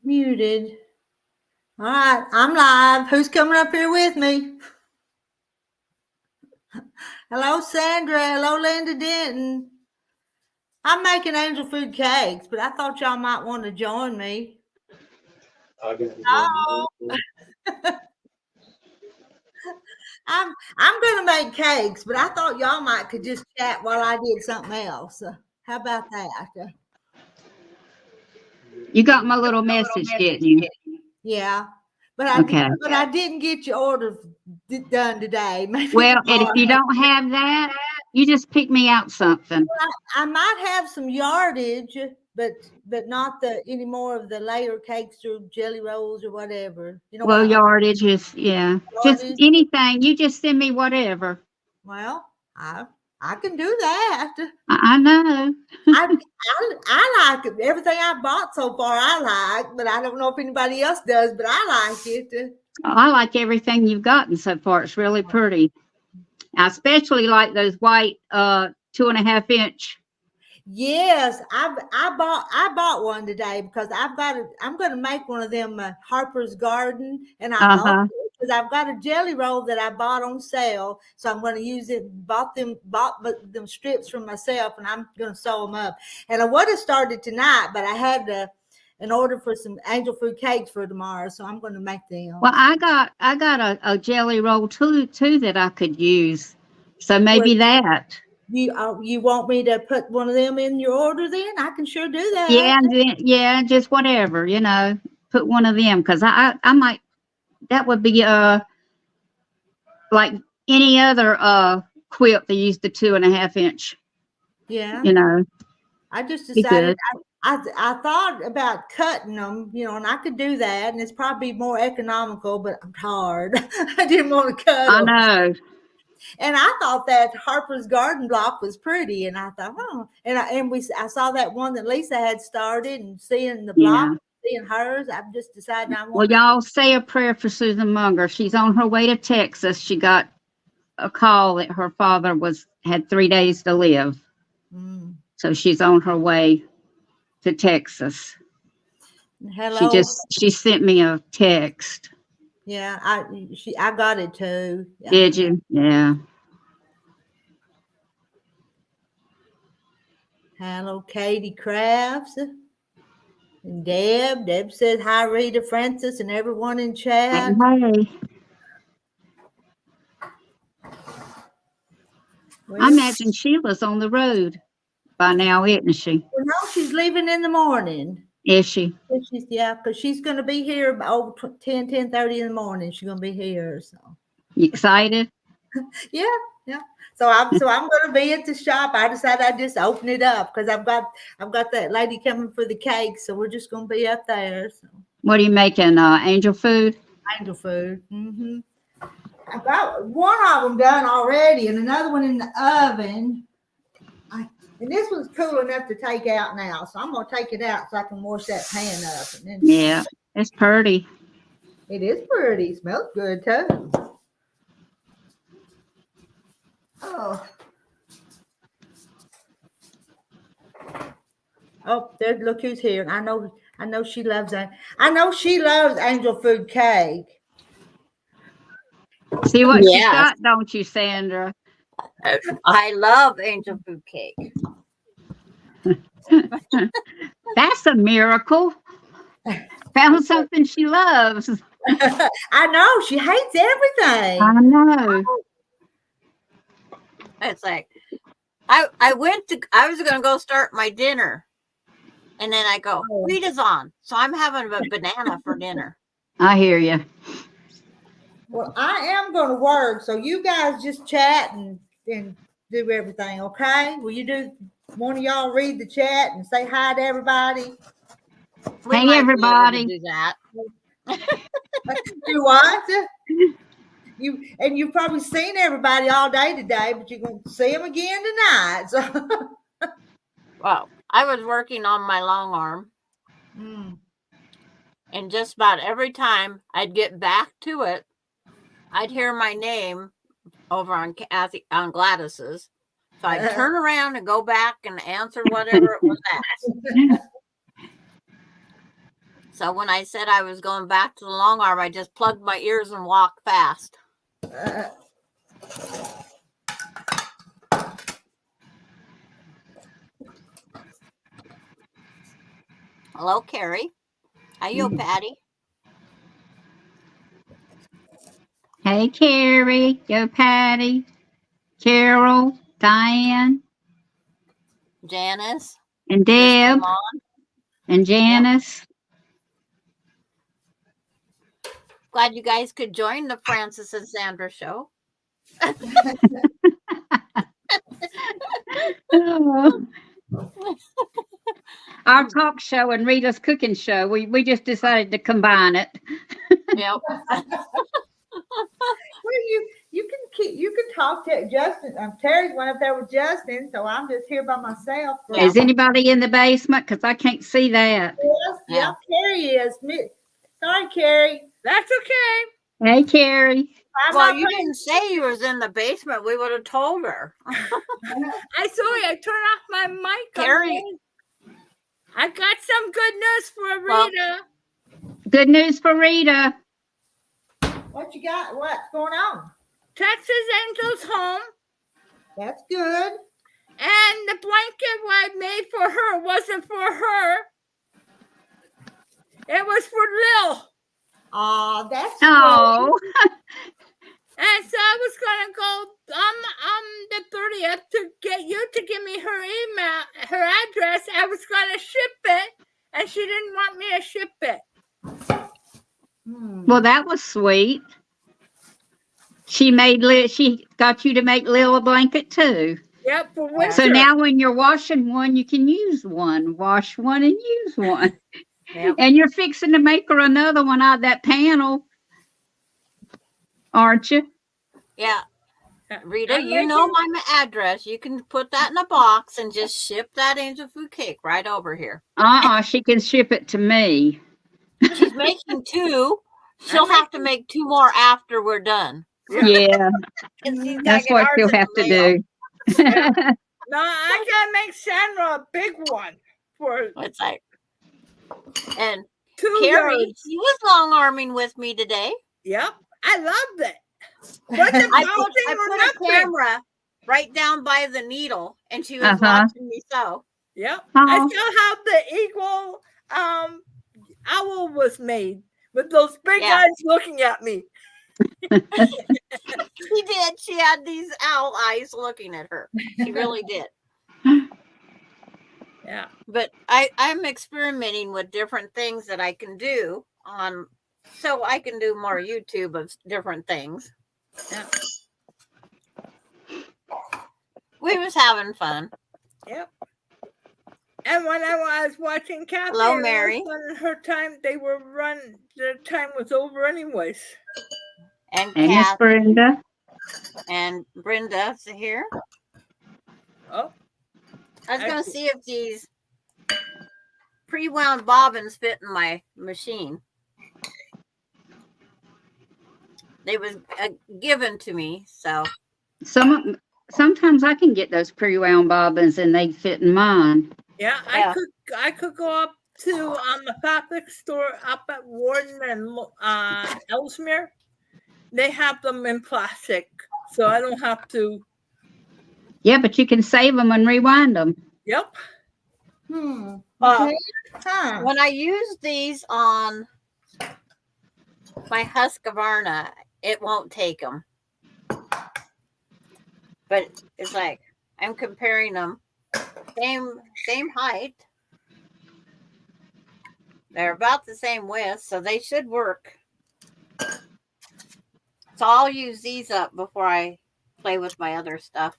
Muted. All right, I'm live. Who's coming up here with me? Hello, Sandra. Hello, Linda Denton. I'm making angel food cakes, but I thought y'all might want to join me. Oh. I'm going to make cakes, but I thought y'all might could just chat while I did something else. How about that? You got my little message, didn't you? Yeah, but I didn't get your order done today. Maybe well, and if you don't have that, you just pick me out something. Well, I might have some yardage, but not any more of the layer cakes or jelly rolls or whatever. You know. Well, yardage is just anything. You just send me whatever. Well, I can do that. I know. I like it. Everything I bought so far. I like, but I don't know if anybody else does. But I like it. I like everything you've gotten so far. It's really pretty. I especially like those white 2.5 inch. Yes, I bought one today because I'm going to make one of them Harper's Garden, and I know because I've got a jelly roll that I bought on sale, so I'm going to use it. Bought them strips for myself, and I'm going to sew them up. And I would have started tonight, but I had an order for some angel food cakes for tomorrow, so I'm going to make them. Well, I got a jelly roll too that I could use, so maybe that. You want me to put one of them in your order? Then I can sure do that. Yeah, just whatever, put one of them, because I might. That would be like any other quilt. They use the 2.5 inch. Yeah. I just decided I thought about cutting them, and I could do that, and it's probably more economical, but I'm tired. I didn't want to cut them. I know. And I thought that Harper's Garden block was pretty, and I thought, I saw that one that Lisa had started, and seeing the block, seeing hers, I've just decided I want. Well, y'all say a prayer for Susan Munger. She's on her way to Texas. She got a call that her father had 3 days to live, so she's on her way to Texas. Hello. She sent me a text. Yeah, I got it too. Did you? Yeah. Hello, Katie Crafts and Deb. Deb said hi, Rita, Francis, and everyone in chat. Hey. I imagine Sheila's on the road by now, isn't she? Well, no, she's leaving in the morning. Is she? Yeah, because she's going to be here about 10:30 in the morning. She's going to be here. So you excited? Yeah. So I'm going to be at the shop. I decided I'd just open it up because I've got that lady coming for the cake. So we're just going to be up there. So. What are you making? Angel food? Angel food. Mm-hmm. I've got one of them done already and another one in the oven. And this one's cool enough to take out now. So I'm going to take it out so I can wash that pan up. And then yeah, it's pretty. It is pretty. It smells good, too. Oh, look who's here. I know she loves that. I know she loves angel food cake. See what you got, don't you, Sandra? I love angel food cake. That's a miracle. Found something she loves. I know. She hates everything. I know. It's like I was going to go start my dinner. And then I go, Rita's on. So I'm having a banana for dinner. I hear you. Well, I am going to work. So you guys just chat and do everything, okay? Will you do one of y'all read the chat and say hi to everybody? Hey, everybody. Do that. You what? You've probably seen everybody all day today, but you're going to see them again tonight. So. Well, I was working on my long arm. And just about every time I'd get back to it, I'd hear my name over on Gladys's. So I'd turn around and go back and answer whatever it was asked. So when I said I was going back to the long arm, I just plugged my ears and walked fast. Hello, Carrie. How you, Patty? Hey, Carrie. Yo, Patty. Carol. Diane. Janice. And Just came Deb. on. And Janice. Glad you guys could join the Francis and Sandra show. Oh. Our talk show and Rita's cooking show. We just decided to combine it. Yep. Well, you can talk to Justin. Terry's went up there with Justin, so I'm just here by myself. Yeah. Is anybody in the basement? Because I can't see that. Yes, yeah, Carrie is. Sorry, Carrie. That's okay. Hey, Carrie. Well, you didn't say you was in the basement. We would have told her. I sorry, I turned off my mic. Carrie. I got some good news for Well- Rita. Good news for Rita. What you got? What's going on? Texas Angel's home, That's good. and the blanket I made for her wasn't for her. It was for Lil. Oh, that's Oh, And so I was gonna go on the 30th to get you to give me her email, her address. I was gonna ship it, and she didn't want me to ship it. Hmm. well, that was sweet. She got you to make Lil a blanket too. Yep, for winter. So now when you're washing one, you can use one. Wash one and use one. Yep. And you're fixing to make her another one out of that panel, aren't you? Yeah. Rita, I'm you know making- my address. You can put that in a box and just ship that angel food cake right over here. She can ship it to me. She's making 2. She'll have to make 2 more after we're done. Yeah, 'Cause she's gotta that's get what ours you'll in have the to mail. do. No, I gotta make Sandra a big one for It's like, and 2 Carrie, yards. she was long arming with me today. Yep, I loved it. Wasn't I bouncing put or a nothing. camera right down by the needle, and she was Uh-huh. watching me sew. Yep, Oh. I saw how the eagle owl was made with those big Yeah. eyes looking at me. She did. She had these owl eyes looking at her. She really did. Yeah, But I'm experimenting with different things that I can do on, so I can do more YouTube of different things. yeah, We was having fun. yep. And when I was watching Kathy, Hello, and all of a Mary. sudden her time, their time was over anyways. And And Miss Kath Brenda. and Brenda's here. Oh, I was going to Excellent. see if these pre-wound bobbins fit in my machine. They was given to me, so Sometimes I can get those pre-wound bobbins and they fit in mine. yeah, Yeah. I could go up to the fabric store up at Warden and Ellesmere. They have them in plastic, so I don't have to. Yeah, but you can save them and rewind them. Yep. Hmm. Uh, Okay. Huh. when I use these on my Husqvarna, it won't take them. But it's like I'm comparing them, same height. They're about the same width, so they should work. So I'll use these up before I play with my other stuff.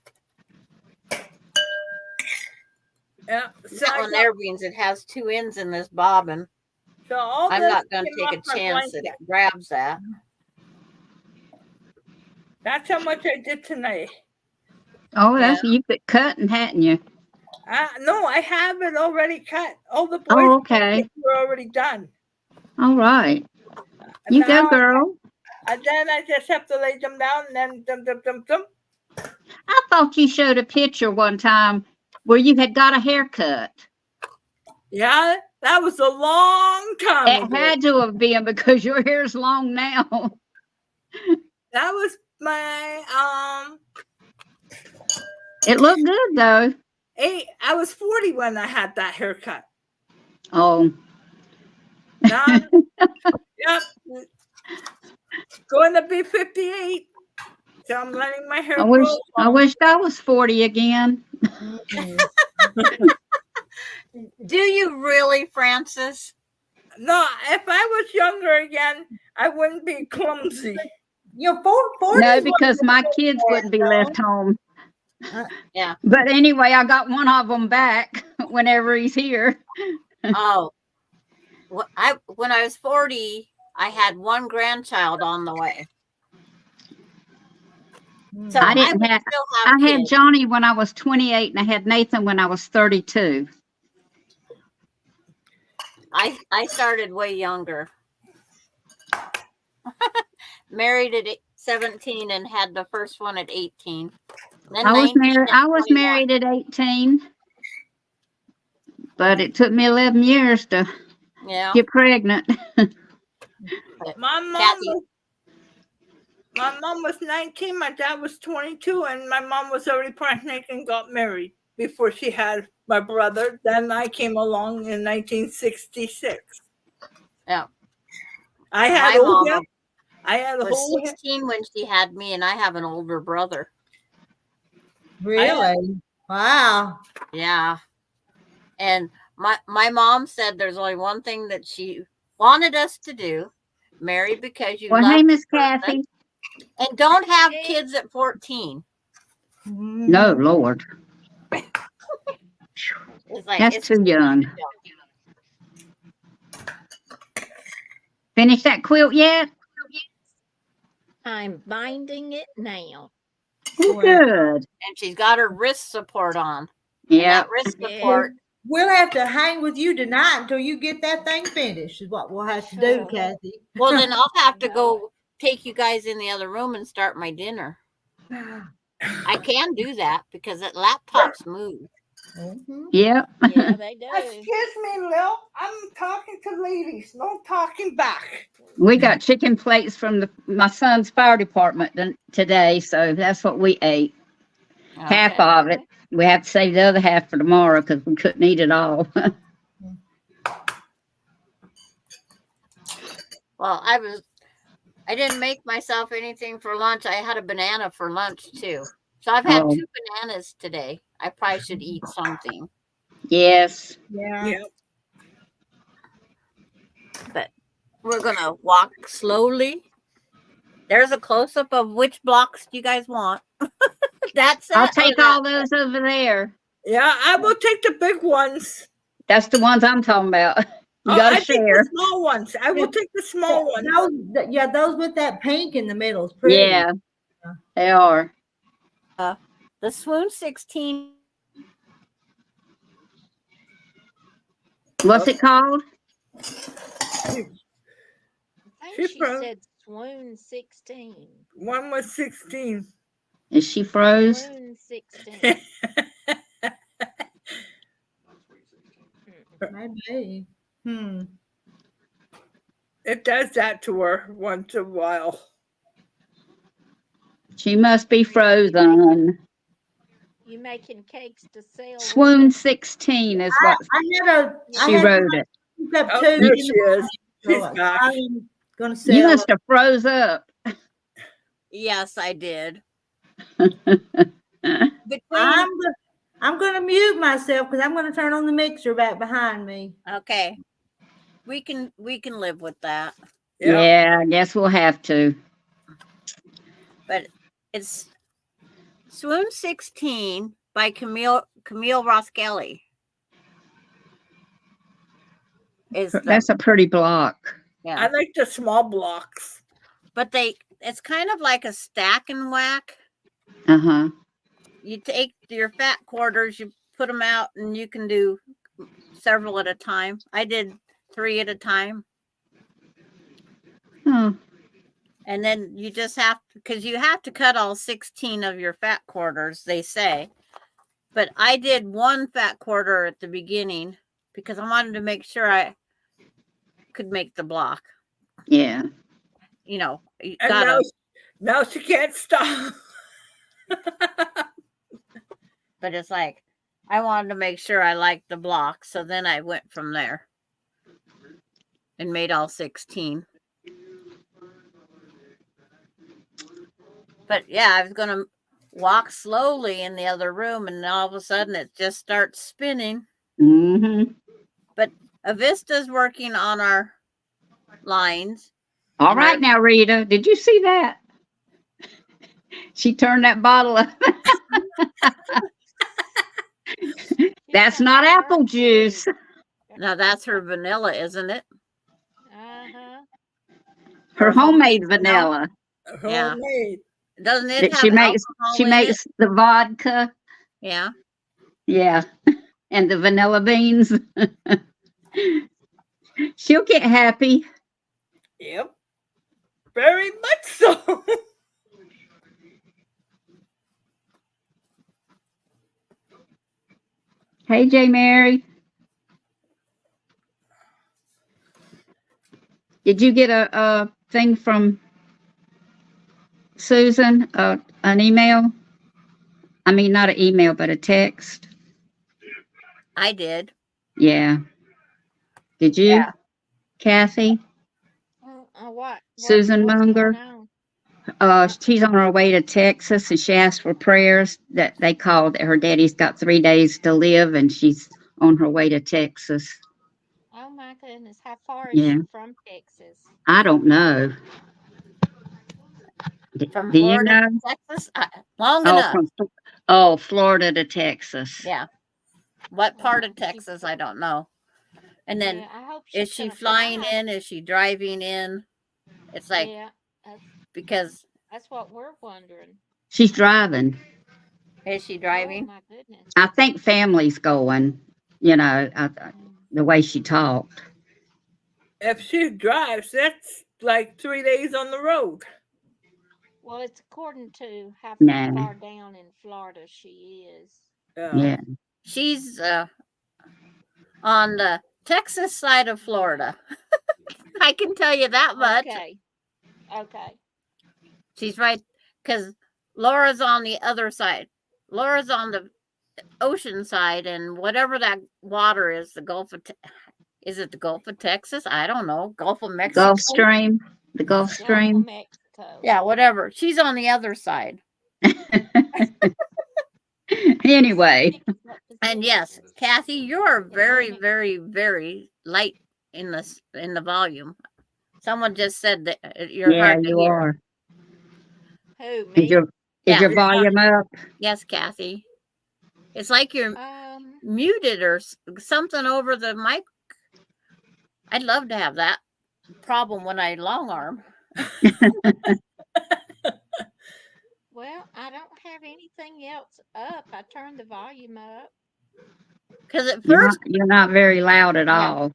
Yeah. So, That one there means it has 2 ends in this bobbin. so all I'm this not going to came take a off my chance that blanket. it grabs that. That's how much I did tonight. Oh, you could cut and hadn't you? No, I have it already cut. All the boys Oh, okay. were already done. All right. You go, Now- girl. And then I just have to lay them down and then dum. I thought you showed a picture one time where you had got a haircut. Yeah, That was a long time It ago. had to have been because your hair's long now. That was my It looked good though. I was 40 when I had that haircut. Oh, Now, yep, going to be 58. So I'm letting my hair I grow. wish I was 40 again. Do you really, Francis? No, if I was younger again, I wouldn't be clumsy. You're 40. No, because my kids wouldn't be left home. Yeah. But anyway, I got one of them back whenever he's here. Oh, when I was 40, I had one grandchild on the way. So I didn't would have. still I have had kids. Johnny when I was 28, and I had Nathan when I was 32. I started way younger. Married at 17 and had the first one at 18. Then I was 19 married. and I was 21. married at 18, but it took me 11 years to Yeah. get pregnant. My mom was 19, my dad was 22, and my mom was already pregnant and got married before she had my brother. Then I came along in 1966. Yeah. I had My old mama hair. I had a was whole 16 when she had me, and I have an older brother. Really? Wow. Yeah. And my mom said there's only one thing that she wanted us to do: marry because you Well, love hey, the Miss person, Kathy. and don't have kids at 14. No, Lord, It's like that's it's too young. Finish that quilt yet? I'm binding it now. Oh, Wow. good. and she's got her wrist support on. Yeah. And that wrist Yeah. support. We'll have to hang with you tonight until you get that thing finished, is what we'll have to do, Oh. Kathy. Well, then I'll have to go take you guys in the other room and start my dinner. I can do that because that laptops move. Mhm. Yep. Yeah, they do. Excuse me, Lil. I'm talking to ladies. No talking back. We got chicken plates from my son's fire department today, so that's what we ate. Half Okay. of it. We have to save the other half for tomorrow because we couldn't eat it all. Well, I didn't make myself anything for lunch. I had a banana for lunch too. So I've had Oh. 2 bananas today. I probably should eat something. Yes. Yeah. Yeah. But we're gonna walk slowly. There's a close up of which blocks do you guys want? That's it. I'll take all those over there. Yeah, I will take the big ones. That's the ones I'm talking about. You Oh, gotta I take share. the small ones. I will take the small ones. Those with that pink in the middle is pretty. Yeah, they are. The Swoon 16. What's it called? I think She she froze. said swoon 16. One was 16. Is she froze? Swoon 16. Maybe. It does that to her once in a while. She must be frozen. You making cakes to sell? Swoon 16 is what she wrote it. Oh, there she is. She's back. I'm gonna sell. You must have froze up. Yes, I did. I'm gonna mute myself because I'm gonna turn on the mixer back behind me. Okay. We can live with that. Yeah, I guess we'll have to. But it's Swoon 16 by Camille Roskelley. That's a pretty block. Yeah. I like the small blocks. But it's kind of like a stack and whack. Uh-huh. You take your fat quarters, you put them out, and you can do several at a time. I did 3 at a time. Oh. And then you just have to, because you have to cut all 16 of your fat quarters, they say. But I did 1 fat quarter at the beginning, because I wanted to make sure I could make the block. Yeah. You know, you And gotta, now she can't stop. but it's like I wanted to make sure I liked the block, so then I went from there and made all 16. But yeah, I was gonna walk slowly in the other room, and all of a sudden it just starts spinning. Mm-hmm. But Avista's working on our lines. All And right now, Rita, did you see that? She turned that bottle up. That's not apple juice. Now that's her vanilla, isn't it? Uh-huh. Her homemade vanilla. Yeah. Homemade. Doesn't it That have she makes. alcohol She in makes it? the vodka. Yeah. Yeah, and the vanilla beans. She'll get happy. Yep. Very much so. Hey, J. Mary. Did you get a thing from Susan? An email? I mean, not an email, but a text. I did. Yeah. Did you, Yeah. Kathy? What? Susan what's Munger? going on? She's on her way to Texas, and she asked for prayers. That they called. Her daddy's got 3 days to live, and she's on her way to Texas. Oh my goodness. How far is Yeah. she from Texas? I don't know. From Do you Florida know? to Texas? Long Oh, enough. Florida to Texas. Yeah. What part of Texas? I don't know. And then Yeah, I hope is she's she gonna flying fly. in? Is she driving in? It's like, Yeah, because that's what we're wondering. She's driving. is she Oh driving? my goodness. I think family's going. You know, the way she talked. If she drives, that's like 3 days on the road. Well, it's according to how Nah. far down in Florida she is. Yeah. She's on the Texas side of Florida. I can tell you that much. Okay. Okay. She's right, because Laura's on the other side. Laura's on the ocean side, and whatever that water is, the Gulf of is it the Gulf of Texas? I don't know. Gulf of Mexico. Gulf Stream. The Gulf Gulf of Stream. Mexico. Yeah, whatever. She's on the other side. Anyway. And yes, Kathy, you're very, very, very light in the volume. Someone just said that you're Yeah, hard to you hear. are. Who, Is me? your Yeah. volume up? Yes, Kathy. It's like you're Um, muted or something over the mic. I'd love to have that problem when I long arm. well, I don't have anything else up. I turned the volume up. Because at You're first, not very loud at Yeah. all.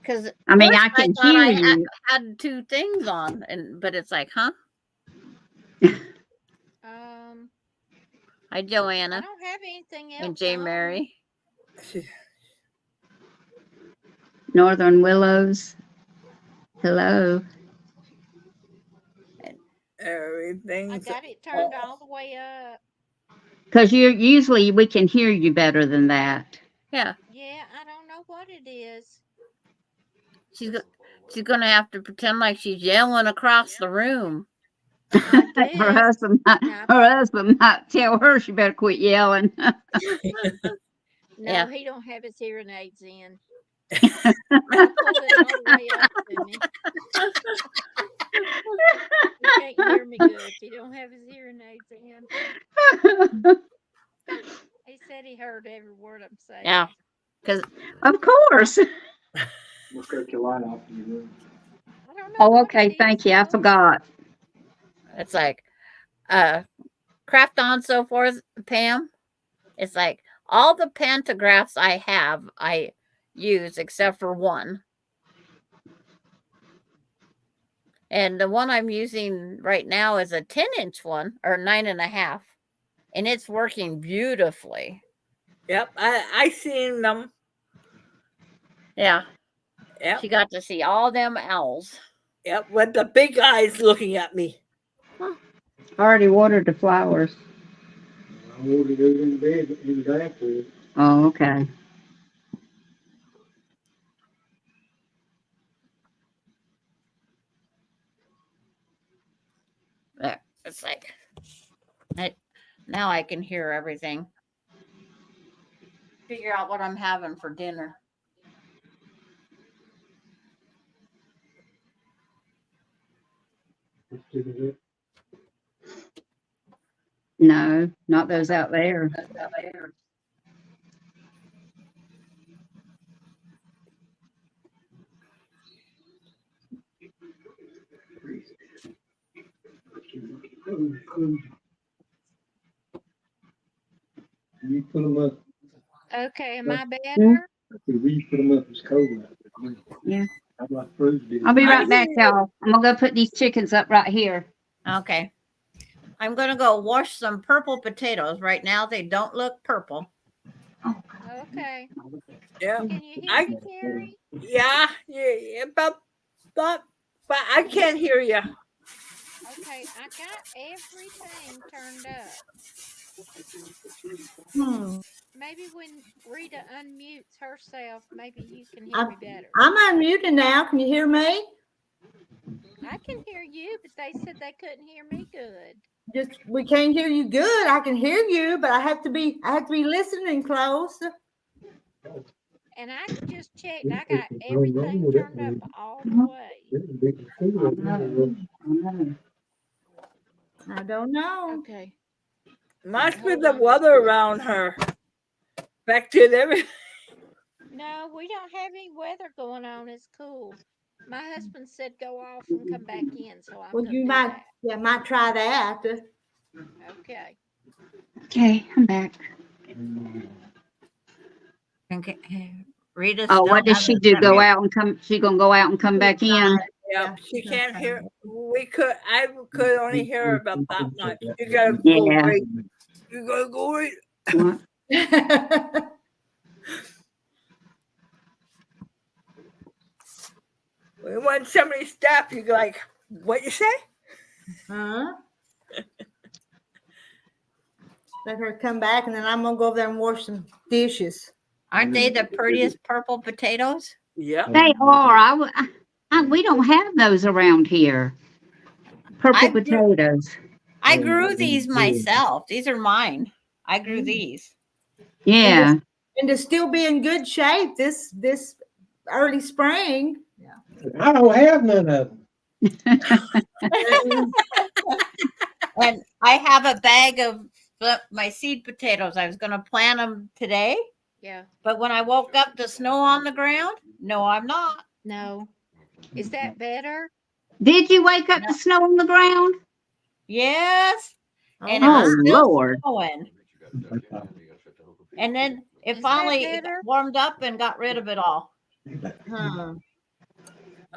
because I mean, I can thought hear I you. had two things on, but it's like, huh? Hi, I Joanna don't have anything else. and J. on. Mary. Northern Willows. Hello. I Everything's got it turned all the way up. Because usually we can hear you better than that. Yeah, Yeah, I don't know what it is. she's gonna have to pretend like she's yelling across the room. I Her did. husband might tell her she better quit yelling. No, Yeah. he don't have his hearing aids in. He pulled it all the way up to me. He can't hear me good if he don't have his hearing aids in. He said he heard every word I'm saying. Yeah, because Of course. We'll cut your light off in your room. I don't know Oh, what okay. it Thank is, you. I though. forgot. it's like, craft on so forth, Pam. It's like all the pantographs I have, I use except for one. And the one I'm using right now is a 10-inch one or 9.5, and it's working beautifully. Yep, I seen them. Yeah, Yep. she got to see all them owls. Yep. With the big eyes looking at me. Already watered the flowers. I ordered it in bed in the afternoon. Oh, okay. There, it's like, now I can hear everything. Figure out what I'm having for dinner. No, not those out there. You put them up, Okay, am I better? we put them up, it's cold out there. Yeah. I'm like Bruce did. I'll be I right back, hear you. y'all. I'm gonna go put these chickens up right here. Okay. I'm going to go wash some purple potatoes. Right now, they don't look purple. Okay. Yeah. Can you hear I- me, Carrie? Yeah. But I can't hear you. Okay, I got everything turned up. Hmm. Maybe when Rita unmutes herself, maybe you can hear me better. I'm unmuted now. Can you hear me? I can hear you, but they said they couldn't hear me good. Just we can't hear you good. I can hear you, but I have to be listening close. And I just checked. I got everything turned up all the way. I don't know. Okay. Must be the weather around her. Back to them. No, we don't have any weather going on. It's cool. My husband said go off and come back in, so I'm Well, gonna you do might, that. yeah, might try that. Okay. Okay, I'm back. Okay. Rita. Oh, what does she do? Go out and come? She gonna go out and come back in? Yep, she can't hear. I could only hear her about that much. You gotta go Yeah. right. You gotta go right. What? When somebody stops, you go like, what you say? Huh? Let her come back, and then I'm gonna go over there and wash some dishes. Aren't they the prettiest purple potatoes? Yeah. They are. We don't have those around here. Purple I do. potatoes. I grew these myself. These are mine. I grew these. Yeah. And to still be in good shape this early spring. I don't have none of them. And I have a bag of my seed potatoes. I was going to plant them today, Yeah. but when I woke up to snow on the ground, no, I'm not. No. Is that better? Did you wake up to snow on the ground? Yes. And Oh, it's still Lord. snowing. And then it Is that finally better? warmed up and got rid of it all. Huh.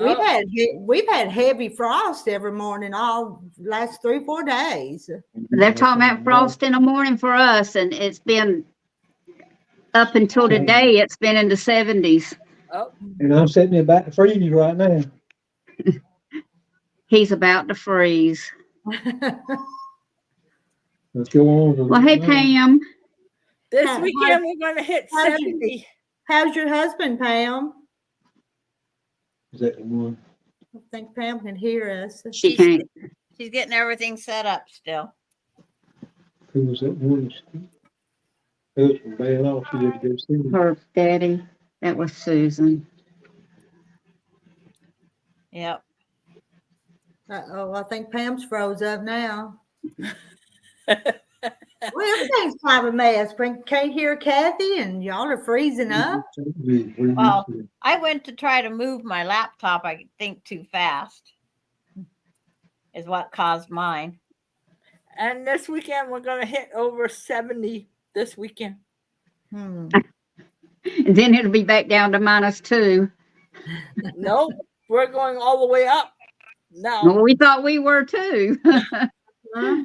Oh, We've had heavy frost every morning all last 3-4 days. They're talking about frost in the morning for us, and it's been up until today. It's been in the 70s. oh, And I'm sitting in back freezing right now. He's about to freeze. Let's go on. Well, hey, Pam. this Hi. weekend we're gonna hit How's you? 70. How's your husband, Pam? Is that the one? I don't think Pam can hear us. She can't. She's getting everything set up still. Who was that one? Husband bailed off. She had to go see him. Her daddy. That was Susan. Yep. Uh-oh, I think Pam's froze up now. Well, everything's kind of a mess. Can't hear Kathy, and y'all are freezing up. Well, I went to try to move my laptop, I think too fast is what caused mine. And this weekend we're gonna hit over 70 this weekend. Hmm. And then it'll be back down to -2. Nope, we're going all the way up. No. Well, we thought we were too. Huh?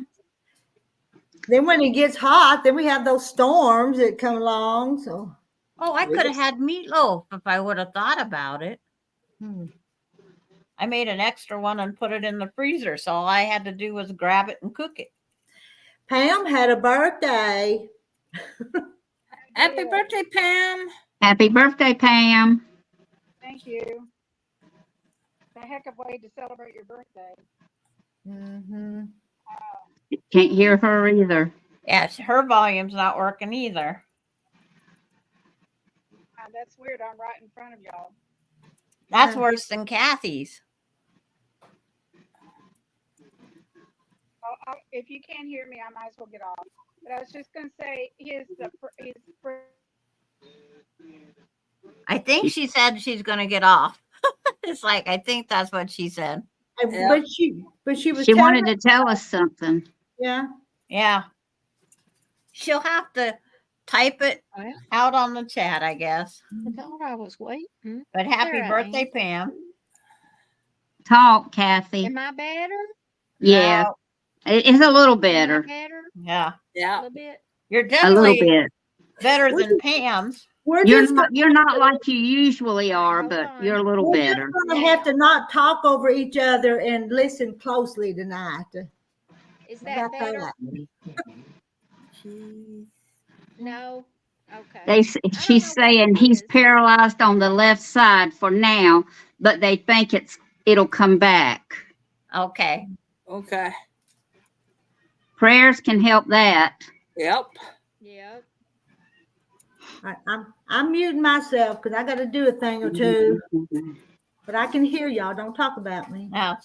Then when it gets hot, then we have those storms that come along. So Oh, I could have had meatloaf if I would have thought about it. Hmm. I made an extra one and put it in the freezer, so all I had to do was grab it and cook it. Pam had a birthday. Happy birthday, Pam. Happy birthday, Pam. Thank you. It's a heck of a way to celebrate your birthday. Mm-hmm. Can't hear her either. Yeah, her volume's not working either. That's weird. I'm right in front of y'all. That's Huh. worse than Kathy's. If you can't hear me, I might as well get off. But I was just going to say, I think she said she's going to get off. It's like, I think that's what she said. Yeah. But she was She telling wanted to tell us something. yeah. Yeah. She'll have to type it Well. out on the chat, I guess. I thought I was waiting. But happy There I birthday, am. Pam. Talk, Kathy. Am I better? Yeah, No, it's a little Am I better. better? yeah. A Yeah. little bit. You're A little definitely bit. better than Pam's. We're You're just not like you usually are, Hold but on. you're a little we're better. just gonna have to not talk over each other and listen closely tonight. Is How that about better? that? No. Okay. She's know what saying it he's is. paralyzed on the left side for now, but they think it'll come back. Okay. Okay. Prayers can help that. Yep. Yep. I'm muting myself because I got to do a thing or two. But I can hear y'all. Don't talk about me. Now,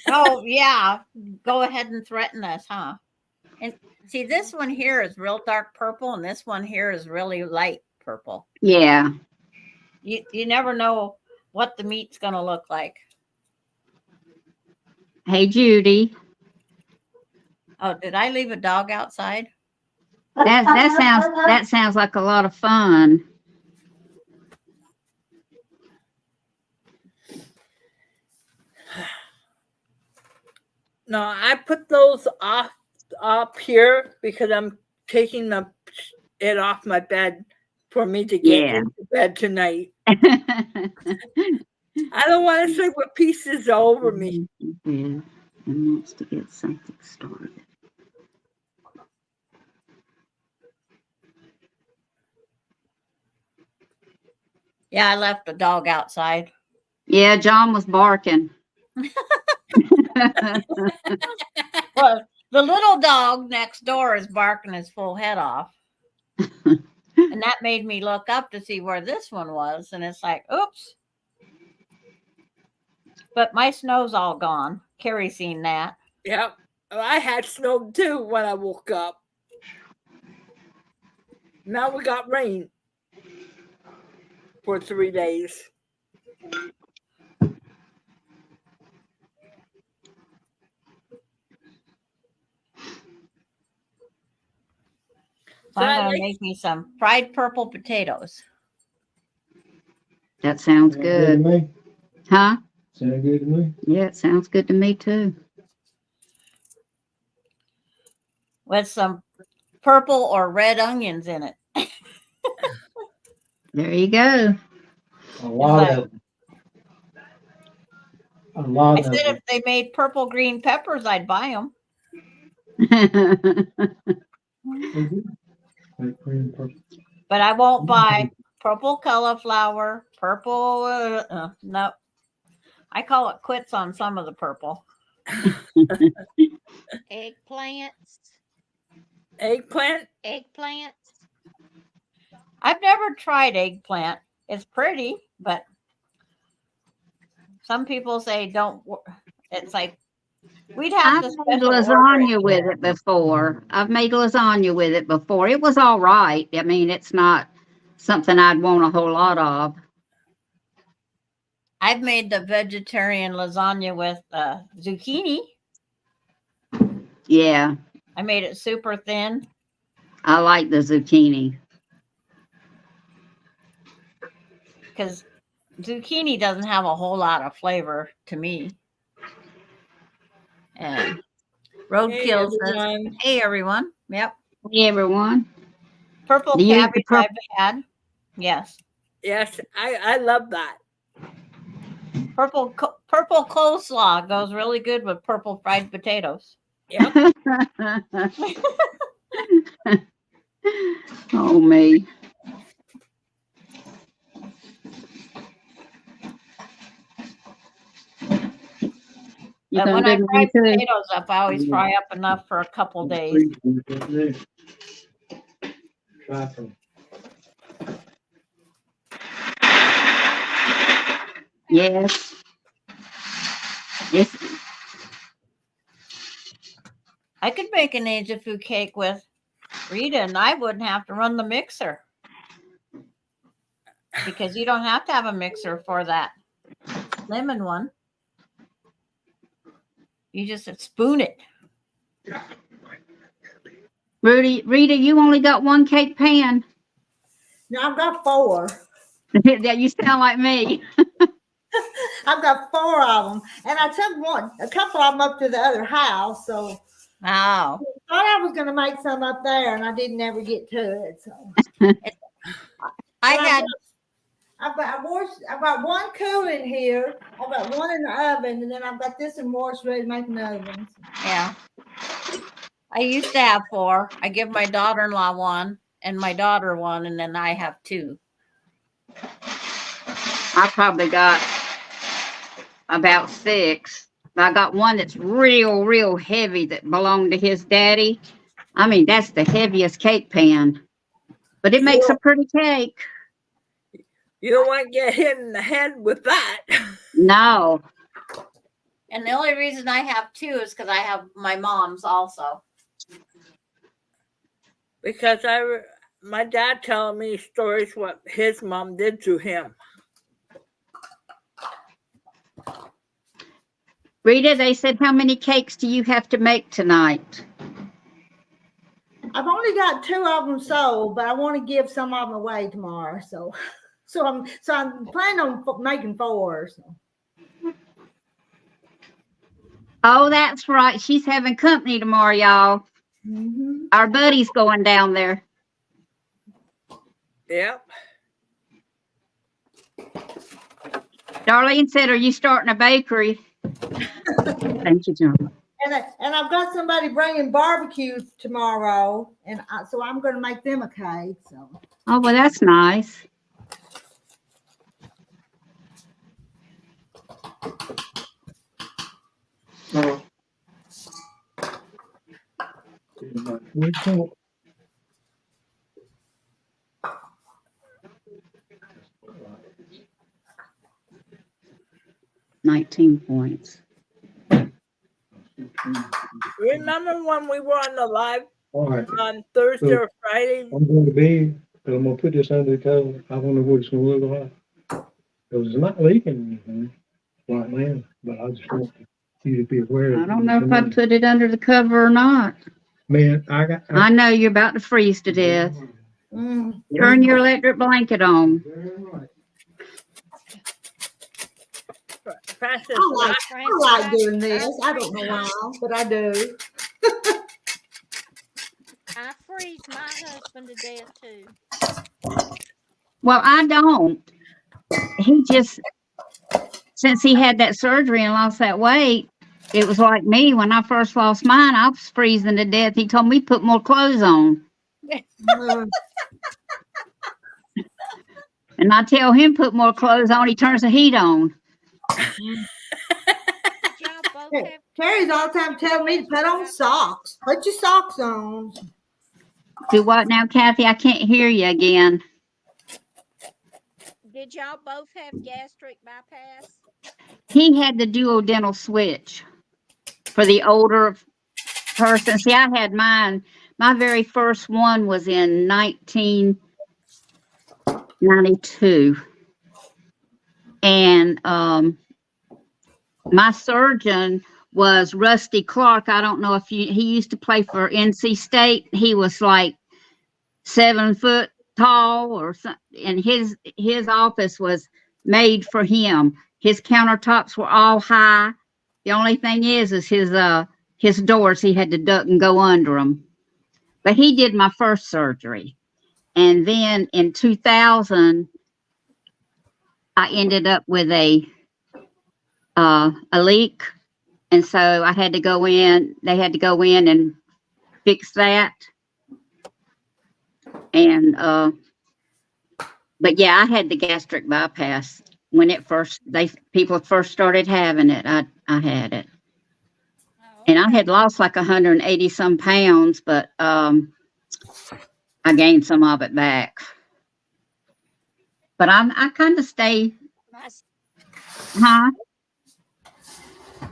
oh, yeah. Go ahead and threaten us, huh? And see, this one here is real dark purple, and this one here is really light purple. Yeah. You never know what the meat's going to look like. Hey, Judy. Oh, did I leave a dog outside? That sounds like a lot of fun. No, I put those up here because I'm taking it off my bed for me to get Yeah. into bed tonight. I don't want to sleep with pieces all over me. And wants to get something started. Yeah, I left the dog outside. Yeah, John was barking. Well, the little dog next door is barking his full head off. And that made me look up to see where this one was. And it's like, oops. But my snow's all gone. Carrie seen that. Yep. I had snow too when I woke up. Now we got rain for 3 days. So I'm going to make me some fried purple potatoes. That sounds Sound good. to me? Huh? Sound good to me? Yeah, it sounds good to me too. With some purple or red onions in it. There you go. A lot of them. A lot I of said them. if they made purple green peppers, I'd buy them. Like green purple. But I won't buy purple cauliflower, purple. No, I call it quits on some of the purple. Eggplants. Eggplant? Eggplants. I've never tried eggplant. It's pretty, but some people say don't. It's like we'd have I've to made special order lasagna it. with it before. I've made lasagna with it before. It was all right. I mean, it's not something I'd want a whole lot of. I've made the vegetarian lasagna with zucchini. Yeah, I made it super thin. I like the zucchini. Because zucchini doesn't have a whole lot of flavor to me. And Roadkill says, everyone. hey, everyone. Yep. Hey, everyone. Purple Do you eat the cabbage I've had. Yes. Yes, I love that. Purple coleslaw goes really good with purple fried potatoes. Yep. Oh, me. You But gonna when I do fry me too? potatoes up, I always fry up enough for a couple days. Try some. Yes. Yes. I could make an angel food cake with Rita, and I wouldn't have to run the mixer because you don't have to have a mixer for that lemon one. You just spoon it. Rita, you only got one cake pan. No, I've got 4. Yeah, you sound like me. I've got 4 of them, and I took a couple of them up to the other house. So Oh, I thought I was going to make some up there, and I didn't ever get to it. So I've got one cooling here. I've got one in the oven, and then I've got this in Morris ready to make another one. yeah. I used to have 4. I give my daughter-in-law one and my daughter one, and then I have 2. I probably got about 6. I got one that's real, real heavy that belonged to his daddy. I mean, that's the heaviest cake pan, but it makes a pretty cake. You don't want to get hit in the head with that. No. And the only reason I have 2 is because I have my mom's also. Because my dad telling me stories what his mom did to him. Rita, they said, how many cakes do you have to make tonight? I've only got 2 of them sold, but I want to give some of them away tomorrow. So I'm planning on making 4. So. Oh, that's right. She's having company tomorrow, y'all. Mm-hmm. Our buddy's going down there. Yep. Darlene said, are you starting a bakery? Thank you, John. And I've got somebody bringing barbecue tomorrow, and so I'm going to make them a cake. So. Oh, well, that's nice. We 19 points. Remember when we were on the live All right, on Thursday or Friday? I'm going to bed, but I'm gonna put this under the cover. I don't know what it's gonna look like. Because it's not leaking anything right now, but I just want you to be aware of it. I don't know if I'd put it under the cover or not. Man, I know you're about to freeze to death. Mm. Turn your electric blanket on. Francis, I like doing this. I don't know why, but I do. I freeze my husband to death too. Well, I don't. He just, since he had that surgery and lost that weight, it was like me when I first lost mine. I was freezing to death. He told me to put more clothes on. And I tell him put more clothes on, he turns the heat on. Y'all both have, Terry's all the time telling me to put on socks. Put your socks on. Do what now, Kathy? I can't hear you again. did y'all both have gastric bypass? He had the duodenal switch for the older person. See, I had mine. My very first one was in 1992. And my surgeon was Rusty Clark. I don't know if he used to play for NC State. He was like 7 foot tall or something. And his office was made for him. His countertops were all high. The only thing is his doors, he had to duck and go under them. But he did my first surgery. And then in 2000, I ended up with a leak. And so I had to go in, they had to go in and fix that. And, but yeah, I had the gastric bypass when it first, people first started having it. I had it. Oh, And I had lost like 180 some pounds, but, I gained some of it back. But I kind of stay, my huh?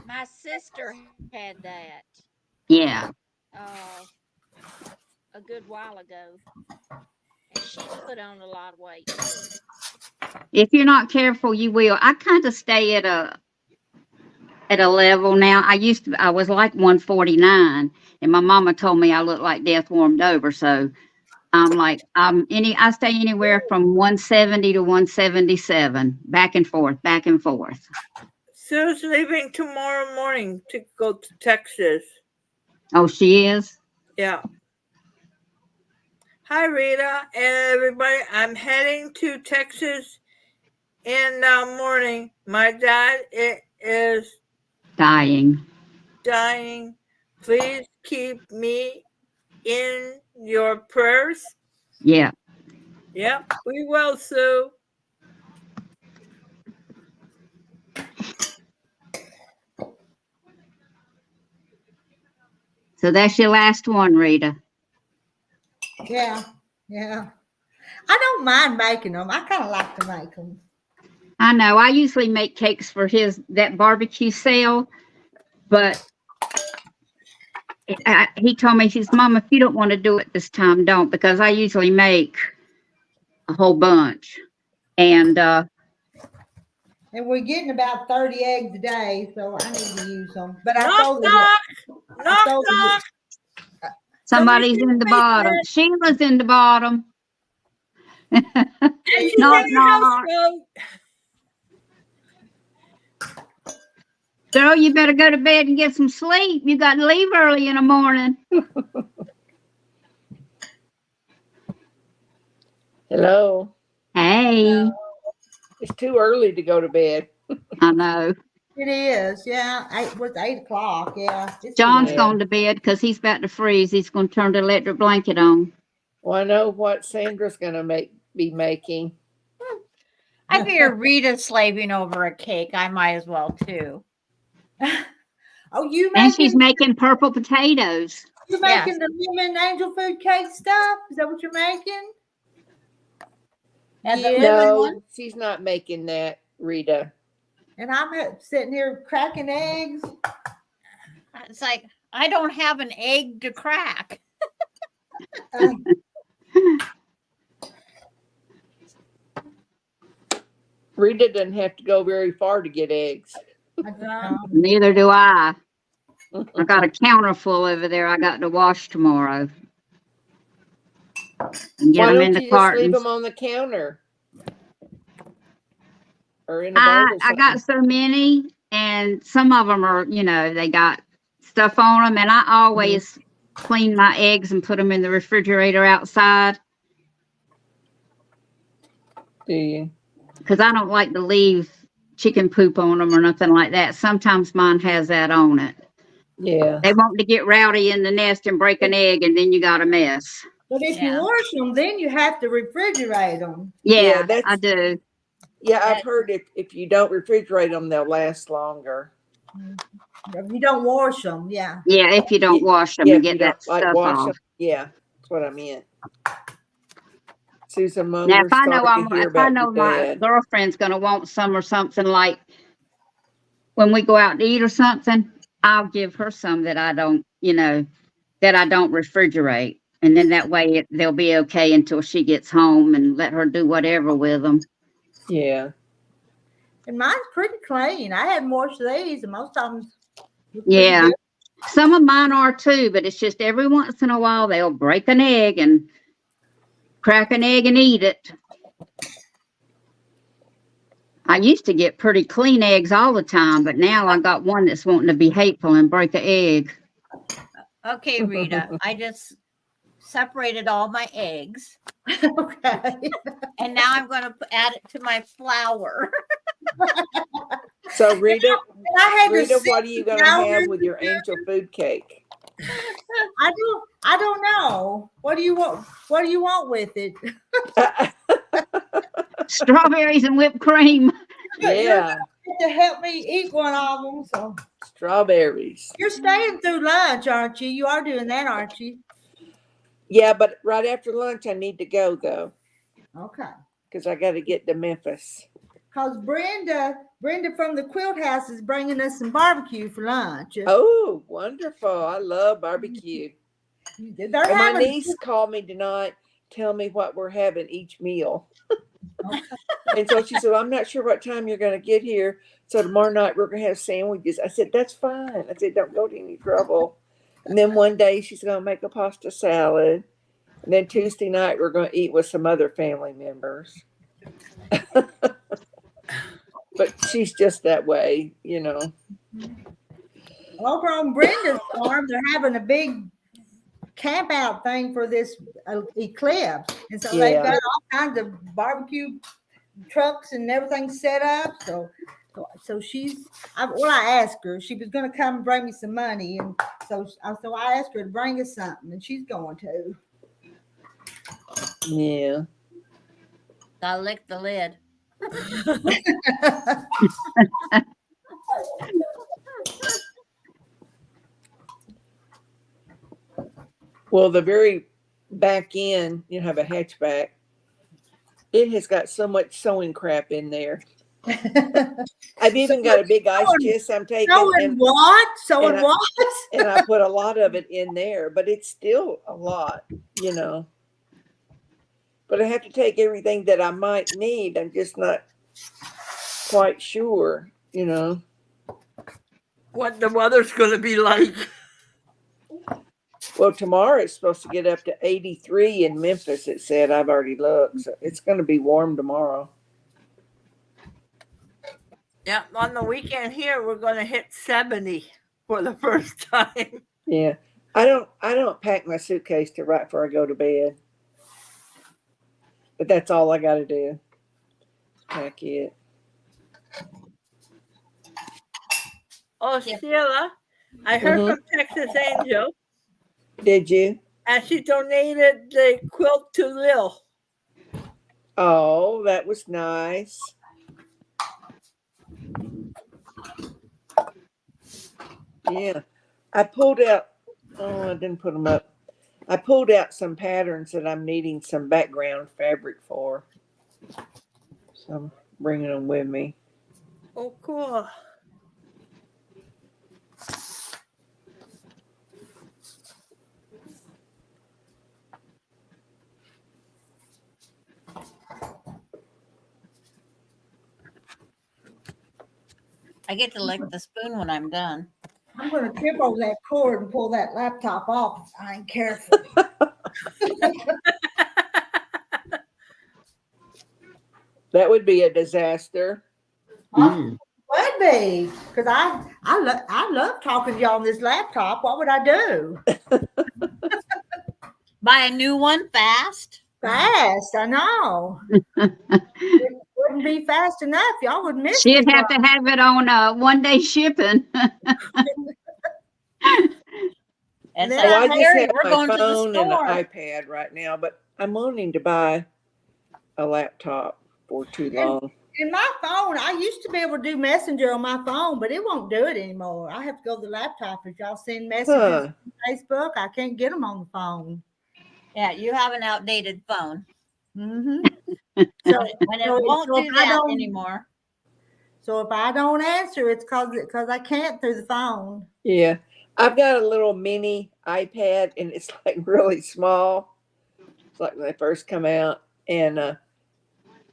my sister had that Yeah. a good while ago, and she put on a lot of weight too. If you're not careful, you will. I kind of stay at a level now. I was like 149, and my mama told me I looked like death warmed over. So I'm like, I stay anywhere from 170 to 177, back and forth, back and forth. Sue's leaving tomorrow morning to go to Texas. Oh, she is? Yeah. Hi, Rita, everybody. I'm heading to Texas in the morning. My dad is Dying. dying. Please keep me in your prayers. Yeah. Yep, we will, Sue. So that's your last one, Rita. Yeah. Yeah. I don't mind making them. I kind of like to make them. I know. I usually make cakes for that barbecue sale, but he told me, he says, Mom, if you don't want to do it this time, don't, because I usually make a whole bunch. And we're getting about 30 eggs a day, so I need to use them. But I Knock, told them, knock, knock, told them- knock. somebody's Somebody in the make bottom. that. Sheila's in the bottom. And she's Knock, in the house, knock. so Girl, you better go to bed and get some sleep. You got to leave early in the morning. Hello. Hey, It's too early to go to bed. I know. it is, yeah. It was 8 o'clock, yeah. It's John's Yeah. gone to bed because he's about to freeze. He's going to turn the electric blanket on. Well, I know what Sandra's gonna be making. I hear Rita slaving over a cake. I might as well too. Oh, you And she's making making purple potatoes. you Yes. making the lemon angel food cake stuff? Is that what you're making? And the Yeah. lemon No, one? she's not making that, Rita. And I'm sitting here cracking eggs. It's like I don't have an egg to crack. Um, Rita doesn't have to go very far to get eggs. Neither do I. I got a counter full over there I got to wash tomorrow. And get Why them in don't the you just leave cartons. them on the counter? Or in a bowl I or got something? so many, and some of them are, they got stuff on them, and I always clean my eggs and put them in the refrigerator outside Do you? because I don't like to leave chicken poop on them or nothing like that. Sometimes mine has that on it. Yeah. They want to get rowdy in the nest and break an egg, and then you got a mess. But if Yeah. you wash them, then you have to refrigerate them. Yeah, that's- I do. Yeah, I've heard if you don't refrigerate them, they'll last longer. If you don't wash them, yeah. Yeah, if you don't wash them Yeah, and if get you that don't, like, stuff wash off. them. Yeah, that's what I meant. Susan Munger Now, if I know, started to hear if I about know your my dad. girlfriend's gonna want some or something, like when we go out to eat or something, I'll give her some that I don't, that I don't refrigerate, and then that way they'll be okay until she gets home, and let her do whatever with them. Yeah. And mine's pretty clean. I hadn't washed these, and most of them. Yeah, some of mine are too, but it's just every once in a while they'll break an egg and crack an egg and eat it. I used to get pretty clean eggs all the time, but now I got one that's wanting to be hateful and break an egg. Okay, Rita. I just separated all my eggs, Okay. and now I'm going to add it to my flour. So Rita, I had to Rita, sit what are you gonna down have and- with your angel food cake? I don't know. What do you want? What do you want with it? Strawberries and whipped cream. Yeah, To help me eat one of them. So strawberries. you're staying through lunch, aren't you? You are doing that, aren't you? Yeah, but right after lunch, I need to go though, Okay. because I got to get to Memphis. Because Brenda from the Quilt House is bringing us some barbecue for lunch. Oh, wonderful. I love barbecue. They're And my having niece called me tonight, tell me what we're having each meal. And so she said, well, I'm not sure what time you're going to get here. So tomorrow night we're going to have sandwiches. I said, that's fine. I said, don't go to any trouble. And then one day she's going to make a pasta salad. And then Tuesday night we're going to eat with some other family members. But she's just that way, you know. over on Brenda's farm. They're having a big camp out thing for this eclipse, and so they've Yeah. got all kinds of barbecue trucks and everything set up. So she's. I asked her. She was going to come and bring me some money, and so I asked her to bring us something, and she's going to. Yeah. I licked the lid. Well, the very back end, you have a hatchback. It has got so much sewing crap in there. I've even got a big ice chest I'm taking, Sewing what? Sewing and I- what? and I put a lot of it in there, but it's still a lot, you know. But I have to take everything that I might need. I'm just not quite sure, you know. What the weather's gonna be like. Well, tomorrow it's supposed to get up to 83 in Memphis, it said. I've already looked. So it's going to be warm tomorrow. Yeah, on the weekend here, we're gonna hit 70 for the first time. Yeah. I don't pack my suitcase till right before I go to bed. But that's all I got to do. Pack it. Oh, Yeah. Sheila, I heard from Texas Angel, Did you? and she donated the quilt to Lil. Oh, that was nice. Yeah. I pulled out, oh, I didn't put them up. I pulled out some patterns that I'm needing some background fabric for. So I'm bringing them with me. Oh, cool. I get to lick the spoon when I'm done. I'm going to trip over that cord and pull that laptop off. If I ain't careful. That would be a disaster. Would be, because I love talking to y'all on this laptop. What would I do? Buy a new one fast. Fast, I know. It wouldn't be fast enough. Y'all would miss me. She'd have to have it on 1-day shipping. And Then say, Well, I just Mary, have we're my going to the phone and store. an iPad right now, but I'm wanting to buy a laptop for too long. In my phone, I used to be able to do Messenger on my phone, but it won't do it anymore. I have to go to the laptop. If y'all send messages Huh. on Facebook, I can't get them on the phone. Yeah, you have an outdated phone. Mm-hmm. When it so- won't so do if I that don't- anymore. So if I don't answer, it's because I can't through the phone. Yeah. I've got a little mini iPad and it's like really small. It's like when they first come out, and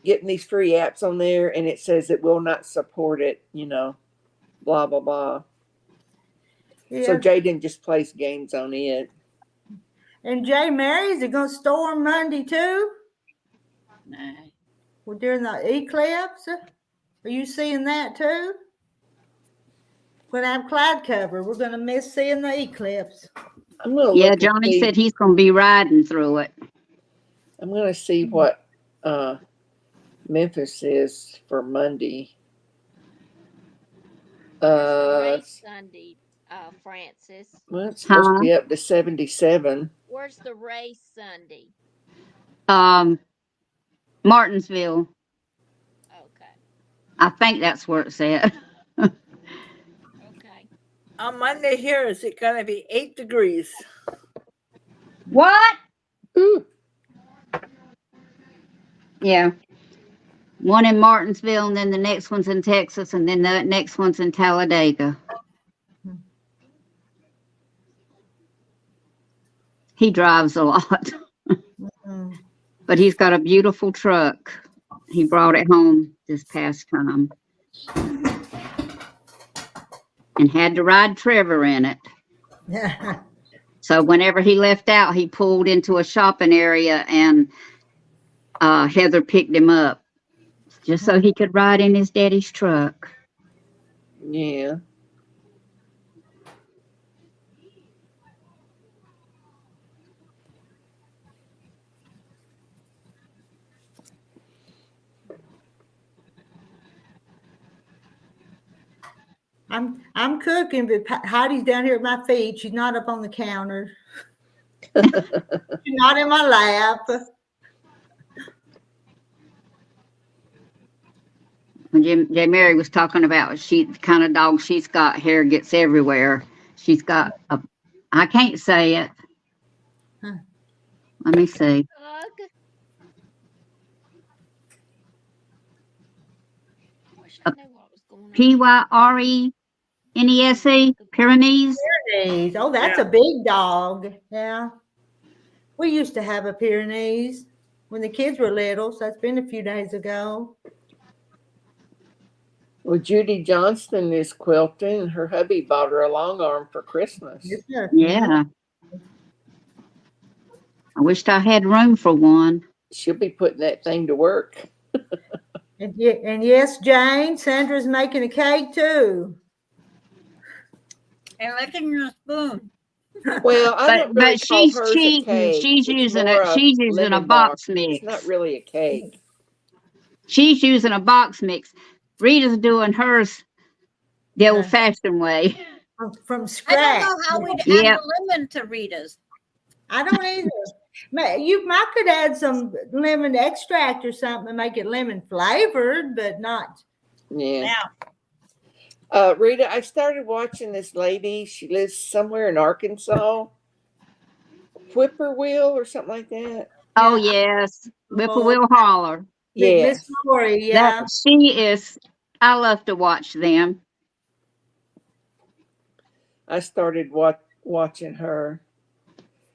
getting these free apps on there, and it says it will not support it, you know, blah, blah, blah. Yeah. So Jaden just plays games on it. And Jay Mary's it gonna storm Monday too? Well, during the eclipse? Are you seeing that too? We're gonna have cloud cover. We're gonna miss seeing the eclipse. I'm gonna Yeah, look and Johnny see. said he's gonna be riding through it. I'm gonna see what Memphis is for Monday. Where's the race Sunday, Francis? Well, it's supposed to Huh? be up to 77. Where's the race Sunday? Martinsville. Okay. I think that's where it's at. Okay. On Monday here, is it going to be 8 degrees? What? Ooh, Yeah. One in Martinsville, and then the next one's in Texas, and then the next one's in Talladega. He drives a lot, Mm. but he's got a beautiful truck. He brought it home this past time and had to ride Trevor in it. So whenever he left out, he pulled into a shopping area, and Heather picked him up just so he could ride in his daddy's truck. yeah. I'm cooking, but Heidi's down here at my feet. She's not up on the counter. She's not in my lap. When J. Mary was talking about the kind of dog she's got, hair gets everywhere. She's got I can't say it. Huh. Let me see. Pug. Wish I knew what was going on. Pyrenese, Pyrenees. Pyrenees. Oh, that's a big dog. Yeah. We used to have a Pyrenees when the kids were little, so that's been a few days ago. Well, Judy Johnston is quilting, and her hubby bought her a long arm for Christmas. Yeah. I wished I had room for one. She'll be putting that thing to work. And yes, Jane, Sandra's making a cake too. And licking your spoon. Well, I don't really But call she's hers a cheating. cake. She's It's using more she's using a lemon box bar. mix. It's not really a cake. She's using a box mix. Rita's doing hers the old fashioned way. From I scratch. don't know how we'd add Yep. the lemon to Rita's. I don't either. You might could add some lemon extract or something and make it lemon flavored, but not. Yeah. Now, Rita, I started watching this lady. She lives somewhere in Arkansas. Whippoorwill or something like that. Oh yes. Whippoorwill Holler. Yeah. Miss Lori, yeah. That she is. I love to watch them. I started watching her.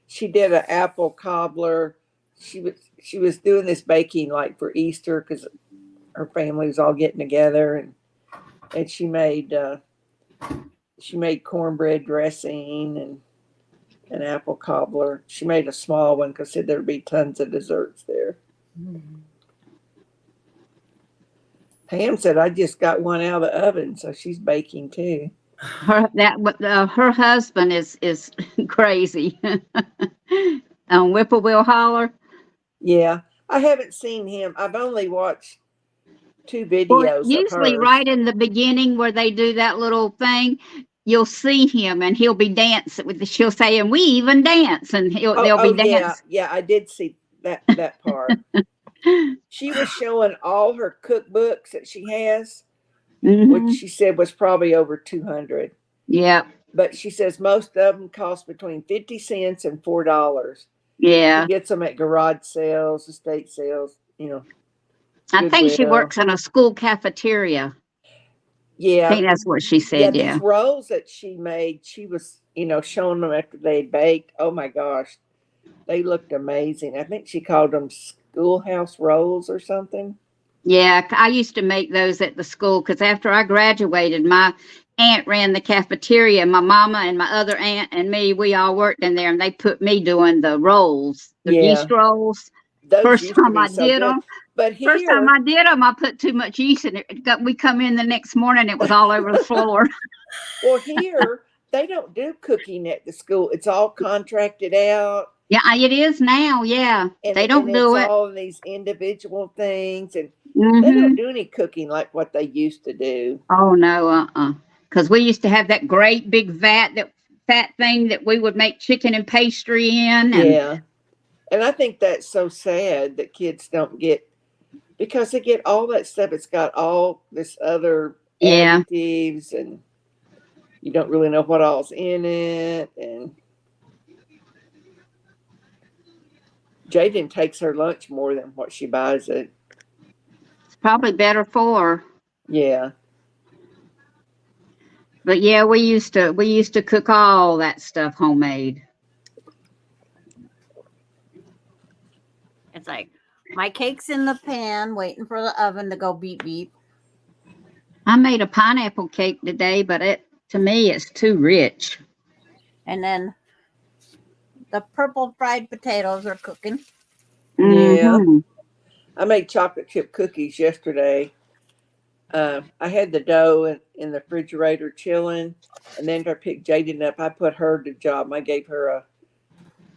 She did an apple cobbler. She was doing this baking like for Easter because her family was all getting together, and she made cornbread dressing and an apple cobbler. She made a small one because said there'd be tons of desserts there. Pam said I just got one out of the oven, so she's baking too. Her husband is crazy. Whippoorwill Holler. Yeah, I haven't seen him. I've only watched 2 videos. Well, of usually hers. right in the beginning where they do that little thing, you'll see him and he'll be dancing with she'll say, and we even dance, and they'll be dancing. Yeah, I did see that part. She was showing all her cookbooks that she has, Mhm. which she said was probably over 200. Yeah. But she says most of them cost between 50 cents and $4. Yeah. She gets them at garage sales, estate sales, I think she Goodwill. works in a school cafeteria. Yeah. I think that's what she said. Yeah. These rolls that she made, she was, showing them after they baked. Oh my gosh. They looked amazing. I think she called them schoolhouse rolls or something. Yeah. I used to make those at the school because after I graduated, my aunt ran the cafeteria. My mama and my other aunt and me, we all worked in there, and they put me doing the rolls, the yeast rolls. Those First used to time be I so did good. them. But First time I did them, I put too much yeast in it. We come in the next morning, it was all over the floor. Well, here they don't do cooking at the school. It's all contracted out. Yeah, it is now. Yeah, And, they don't and do it's it. all of these individual things, and they Hmm. don't do any cooking like what they used to do. Oh no, because we used to have that great big fat thing that we would make chicken and pastry in. And Yeah. And I think that's so sad that kids don't get, because they get all that stuff. It's got all this other yeah, additives, and you don't really know what all's in it. And Jaden takes her lunch more than what she buys it. it's probably better for her. Yeah. But yeah, we used to cook all that stuff homemade. It's like my cake's in the pan waiting for the oven to go beep beep. I made a pineapple cake today, but to me it's too rich. And then the purple fried potatoes are cooking. Yeah. Mhm. I made chocolate chip cookies yesterday. I had the dough in the refrigerator chilling, and then I picked Jaden up. I put her to job. I gave her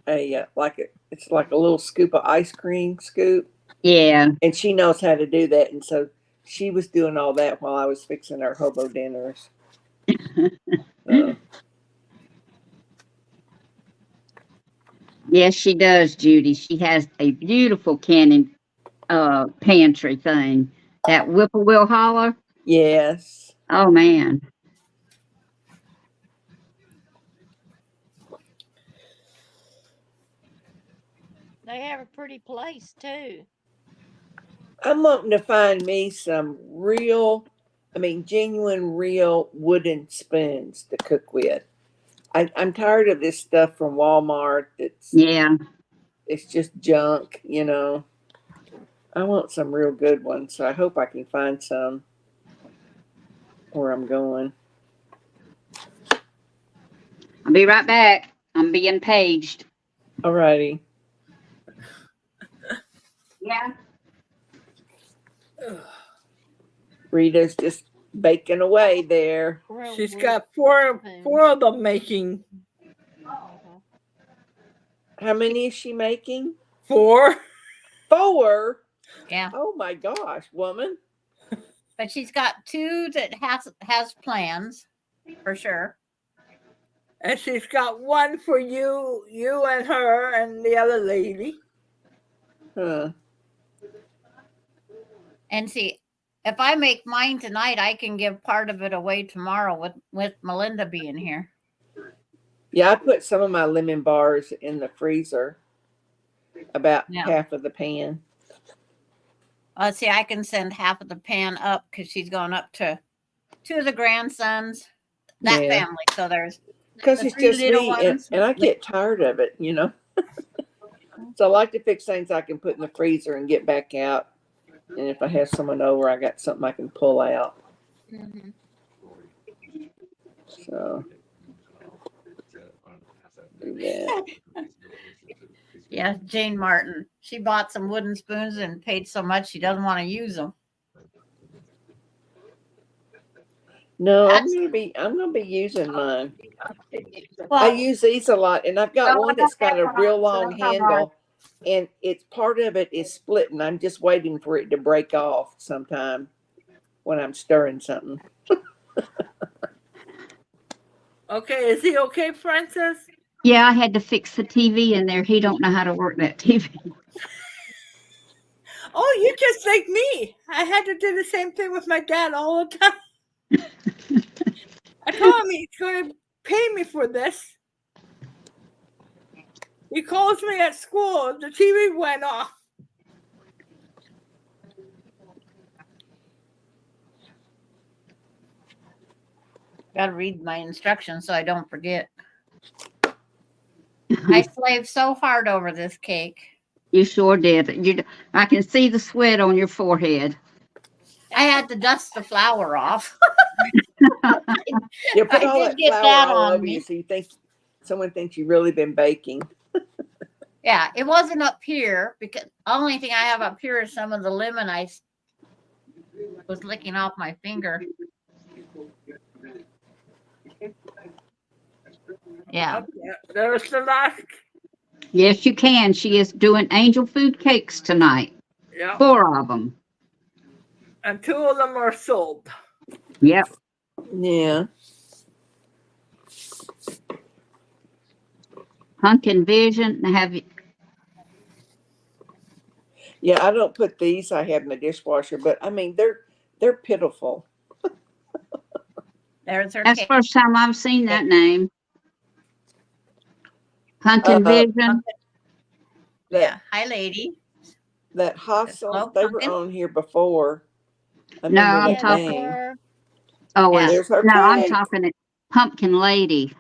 it's like a little scoop of ice cream scoop, Yeah. and she knows how to do that. And so she was doing all that while I was fixing our hobo dinners. Yes, she does, Judy. She has a beautiful canning pantry thing. That Whippoorwill Holler. Yes. Oh man. They have a pretty place too. I'm wanting to find me some genuine, real wooden spoons to cook with. I'm tired of this stuff from Walmart. It's just junk, I want some real good ones, so I hope I can find some where I'm going. I'll be right back. I'm being paged. Alrighty. Yeah. Rita's just baking away there. She's got four of them making. How many is she making? 4. 4? Yeah. Oh my gosh, woman. But she's got 2 that has plans for sure. And she's got 1 for you and her and the other lady. Huh. And see, if I make mine tonight, I can give part of it away tomorrow with Melinda being here. Yeah, I put some of my lemon bars in the freezer. About Yeah. half of the pan. See, I can send half of the pan up because she's going up to 2 of the grandsons, that Yeah. family. So there's Because the it's 3 just little me, ones. and I get tired of it, So I like to fix things I can put in the freezer and get back out. And if I have someone over, I got something I can pull out. Mm-hmm. So do that. Yeah, Jane Martin. She bought some wooden spoons and paid so much she doesn't want to use them. No, I'm That's- gonna be using mine. I Well, use these a lot, and I've got one that's got a real long handle, and it's part of it is splitting. I'm just waiting for it to break off sometime when I'm stirring something. Okay, is he okay, Francis? Yeah, I had to fix the TV in there. He don't know how to work that TV. Oh, you just like me. I had to do the same thing with my dad all the time. I told him he's going to pay me for this. He calls me at school. The TV went off. got to read my instructions so I don't forget. I slaved so hard over this cake. You sure did. I can see the sweat on your forehead. I had to dust the flour off. You put I all did that get flour that all on over me. you, so someone thinks you've really been baking. Yeah, it wasn't up here because the only thing I have up here is some of the lemon I was licking off my finger. Yeah. Okay, there's the last. Yes, you can. She is doing angel food cakes tonight. Yeah. 4 of them. And 2 of them are sold. Yep. Yeah. Pumpkin Vision. Have you? Yeah, I don't put these. I have in the dishwasher, but I mean they're pitiful. There's her That's the cake. first time I've seen that name. Pumpkin Vision. Yeah. Hi, lady. That hostel, Hello, they were Pumpkin? on here before. I No, remember I'm Yeah, that they talking- name. were. Oh, Yeah. There's her no, I'm cake. talking it. Pumpkin Lady.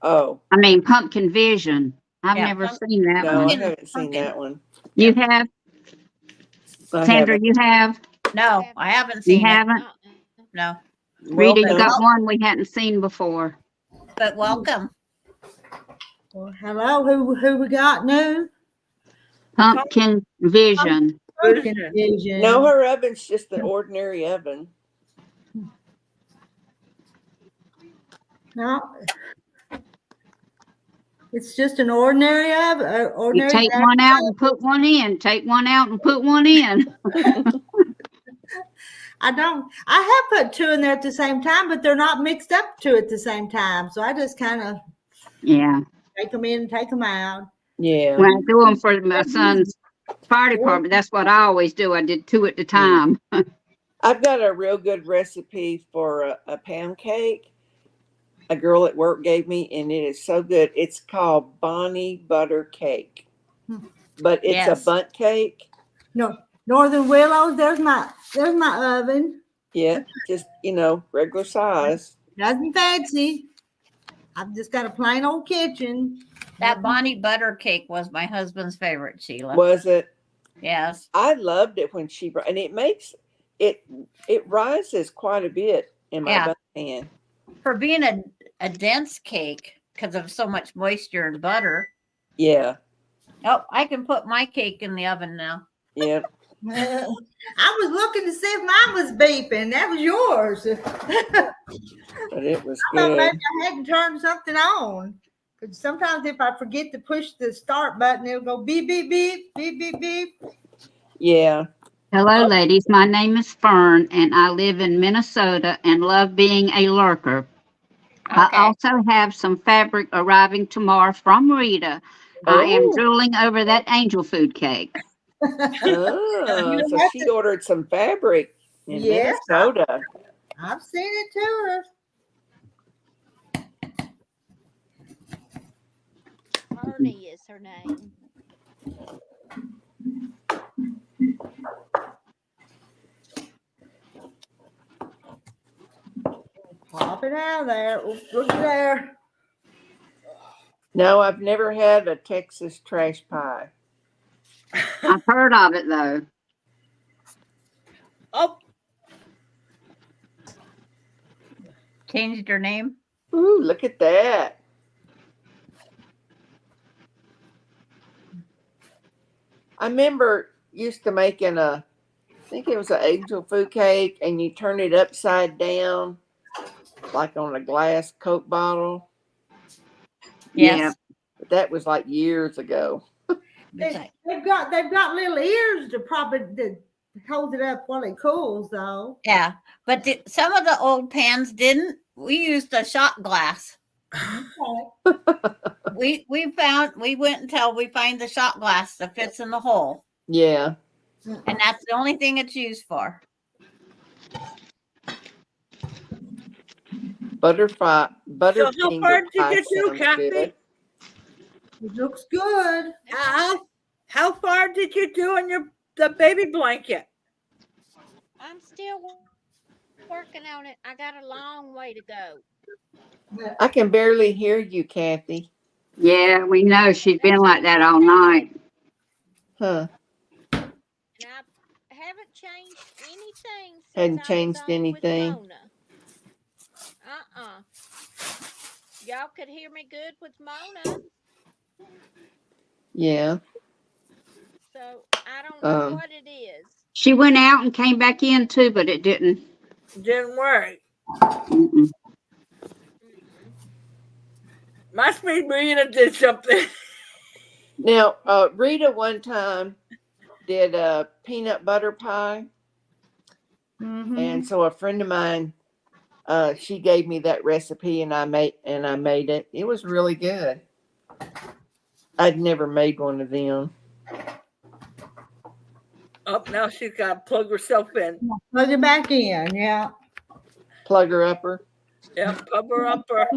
Oh, I mean, Pumpkin Vision. I've Yeah, never Pump- seen that no, I one. Pumpkin- haven't seen pumpkin. that one. You have? I Sandra, haven't. you have? No, I haven't You seen it. haven't? Uh-uh. No, Rita, you Welcome. got one we hadn't seen before. but welcome. Well, hello, who we got new? Pumpkin Vision. Pumpkin Vision. No, her oven's just an ordinary oven. No. It's just an ordinary oven. You Ordinary. take one out and put one in. Take one out and put one in. I have put 2 in there at the same time, but they're not mixed up 2 at the same time. So I just kind of Yeah. take them in, take them out. Yeah. When I do them for my son's fire department, that's what I always do. I did 2 at a time. I've got a real good recipe for a pound cake. A girl at work gave me, and it is so good. It's called Bonnie Butter Cake, but it's Yes. a bundt cake. No, Northern Willows. There's my oven. Yeah, just regular size. Nothing fancy. I've just got a plain old kitchen. That Bonnie butter cake was my husband's favorite, Sheila. Was it? Yes. I loved it when she brought, and it makes it rises quite a bit in my Yeah. bundt pan. For being a dense cake because of so much moisture and butter. Yeah, Oh, I can put my cake in the oven now. yeah. I was looking to see if mine was beeping. That was yours. But it was I thought good. maybe I hadn't turned something on. Because sometimes if I forget to push the start button, it'll go beep, beep, beep, beep, beep, beep. Yeah. Hello, ladies. My name is Fern, and I live in Minnesota and love being a lurker. I Okay. also have some fabric arriving tomorrow from Rita. I am Oh. drooling over that angel food cake. Oh, so she ordered some fabric in Yeah. Minnesota. I've seen it too. Ernie is her name. Pop it out of there. Oops, look there. No, I've never had a Texas trash pie. I've heard of it, though. Oh, Changed her name. Ooh, look at that. I remember used to making I think it was an angel food cake, and you turn it upside down, like on a glass Coke bottle. Yes. But that was like years ago. It's like- They've got little ears to hold it up while it cools, though. yeah. But some of the old pans didn't. We used a shot glass. We went until we find the shot glass that fits in the hole. Yeah. And that's the only thing it's used for. Butter So how finger far did pie you do, sounds Kathy? good. It looks good. how far did you do on the baby blanket? I'm still working on it. I got a long way to go. I can barely hear you, Kathy. Yeah, we know she's been like that all night. Huh. And I haven't changed anything. Since Hadn't I was changed on with anything? Mona. Y'all could hear me good with Mona, Yeah. so I don't know what it is. She went out and came back in, too, but it didn't. Didn't work. Mm-mm. Must be Rita did something. Now, Rita one time did a peanut butter pie. Mhm. And so a friend of mine, she gave me that recipe and I made it. It was really good. I'd never made one of them. Oh, now she's got to plug herself in. Plug it back in, yeah. Plug her upper. Yeah, pub her up her.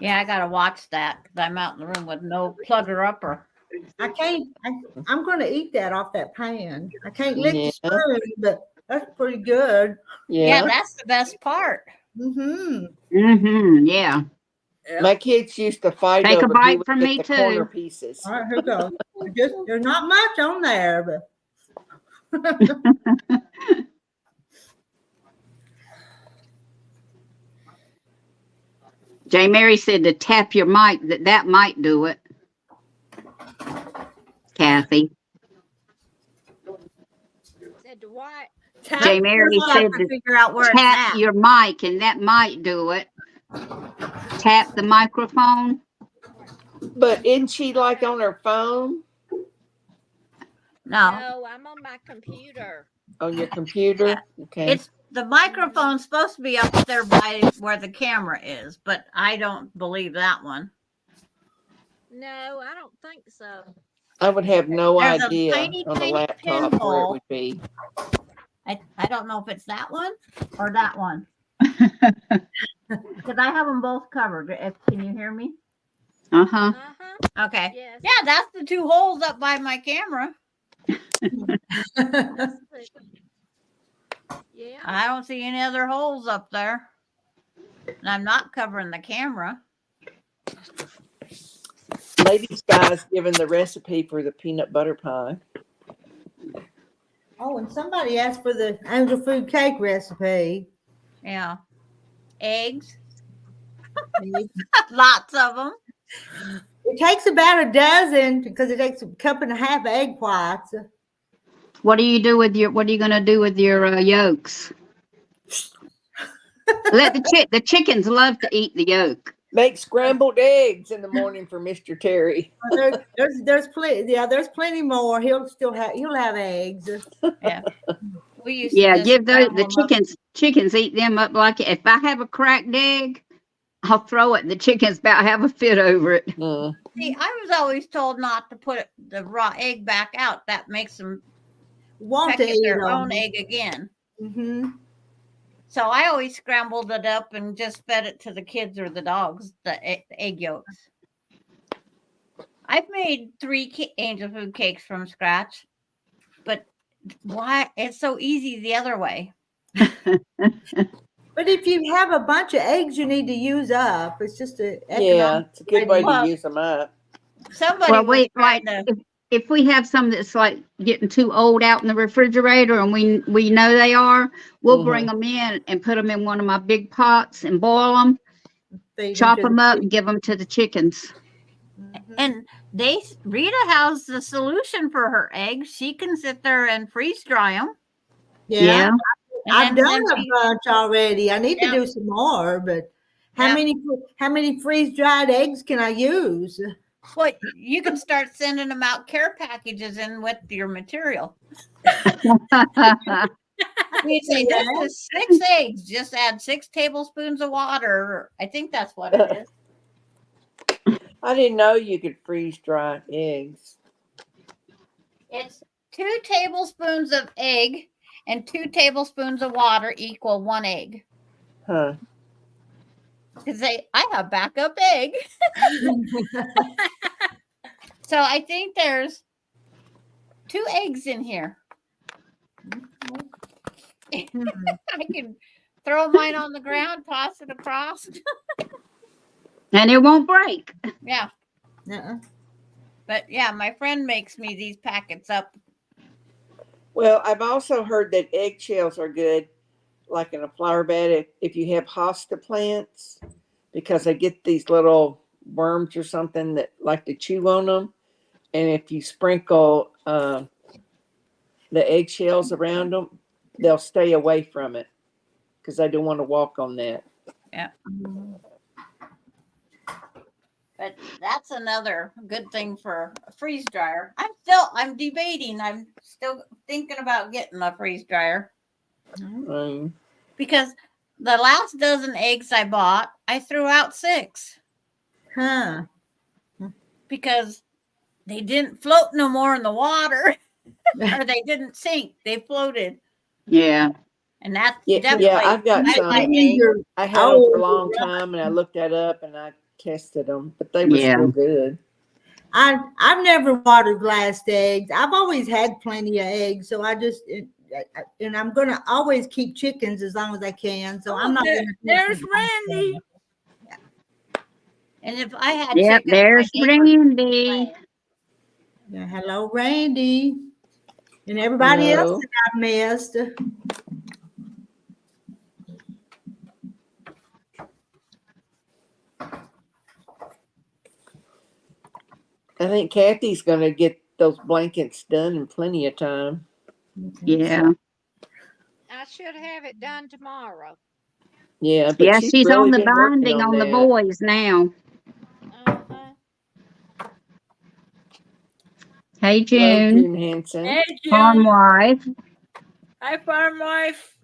Yeah, I gotta watch that because I'm out in the room with no plugger upper. I'm going to eat that off that pan. I can't lick Yeah. the spoon, but that's pretty good. Yeah, Yeah. that's the best part. Mm-hmm. Yeah. Yeah. My kids used to fight Take a over bite who would from get me, the too. corner pieces. All right, here goes. There's not much on there, but J. Mary said to tap your mic, that might do it. Kathy. Said to what? J. Mary We'll have said to to figure out where it's tap at. your mic, and that might do it. Tap the microphone. But isn't she like on her phone? No, No, I'm on my computer. On your computer? Okay. it's the microphone's supposed to be up there by where the camera is, but I don't believe that one. No, I don't think so. I would have no There's a idea tiny, on a tiny laptop where it pinhole. would be. I don't know if it's that one or that one. Because I have them both covered. Can you hear me? Uh-huh. Uh-huh. Okay. Yes. Yeah, that's the two holes up by my camera. That's the, yeah. I don't see any other holes up there. And I'm not covering the camera. Lady Sky's given the recipe for the peanut butter pie. oh, and somebody asked for the angel food cake recipe. Yeah. Eggs. Lots of them. It takes about a dozen because it takes a cup and a half of egg whites. What are you gonna do with your yolks? Let the chickens love to eat the yolk. Make scrambled eggs in the morning for Mr. Terry. There's plenty. Yeah, there's plenty more. He'll have eggs. Yeah. We used to Yeah, just give those scramble the 'em up. chickens eat them up like if I have a cracked egg, I'll throw it and the chickens about have a fit over it. Mm. See, I was always told not to put the raw egg back out. That makes them Want to peck at eat their them. own egg again. Mm-hmm. So I always scrambled it up and just fed it to the kids or the dogs, the egg yolks. I've made 3 angel food cakes from scratch, but why? It's so easy the other way. But if you have a bunch of eggs, you need to use up. It's just a Yeah, it's a good way Well, to use them up. Somebody Well, was wait, trying like to, if we have some that's like getting too old out in the refrigerator and we know they are, we'll bring them in and put them in one of my big pots and boil them, chop them up and give them to the chickens. and Rita has the solution for her eggs. She can sit there and freeze dry them. Yeah. And I've then done a she- bunch already. I need Yeah. to do some more, but how Yeah. many freeze dried eggs can I use? Well, you can start sending them out care packages in with your material. You say this is 6 eggs. Just add 6 tablespoons of water. I think that's what it is. I didn't know you could freeze dry eggs. It's 2 tablespoons of egg and 2 tablespoons of water equal 1 egg. Huh. Because I have backup egg. So I think there's 2 eggs in here. I can throw mine on the ground, toss it across. And it won't break. Yeah. Uh-uh. But yeah, my friend makes me these packets up. Well, I've also heard that eggshells are good, like in a flower bed, if you have hosta plants, because they get these little worms or something that like to chew on them. And if you sprinkle the eggshells around them, they'll stay away from it. because I don't want to walk on that. But that's another good thing for a freeze dryer. I'm debating. I'm still thinking about getting a freeze dryer because the last dozen eggs I bought, I threw out 6 Huh. because they didn't float no more in the water or they didn't sink. They floated. Yeah. And that's Yeah, definitely, I've got I some. like eggs. I had them for a long time, and I looked that up and I tested them, but they were Yeah. still good. I've never watered glassed eggs. I've always had plenty of eggs, so and I'm gonna always keep chickens as long as I can. So I'm not. There's Randy. And if I had Yep, chickens, there's my neighbors would Randy. complain. Yeah, hello, Randy, and everybody Hello. else that I've missed. I think Kathy's going to get those blankets done in plenty of time. Yeah. I should have it done tomorrow. Yeah, but Yeah, she's really on the been working binding on the that. boys now. Uh-huh. Hey, Hello, June. June Hanson. Hey, Farm June. wife. Hi, farm wife.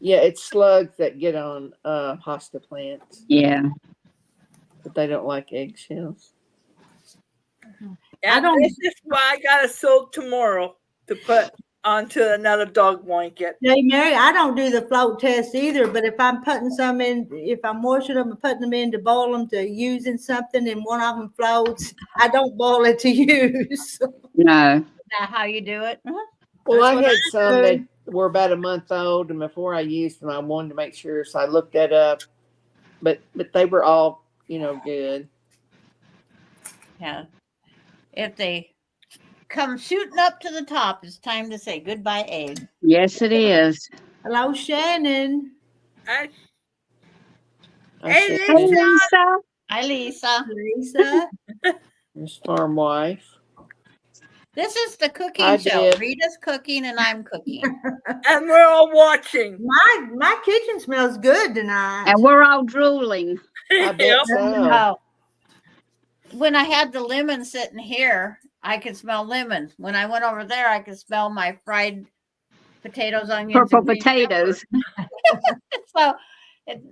Yeah, it's slugs that get on hosta plants, Yeah. but they don't like eggshells. Yeah, don't- this is why I got a sold tomorrow to put onto another dog blanket. Hey, Mary, I don't do the float test either, but if I'm putting some in, if I'm washing them and putting them in to boil them to use in something and one of them floats, I don't boil it to use. No. Is that how you do it? Well, I That's what had I some do. that were about a month old, and before I used them, I wanted to make sure, so I looked that up. But they were all, good. Yeah. If they come shooting up to the top, it's time to say goodbye, egg. Yes, it is. Hello, Shannon. I, I Hey, said, Hey, Lisa. Hi, Lisa. Lisa. There's farm wife. This is the cooking I show. did. Rita's cooking and I'm cooking. and we're all watching. My kitchen smells good tonight. And we're all drooling. I bet Yep. so. Oh, when I had the lemon sitting here, I could smell lemon. When I went over there, I could smell my fried potatoes, onions, Purple and green potatoes. peppers. So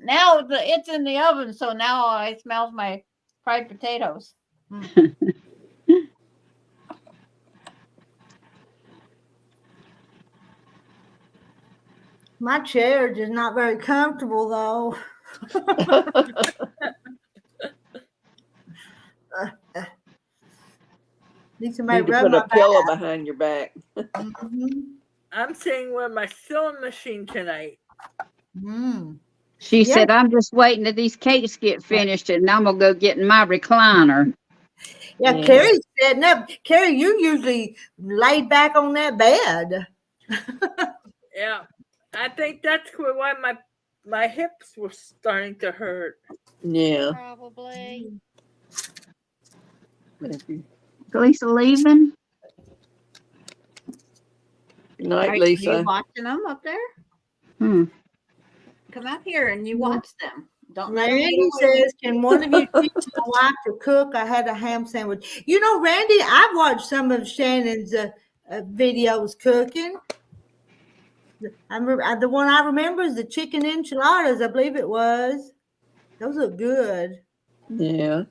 now it's in the oven. So now I smell my fried potatoes. My chair is not very comfortable though. Need somebody Need to rub put my a pillow behind your back. back. Mhm. I'm sitting with my sewing machine tonight. Mm. She Yeah. said, I'm just waiting till these cakes get finished and I'm going to go get in my recliner. Yeah, Yeah. Carrie's setting up. Carrie, you usually laid back on that bed. Yeah. I think that's why my hips were starting to hurt. Yeah. Probably. Maybe. Lisa leaving? Good night, Are you Lisa. watching them up there? Hmm. Come out here and you watch them. Don't let them Randy get away. says, "Can one of you teach my wife to cook? I had a ham sandwich." You know, Randy, I've watched some of Shannon's videos cooking. The one I remember is the chicken enchiladas. I believe it was. Those look good. Yeah.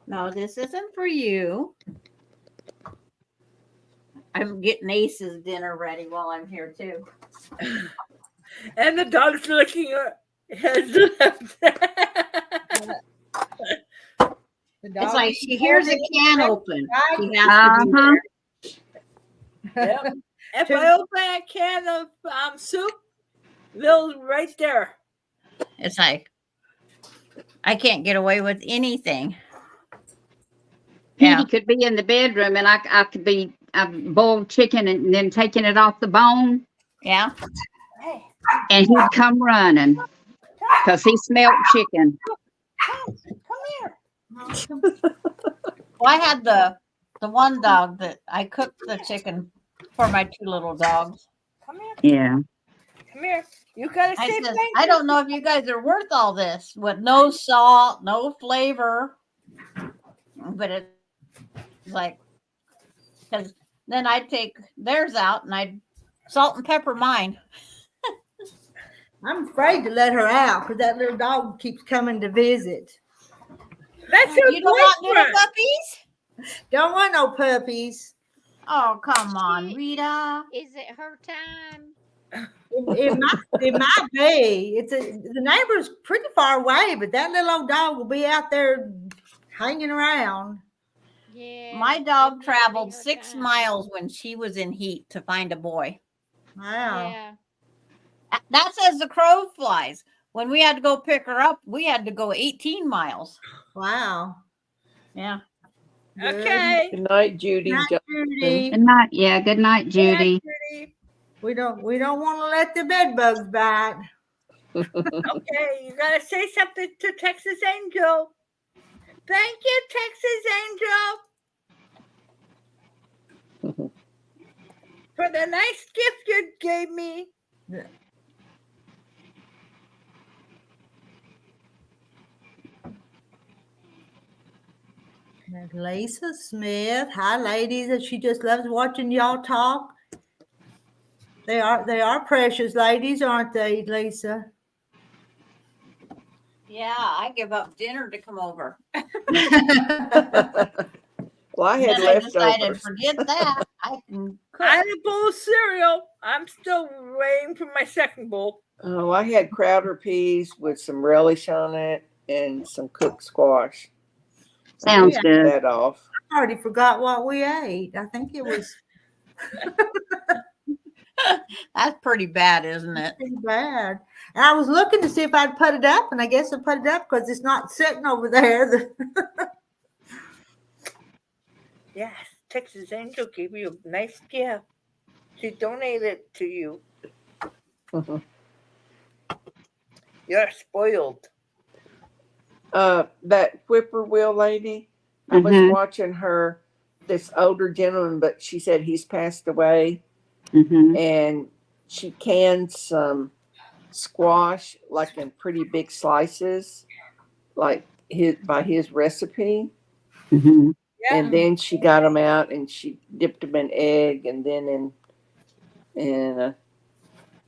No, this isn't for you. I'm getting Ace's dinner ready while I'm here too. And the dog's looking at his left. It's like she hears a can open. She has to be Uh-huh. there. Yep. If I open a can of soup, Lil's right there. It's like I can't get away with anything. Petey Yeah. could be in the bedroom and I could be boiled chicken and then taking it off the bone Yeah. and he'd come running because he smelled chicken. Come here. Well, I had the one dog that I cooked the chicken for my 2 little dogs. Come here. Yeah. Come here. You gotta I say says, thank I you. don't know if you guys are worth all this with no salt, no flavor. But it's like, because then I'd take theirs out and I'd salt and pepper mine. I'm afraid to let her out because that little dog keeps coming to visit. That's your You don't want little boyfriend. puppies? Don't want no puppies. Oh, come on, Rita. Is it her time? It might be. The neighbor's pretty far away, but that little old dog will be out there hanging around. Yeah. My it dog might be traveled her 6 time. miles when she was in heat to find a boy. Wow. Yeah. That's as the crow flies. When we had to go pick her up, we had to go 18 miles. Wow. Yeah. Okay. Good night, Judy. Night, Judy. Good night. Yeah. Good night, Judy. Judy. We don't want to let the bed bugs bite. Okay, you gotta say something to Texas Angel. Thank you, Texas Angel, for the nice gift you gave me. There's Lisa Smith. Hi, ladies. She just loves watching y'all talk. They are precious ladies, aren't they, Lisa? Yeah, I give up dinner to come over. Well, I had Then I decided, leftovers. forget that. I can cook. I had a bowl of cereal. I'm still waiting for my second bowl. Oh, I had Crowder peas with some relish on it and some cooked squash. Sounds Yeah. good. That off. I already forgot what we ate. I think it was That's pretty bad, isn't it? pretty bad. And I was looking to see if I'd put it up, and I guess I put it up because it's not sitting over there. Yes, Texas Angel gave you a nice gift. She donated it to you. You're spoiled. That whippoorwill lady, I was Mhm. watching her, this older gentleman, but she said he's passed away, Mm-hmm. and she canned some squash like in pretty big slices, like by his recipe. Mm-hmm. Yeah. And then she got them out and she dipped them in egg and then in I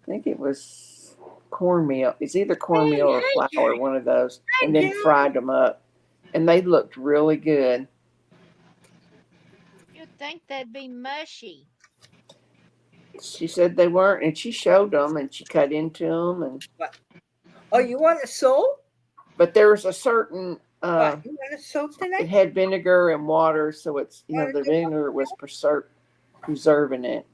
think it was cornmeal. It's either cornmeal or flour, one of those, and then fried them up, and they looked really good. You'd think they'd be mushy. She said they weren't, and she showed them, and she cut into them, and Oh, you want a soul? but there was a certain What? You want a soul it tonight? had vinegar and water, so it's the vinegar was preserving it.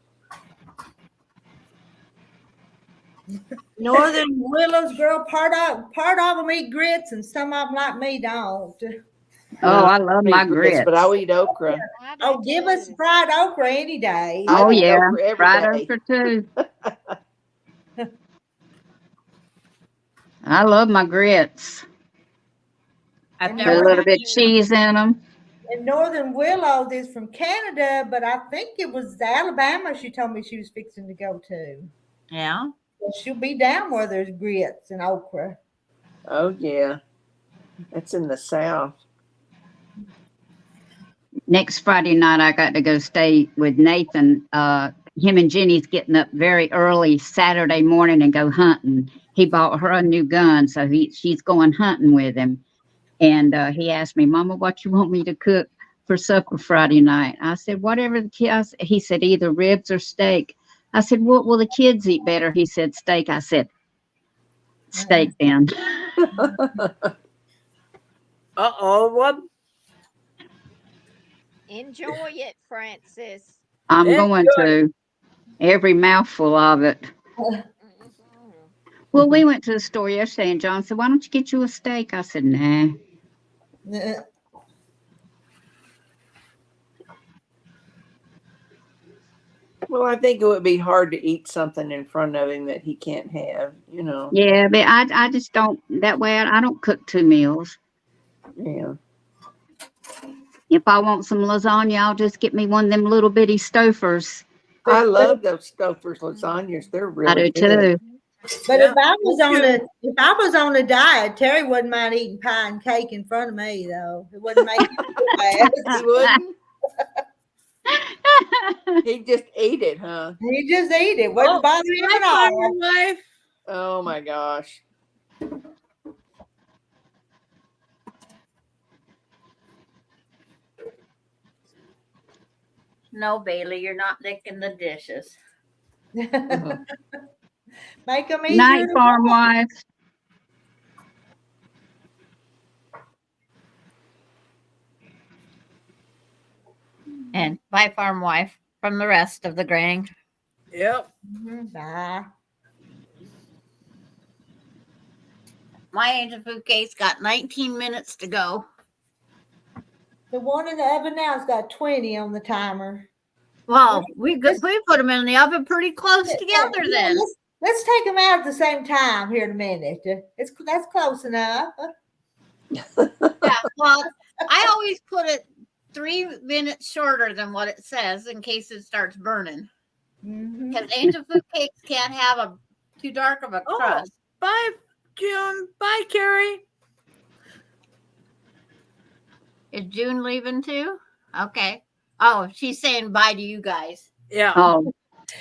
Northern Willows girl, part of them eat grits, and some of them like me don't. Oh, I love my Eat grits. but I'll eat okra. I do Oh, give us too. fried okra any day. I Oh eat yeah, okra every fried day. okra too. I love my grits. I've And Put a never little had bit of cheese in them. And Northern Willows is from Canada, but I think it was Alabama she told me she was fixing to go to. Yeah. Well, she'll be down where there's grits and okra. Oh yeah, that's in the South. Next Friday night, I got to go stay with Nathan. Him and Jenny's getting up very early Saturday morning and go hunting. He bought her a new gun, so she's going hunting with him. And he asked me, Mama, what you want me to cook for supper Friday night? I said, whatever the kids. He said, either ribs or steak. I said, what will the kids eat better? He said, steak. I said, steak then. What? Enjoy it, Francis. I'm That's going to. Every mouthful of it. Mhm. Well, we went to the store yesterday, and John said, why don't you get you a steak? I said, nah. Well, I think it would be hard to eat something in front of him that he can't have, Yeah, but I just don't, that way I don't cook 2 meals. Yeah. If I want some lasagna, I'll just get me one of them little bitty Stofers I love those Stouffer's lasagnas. They're I really do good. too. But Yeah, if I was me on too. a diet, Terry wouldn't mind eating pie and cake in front of me though. It wouldn't make him feel bad. He wouldn't. He'd just eat it, huh? He just eat it. Wouldn't Oh, bother him my at all. farmer wife. Oh my gosh. No, Bailey, you're not licking the dishes. Make them easier. Night, to farm wash. wife. And bye, farm wife, from the rest of the gang. Yep. Bye. My angel food cake's got 19 minutes to go. The one in the oven now's got 20 on the timer. Well, we put them in the oven pretty close together Yeah, then. let's take them out at the same time here in a minute. That's close enough. Yeah, well, I always put it 3 minutes shorter than what it says in case it starts burning. Mhm. Because angel food cakes can't have a too dark of a Oh. crust. Bye, June. Bye, Carrie. Is June leaving too? Okay. Oh, she's saying bye to you guys. Yeah. Oh,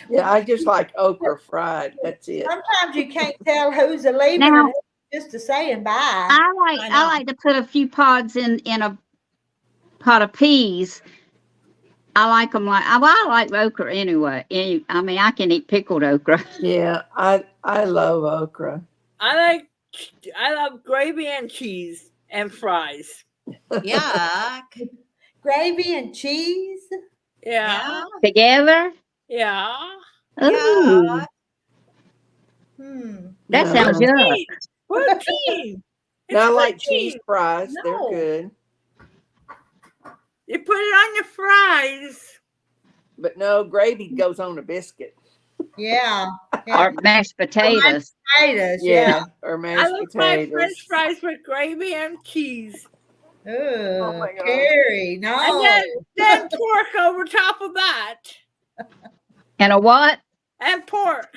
Yeah, I just like okra fried. That's it. Sometimes you can't tell who's a leaving Now- and who's just a saying bye. I I know. like to put a few pods in a pot of peas. I like them I like okra anyway. I mean, I can eat pickled okra. Yeah, I love okra. I love gravy and cheese and fries. Yeah. Gravy and cheese. Yeah. Together? Yeah. Ooh, that No. sounds good. We're a team. It's I a like team. cheese fries. No. They're good. You put it on your fries. But no, gravy goes on a biscuit. Yeah. Or mashed potatoes. Potatoes. Yeah. Yeah. Or I mashed like my potatoes. French fries with gravy and cheese. Oh, my God. Carrie, no. And then pork over top of that. And a what? And pork.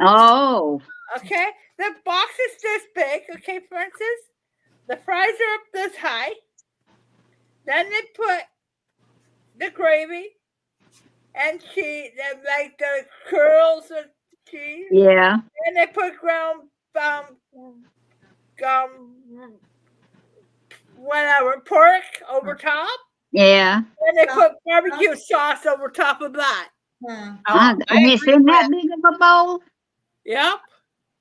Oh, Okay. The box is this big. Okay, Francis? The fries are up this high. Then they put the gravy and cheese, and like the curls of cheese. yeah. And they put ground whatever pork over top. Yeah. And they put barbecue sauce over top of that. Huh. And it's in that big of a bowl? Yep.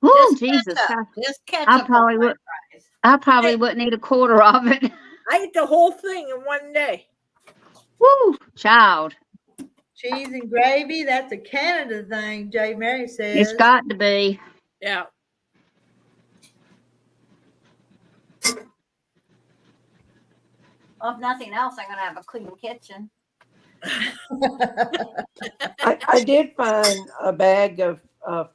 Oh, Just Jesus. ketchup. Just ketchup. I probably on my would. fries. I probably wouldn't eat a quarter of it. I ate the whole thing in one day. Woo, child. Cheese and gravy, that's a Canada thing, J. Mary says. It's got to be. Yeah. Well, if nothing else, I'm gonna have a clean kitchen. I did find a bag of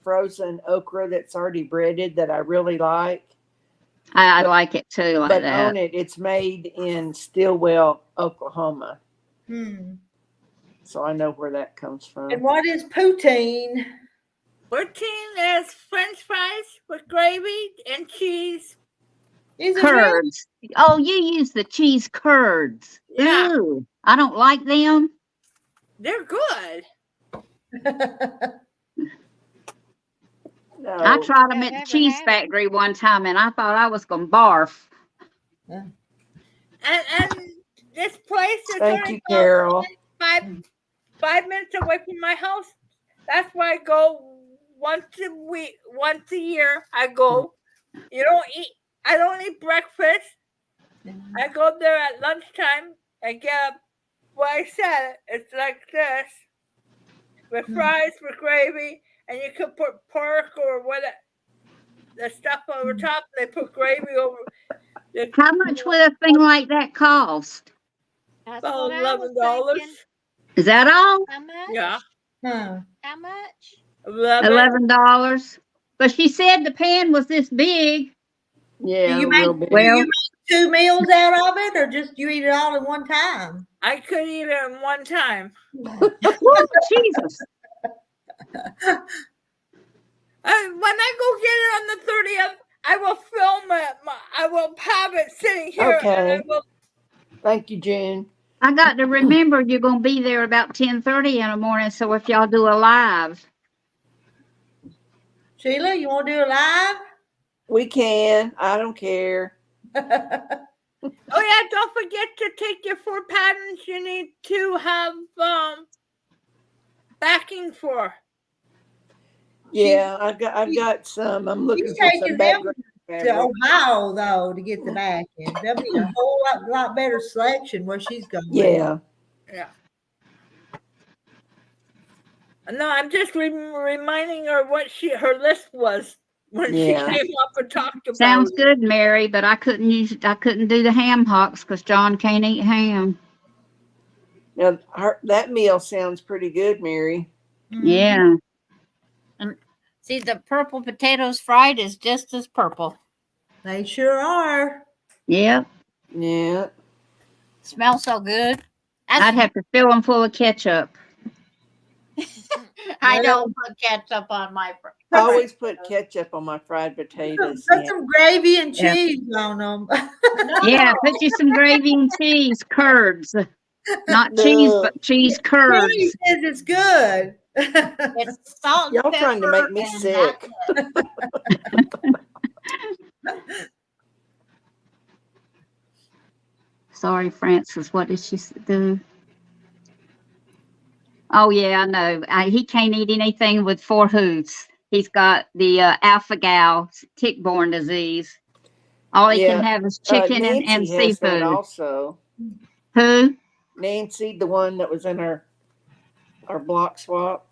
frozen okra that's already breaded that I really like. I like it too, like But that. on it, it's made in Stillwell, Oklahoma. So I know where that comes And from. what is poutine? Poutine is French fries with gravy and cheese. Is it real? Curds. Oh, you use the cheese curds. Yeah. Ooh, I don't like them. They're good. No, I tried them I at the haven't cheese had it. factory one time and I thought I was going to barf. And this place is Thank only you, Carol. 5 minutes away from my house. That's why I go once a week, once a year. I go. I don't eat breakfast. I go there at lunchtime and get what I said. It's like this with fries, with gravy, and you could put pork or whatever the stuff over top. They put gravy over. How much would a thing like that cost? That's About what I was $11. thinking. Is that all? How much? Yeah, Huh. How much? 11. $11. But she said the pan was this big. Yeah, Do you real make- big. Well, you make 2 meals out of it, or just you eat it all at one time? I could eat it in one time. woo, Jesus. When I go get it on the 30th, I will film it. I will have it sitting here. And I Okay. will, Thank you, June. I got to remember you're gonna be there about 10:30 in the morning, so if y'all do a live. Sheila, you want to do a live? We can. I don't care. oh yeah, don't forget to take your 4 patterns you need to have backing for. Yeah, I've got some. I'm looking She's for taking some them background to fabric. Ohio though to get the back end. There'll be a whole lot better selection where she's going. Yeah. Yeah. No, I'm just reminding her what her list was when Yeah. she came up and talked about Sounds it. good, Mary, but I couldn't do the ham hocks because John can't eat ham. Now that meal sounds pretty good, Mary. Mhm. Yeah. See, the purple potatoes fried is just as purple. They sure are. Yep. Yeah. Smells so good. I'd have to fill them full of ketchup. I don't put ketchup on my I always put ketchup on my fried potatoes. Put Yeah. some gravy and Yeah. cheese on them. Yeah, put you some gravy and cheese, curds. Not cheese, but cheese Mary curds. says it's good. It's salt and Y'all pepper trying to make me and sick. Sorry, Francis. What did she do? Oh yeah, I know. He can't eat anything with 4 hooves. He's got the alpha-gal tick-borne disease. All he Yeah. can have is chicken and Nancy has that seafood. also. Who? Nancy, the one that was in our block swap,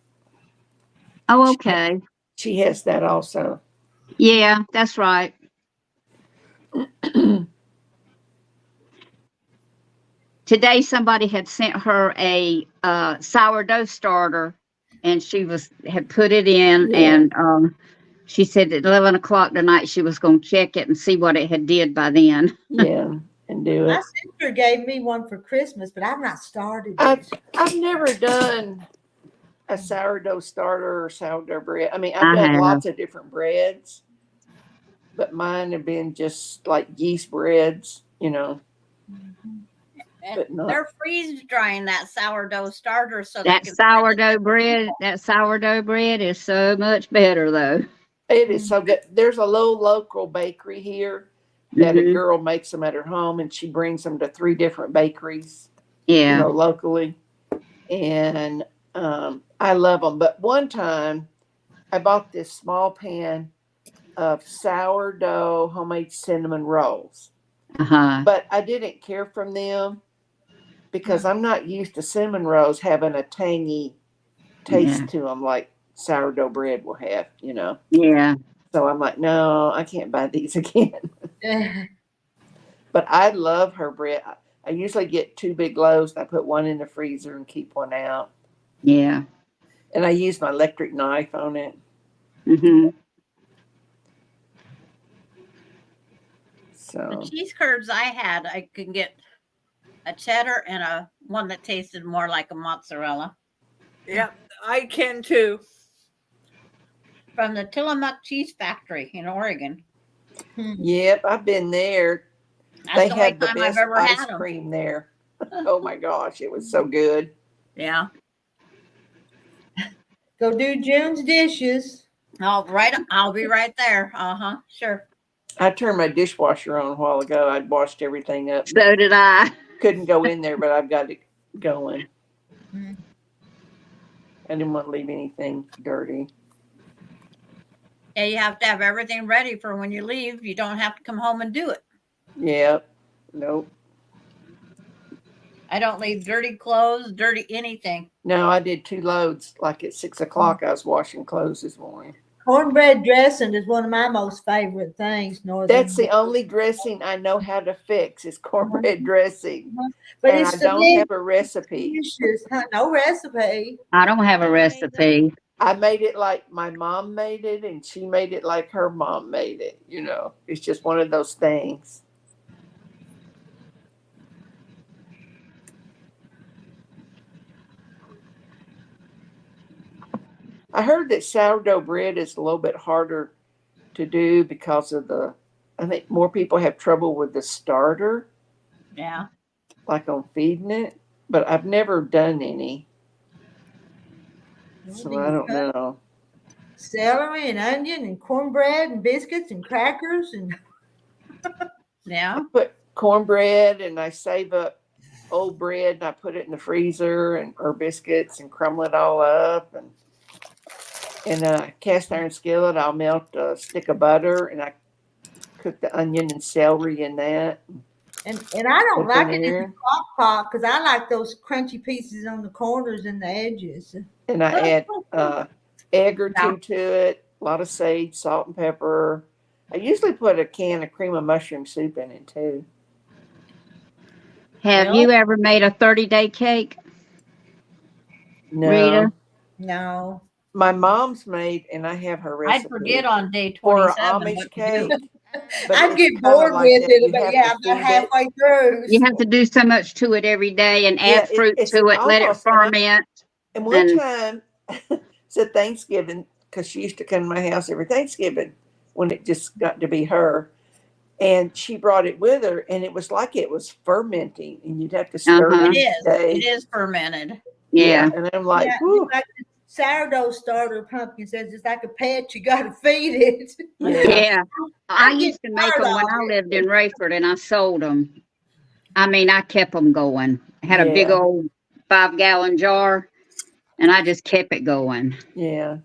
Oh, okay. she has that also. Yeah, that's right. Today, somebody had sent her a sourdough starter, and she had put it in, Yeah. and she said at 11 o'clock tonight she was going to check it and see what it had did by then. Yeah, and do My it. sister gave me one for Christmas, but I've not started I've it. I've never done a sourdough starter or sourdough bread. I mean, I've I done have. lots of different breads, but mine have been just like yeast breads, And but not. they're freeze drying that sourdough starter so That they can spread sourdough bread is so much better though. It is so good. There's a local bakery here that a Mhm. girl makes them at her home, and she brings them to 3 different bakeries, Yeah. locally. And I love them. But one time I bought this small pan of sourdough homemade cinnamon rolls, Uh-huh. but I didn't care for them because I'm not used to cinnamon rolls having a tangy taste Yeah. to them like sourdough bread will have, Yeah. So I'm like, no, I can't buy these again. But I love her bread. I usually get 2 big loaves and I put one in the freezer and keep one out. Yeah. And I use my electric knife on it. Mm-hmm. The So cheese curds I had, I could get a cheddar and a one that tasted more like a mozzarella Yeah, I can too. from the Tillamook Cheese Factory in Oregon. yep, I've been there. That's They the only have the time I've best ever ice had them. cream there. Oh my gosh, it was so good. Yeah. Go do June's dishes. Oh, right. I'll be right there. Uh-huh. Sure. I turned my dishwasher on a while ago. I'd washed everything up. So did I. Couldn't go in there, but I've got it going. Mm. I didn't want to leave anything dirty. Yeah, you have to have everything ready for when you leave. You don't have to come home and do it. Yep. Nope. I don't leave dirty clothes, dirty anything. No, I did 2 loads. Like at 6 o'clock, I was washing clothes this morning. Cornbread dressing is one of my most favorite things. Northern. That's the only dressing I know how to fix is cornbread dressing. But And it's I don't have a recipe. delicious. Huh? No recipe. I don't have a recipe. I made it like my mom made it, and she made it like her mom made it. It's just one of those things. I heard that sourdough bread is a little bit harder to do because of I think more people have trouble with the starter, Yeah. like on feeding it, but I've never done any. Well, So do I you don't cut know. celery and onion and cornbread and biscuits and crackers and Yeah. I put cornbread and I save up old bread and I put it in the freezer or biscuits and crumble it all up and in a cast iron skillet I'll melt a stick of butter and I cook the onion and celery in that. and I don't Put like in it in the there. crock pot because I like those crunchy pieces on the corners and the edges. And I add egg or Yeah. two to it, a lot of sage, salt and pepper. I usually put a can of cream of mushroom soup in it too. Have Really? you ever made a 30-day cake? No. Rita? No. My mom's made, and I have her I'd recipe forget on day for an 27 Amish what to do. cake. But I'd it's get kinda bored like with that. it, You but have yeah, to about feed it. halfway through. You have to do so much to it every day and Yeah, add fruit it's to it, let it almost. And ferment. one And time, it's at Thanksgiving, because she used to come to my house every Thanksgiving when it just got to be her. And she brought it with her, and it was like it was fermenting, and you'd have to stir Uh-huh. It it each is. day. It is fermented. yeah, And I'm like, Yeah, whew. like the sourdough starter pumpkin says it's like a pet, you got to feed it. Yeah. yeah. I I get used to make tired them when of I it. lived in Rayford and I sold them. I mean, I kept them going. I had a big Yeah. old 5-gallon jar and I just kept it going. Yeah.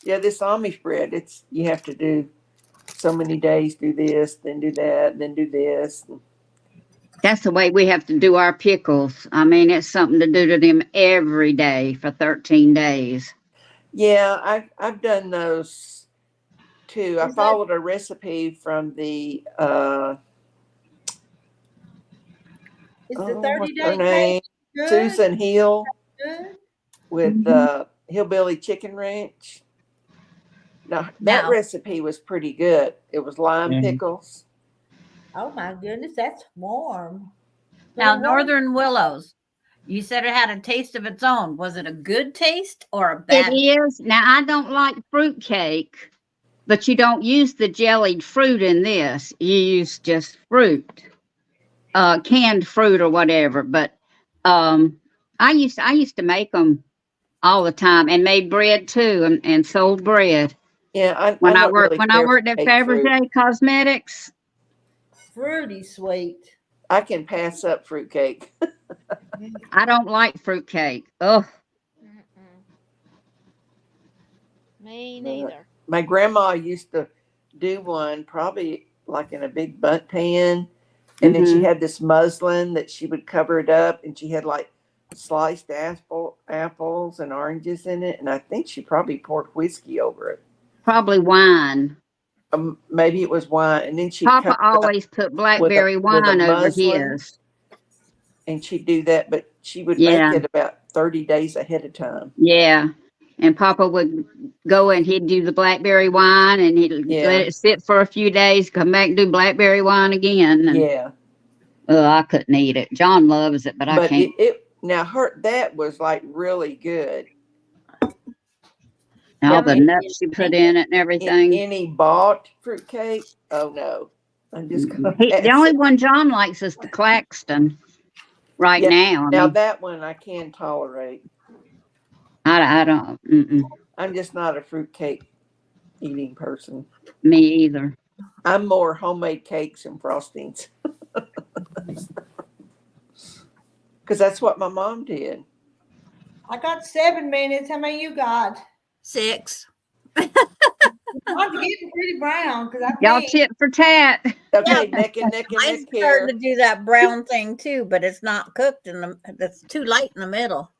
Yeah, this Amish bread, you have to do so many days, do this, then do that, then do this. That's the way we have to do our pickles. I mean, it's something to do to them every day for 13 days. Yeah, I've done those too. I Is that- followed a recipe from the Is the what's 30-day her cake name? good? Susan Hill Good? with Hillbilly Chicken Ranch. Now that Now- recipe was pretty good. It was lime Mhm. pickles. Oh my goodness, that's warm. Now, Little warm. Northern Willows, you said it had a taste of its own. Was it a good taste or a It bad? is. Now, I don't like fruit cake, but you don't use the jellied fruit in this. You use just fruit, canned fruit or whatever. But I used to make them all the time and made bread too and sold bread. Yeah, When I don't worked really when I care for worked at cake fruit. Fabergé Cosmetics, Fruity sweet. I can pass up fruitcake. I don't like fruit cake. Oh, Mm-mm. Me neither. My grandma used to do one probably like in a big bundt pan. And then she had this muslin that she would cover it up and she had like sliced apples and oranges in it. And I think she probably poured whiskey over it. probably wine. Maybe it was wine. And then she Papa always put blackberry with a wine over muslin. his. And she'd do that, but she would Yeah. make it about 30 days ahead of time. Yeah. And Papa would go and he'd do the blackberry wine and he'd Yeah. let it sit for a few days, come back and do blackberry wine again. And, Yeah. I couldn't eat it. John loves it, but I But can't. that was like really good. All the Yummy. nuts you put in it and everything. Any bought fruitcake? Oh no. I'm just gonna The only one John likes is the Claxton right Yeah, now. I Now mean, that one I can tolerate. I don't, I'm just not a fruitcake eating person. me either. I'm more homemade cakes and frostings. Because that's what my mom did. I got 7 minutes. How many you got? 6. Mine's getting pretty brown because I Y'all think tit for tat. Okay, neck and neck and Mine's neck here. starting to do that brown thing too, but it's not cooked that's too light in the middle.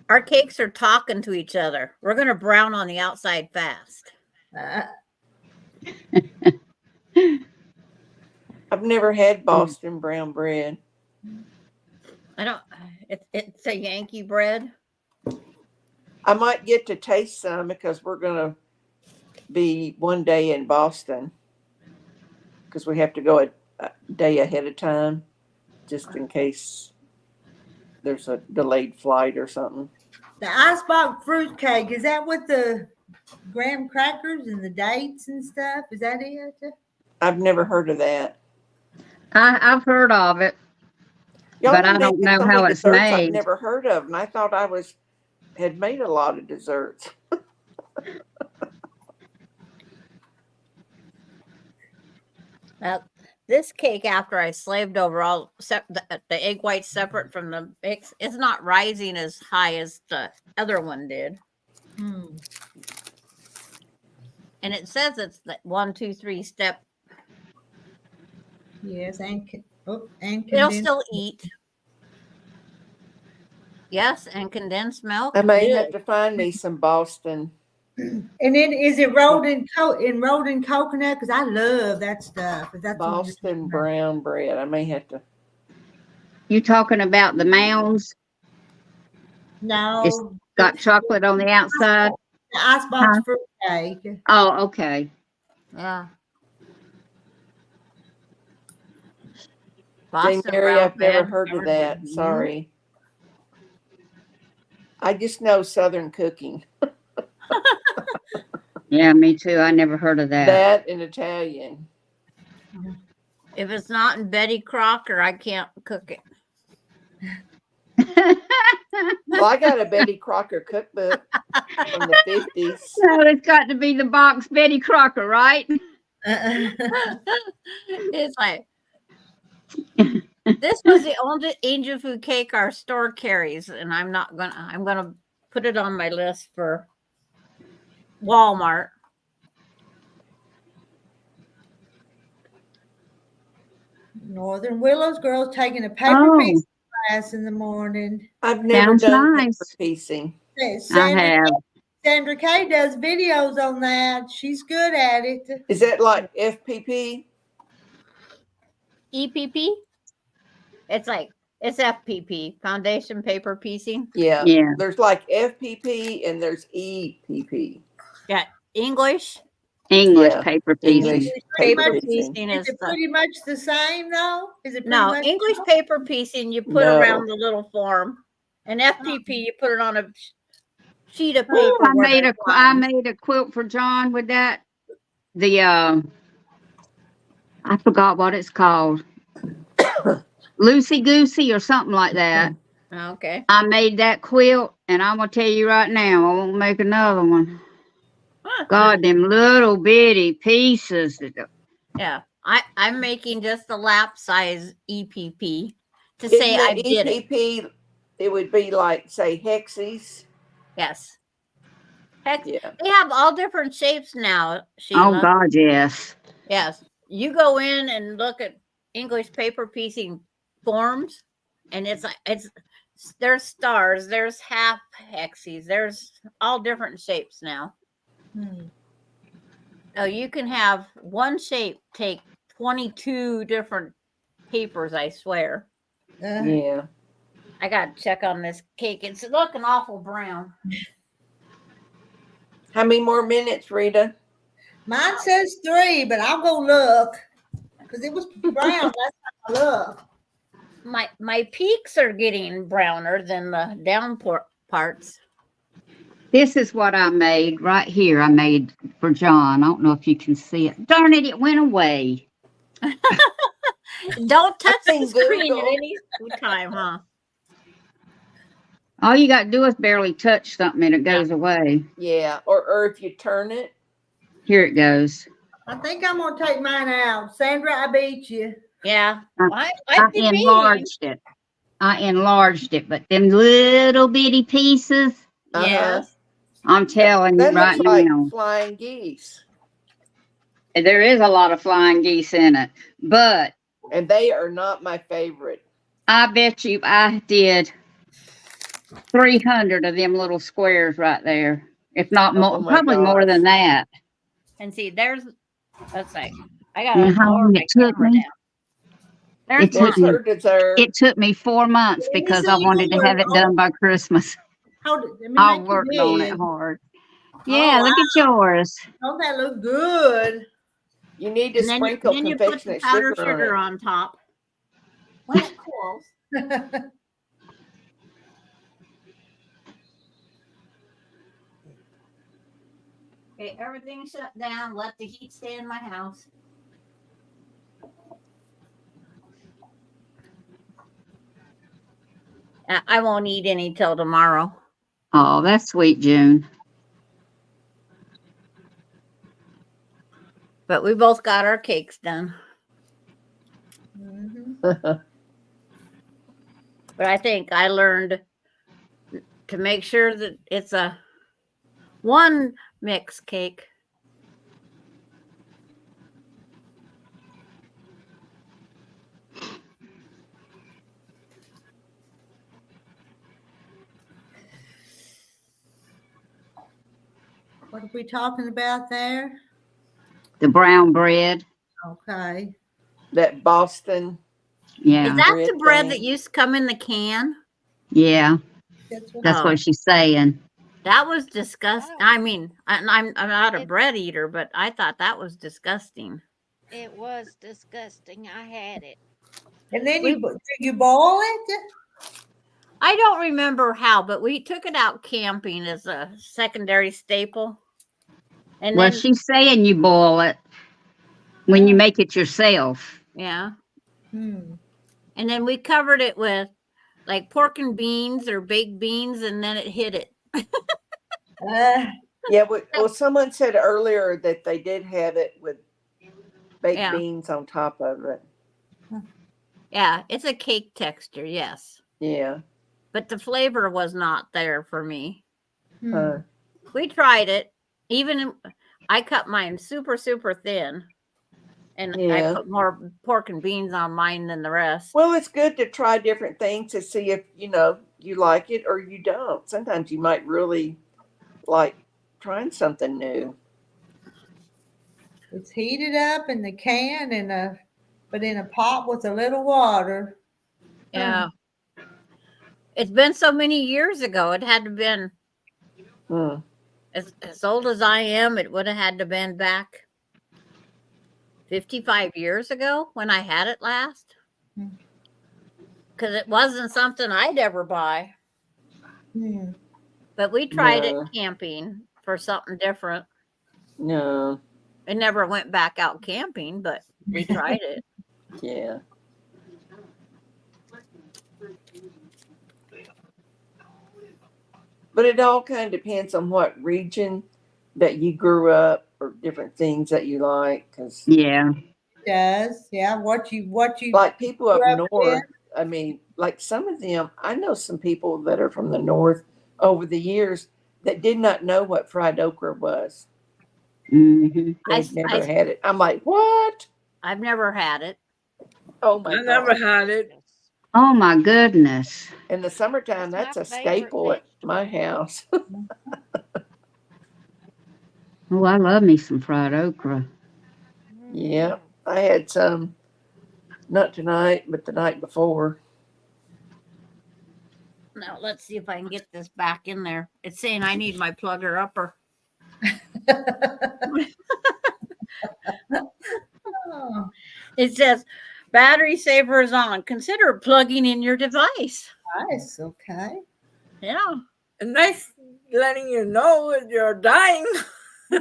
Our cakes are talking to each other. We're going to brown on the outside fast. I've never had Boston brown bread. I don't, it's a Yankee bread. I might get to taste some because we're going to be one day in Boston because we have to go a day ahead of time just in case there's a delayed flight or something. The icebox fruit cake, is that with the graham crackers and the dates and stuff? Is that it? I've never heard of that. I've heard of it, Y'all but I make don't know so how many it's desserts I've made. never heard of, and I thought I had made a lot of desserts. Now, this cake, after I slaved over all the egg whites separate from the mix, it's not rising as high as the other one did. Hmm. And it says it's the 1, 2, 3 step. Yes, and and They'll condensed. still eat. Yes, and condensed milk. I may Good. have to find me some Boston. And then is it rolled in coconut? Because I love that stuff. Is that Boston brown bread. I may have to. You talking about the mounds? No, It's got chocolate on the outside? the icebox Huh? fruit cake. Oh, okay. Yeah. Jane Boston Mary, brown I've never bread heard of covered that. with Sorry. I just know Southern cooking. Yeah, me too. I never heard of that. That and Italian. If it's not in Betty Crocker, I can't cook it. Well, I got a Betty Crocker cookbook from the 50s. So it's got to be the box Betty Crocker, right? It's like this was the only angel food cake our store carries, and I'm gonna put it on my list for Walmart. Northern Willows girls taking a paper Oh. piece class in the morning. I've never Sounds done nice. paper piecing. Sandra, have. Sandra Kay does videos on that. She's good at it. Is that like FPP? EPP. It's FPP, foundation paper piecing. Yeah. Yeah. There's like FPP and there's EPP. English English Yeah. paper piecing. English paper paper piecing. piecing Is is it the, pretty much the same though? Is it pretty no much English paper piecing. You put No. around the little form, and FPP you put it on a sheet of paper. I where made there's I lines. made a quilt for John with that. The I forgot what it's called. Loosey Goosey or something like that. Okay. I made that quilt, and I'm gonna tell you right now, I won't make another one. God, them little bitty pieces. Yeah, I'm making just the lap size EPP to Isn't say I the did it. EPP, it would be like, say, hexes. Yes. Heck, Yeah. they have all different shapes now, Oh Sheila. God, yes. Yes. You go in and look at English paper piecing forms, and there's stars, there's half hexes, there's all different shapes now. Oh, you can have one shape take 22 different papers, I swear. Yeah. I got to check on this cake. It's looking awful brown. How many more minutes, Rita? Mine says 3, but I'll go look because it was brown last time I looked. My peaks are getting browner than the down parts. This is what I made right here. I made for John. I don't know if you can see it. Darn it, it went away. Don't touch the think screen Google. at any time, huh? All you got to do is barely touch something and it goes away. Yeah. Or if you turn it. Here it goes. I think I'm gonna take mine out. Sandra, I beat you. Yeah. I I'd be mean. enlarged it. I enlarged it, but them little bitty pieces, Yes. I'm telling you That right looks like now, flying geese. there is a lot of flying geese in it. But And they are not my favorite. I bet you I did 300 of them little squares right there. If not Oh more, my probably more gosh. than that. And see, there's let's say I got You know to how lower long my it took camera me? down. There's It took There's me her dessert. It took me 4 months because I wanted to have it done by Christmas. Hold it. Let me I make it worked on it big. hard. Yeah, Oh, look at yours. Don't that look good? You need to and then, sprinkle then you put the confectionate powdered sugar sugar on on top. When it cools. Okay, everything shut down. Let the heat stay in my house. I won't eat any till tomorrow. Oh, that's sweet, June. But we both got our cakes done. Mhm. But I think I learned to make sure that it's a one mix cake. What are we talking about there? The brown bread. Okay. That Boston. Yeah. Is that bread the bread thing. that used to come in the can? Yeah. That's what That's Oh. what she's saying. That was disgusting. Oh. I mean, I'm not a It- bread eater, but I thought that was disgusting. It was disgusting. I had it. And then We- you boil it? I don't remember how, but we took it out camping as a secondary staple. And Well, then, she's saying you boil it when you Oh. make it yourself. yeah. Hmm. And then we covered it with like pork and beans or baked beans, and then it hit it. Yeah, well, someone said earlier that they did have it with baked Yeah. beans on top of it. Yeah, it's a cake texture, yes. Yeah. But the flavor was not there for me. Hmm. Uh, We tried it. Even I cut mine super, super thin. And Yeah. I put more pork and beans on mine than the rest. well, it's good to try different things to see if, you like it or you don't. Sometimes you might really like trying something new. It's heated up in the can but in a pot with a little water. Yeah. It's been so many years ago. It had to been Mm. as old as I am, it would have had to been back 55 years ago when I had it last. Hmm. Because it wasn't something I'd ever buy. Hmm. But we tried No. it camping for something different. No. It never went back out camping, but we tried it. Yeah. But it all kind of depends on what region that you grew up or different things that you like. Because Yeah. It does. Yeah. What you like people up grew up north, with? I mean, like some of them, I know some people that are from the north over the years that did not know what fried okra was. Hmm. They've never had it. I'm like, what? I've never had it. Oh my I never God. had it. Oh my goodness. In the summertime, That's that's my a favorite staple at my house. Oh, I love me some fried okra. Yeah. Mhm. I had some, not tonight, but the night before. Now let's see if I can get this back in there. It's saying I need my plugger upper. Oh, It says battery saver is on. Consider plugging in your device. nice. Okay. Yeah. Nice letting you know that you're dying. A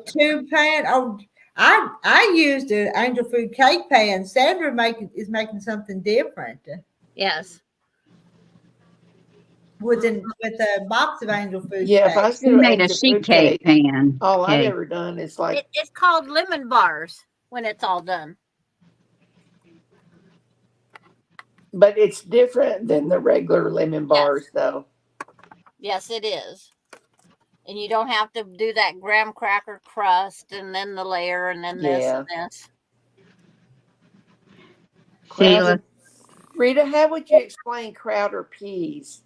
2-pan. Oh, I used an angel food cake pan. Sandra is making something different Yes. with a box of angel food. Yeah, if I cake. was She going to made a angel sheet food cake pan. all I've cake. ever done is like, It's called lemon bars when it's all done. but it's different than the regular lemon bars, though. Yes, it is. And you don't have to do that graham cracker crust and then the layer and then this Yeah. and this. Sheila, Rita, how would you explain Crowder peas?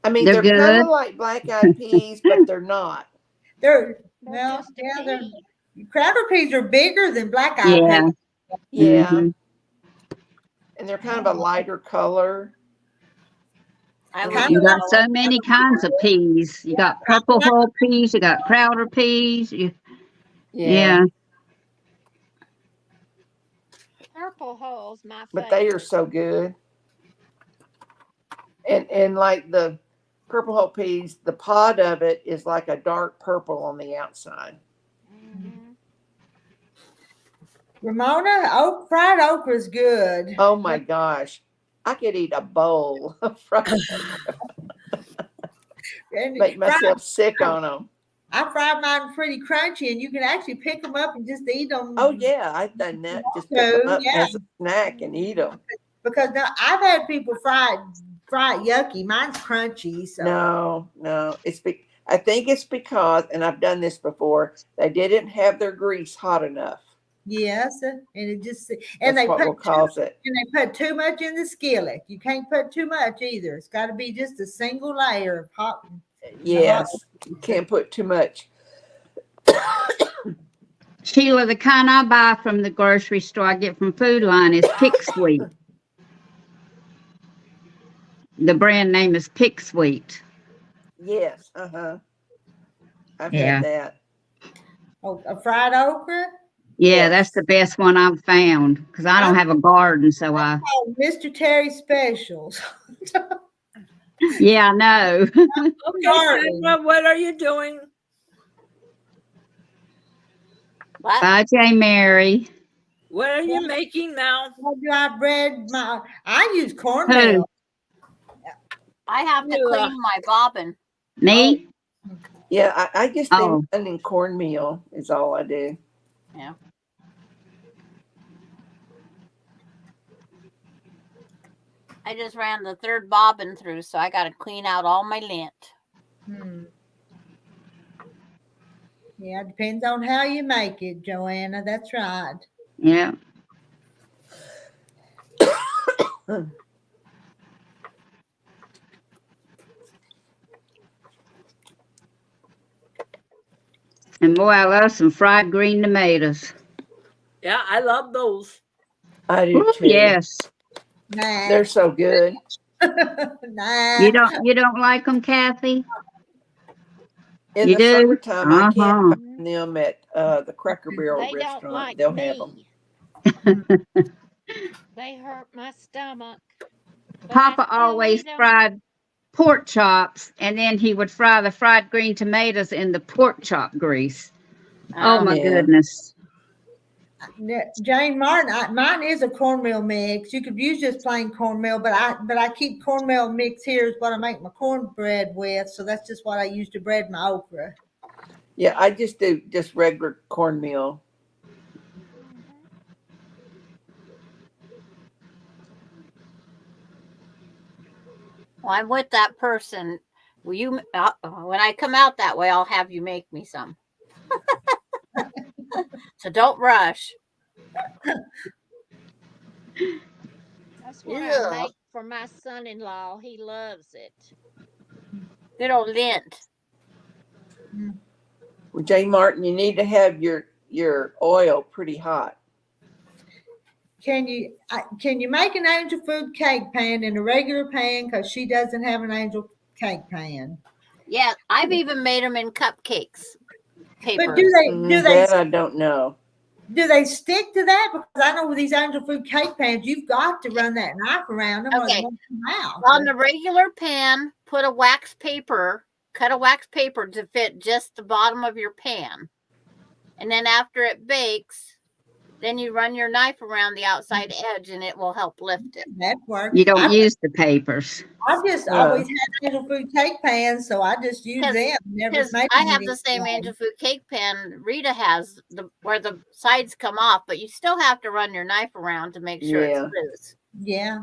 I mean, They're they're kind good. of like black eyed peas, but they're not. They're They're just a they're pea. Crowder peas are bigger than black eyed Yeah. peas. Yeah. Mhm. And they're kind of a lighter color. I Kind You of got so many kinds of peas. You got purple hull peas. You got Crowder peas. Yeah. Purple hole's my favorite. But they are so good. And like the Purple Hope peas, the pod of it is like a dark purple on the outside. Mhm. Ramona, fried okra is good. Oh my gosh. I could eat a bowl of fried okra. And Make myself sick on them. I fry mine pretty crunchy, and you can actually pick them up and just eat them. Oh yeah, I've done that. Just pick them up Yeah. as a snack and eat them. Because now I've had people fry it yucky. Mine's crunchy. So No. I think it's because, and I've done this before, they didn't have their grease hot enough. yes, and it just That's and they what will cause it. put too much in the skillet. You can't put too much either. It's got to be just a single layer of hot. Yes, you can't put too much. Sheila, the kind I buy from the grocery store, I get from Food Line, is Pick Sweet. The brand name is Pick Sweet. Yes, I've Yeah. had that. Oh, a fried okra. Yeah, Yes. that's the best one I've found because I don't have a garden, so I. Oh, Mr. Terry specials. Yeah, I know. Okay, Sorry. Sandra, what are you doing? What? Bye, J. Mary. What are you making now? What do I bread? I use cornmeal. I have to Yeah. clean my bobbin. Me? Yeah, I just Oh. do in cornmeal is all I do. I just ran the third bobbin through, so I got to clean out all my lint. Yeah, it depends on how you make it, Joanna. That's right. Yeah. And boy, I love some fried green tomatoes. Yeah, I love those. I do Ooh, too. yes. Nah. They're so good. Nah. You don't like them, Kathy? In You the do? summertime, I can't Uh-huh. find them at the Cracker Barrel They don't restaurant. like They'll have them. me. They hurt my stomach. but I Papa still always eat 'em. fried pork chops, and then he would fry the fried green tomatoes in the pork chop grease. Oh my Yeah. goodness. Jane Martin, mine is a cornmeal mix. You could use just plain cornmeal, but I keep cornmeal mix here is what I make my cornbread with. So that's just what I use to bread my okra. Yeah, I just do just regular cornmeal. Well, I'm with that person. Will you? When I come out that way, I'll have you make me some. So don't rush. That's what Yeah. I make for my son-in-law. He loves it. Good old lint. Well, Jane Martin, you need to have your oil pretty hot. Can you make an angel food cake pan in a regular pan? Because she doesn't have an angel cake pan. Yeah, I've even made them in cupcakes. Paper. But do That I don't know. they stick to that? Because I know with these angel food cake pans, you've got to run that knife around them or Okay. they won't come out. On the regular pan, put a wax paper, cut a wax paper to fit just the bottom of your pan. And then after it bakes, then you run your knife around the outside edge and it will help lift it. That works. You don't use the papers. I've just always had angel food cake pans, so I just use them. Never Because made I them have any the same way. angel food cake pan Rita has, where the sides come off, but you still have to run your knife around to make sure Yeah. it's loose. Yeah.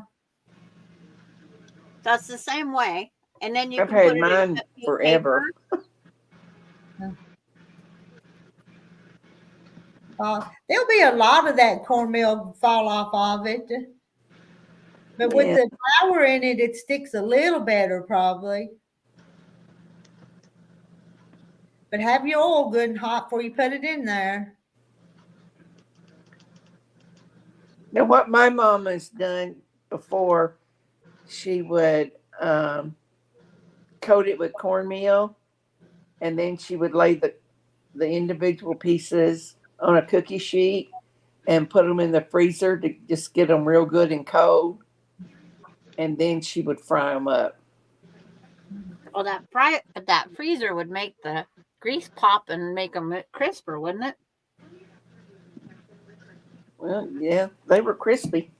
That's the same way. And then you I've can had put it in mine cupcake forever. paper. There'll be a lot of that cornmeal fall off of it. But with Yeah. the flour in it, it sticks a little better probably. But have your oil good and hot before you put it in there. Now, what my mom has done before, she would coat it with cornmeal, and then she would lay the individual pieces on a cookie sheet and put them in the freezer to just get them real good and cold. And then she would fry them up. Well, that freezer would make the grease pop and make them crisper, wouldn't it? Well, yeah, they were crispy.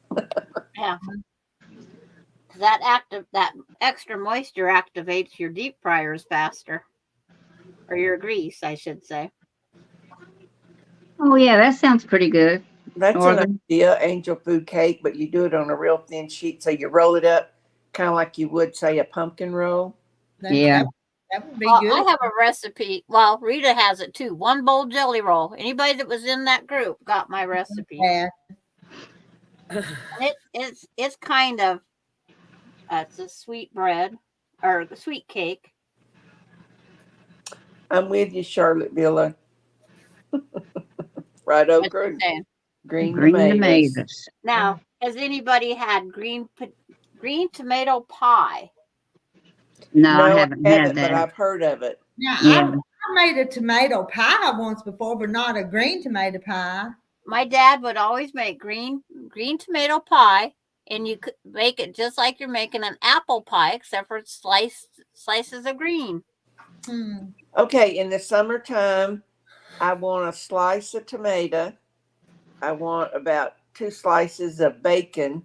Yeah. That extra moisture activates your deep fryers faster, or your grease, I should say. Oh yeah, that sounds pretty good. That's an Northern. idea, angel food cake, but you do it on a real thin sheet. So you roll it up kind of like you would, say, a pumpkin roll. Yeah. That would be Well, good. I have a recipe. Well, Rita has it too. 1 bowl jelly roll. Anybody that was in that group got my recipe. Yeah. It's kind of it's a sweet bread or a sweet cake. I'm with you, Charlotte Villa. Right, What's okra, it saying? green Green tomatoes. tomatoes. Now, has anybody had green tomato pie? No, I No, haven't had but that. I've heard of it. Now, Yeah. I made a tomato pie once before, but not a green tomato pie. My dad would always make green tomato pie, and you could make it just like you're making an apple pie, except for slices of green. Okay, in the summertime, I want a slice of tomato. I want about 2 slices of bacon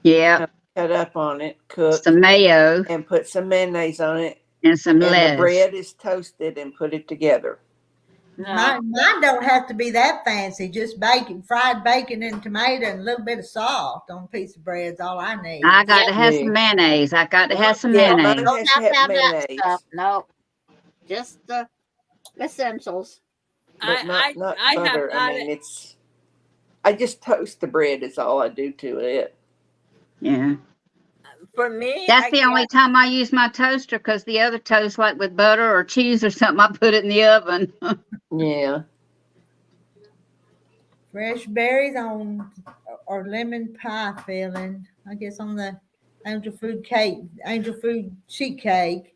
Yeah. cut up on it, cooked, Some mayo and put some mayonnaise on it. and some And the lettuce. bread is toasted and put it together. No, Mine don't have to be that fancy. Just bacon, fried bacon and tomato and a little bit of salt on a piece of bread is all I need. I got to have Yeah. some mayonnaise. I got to have some Yeah, mine mayonnaise. don't has have to to have have that mayonnaise. stuff. No, just the essentials. But not I have butter. got I mean, it. I just toast the bread is all I do to it. Yeah. For me, That's I the got- only time I use my toaster, because the other toast, like with butter or cheese or something, I put it in the oven. Yeah. Fresh berries on or lemon pie filling. I guess on the angel food sheet cake.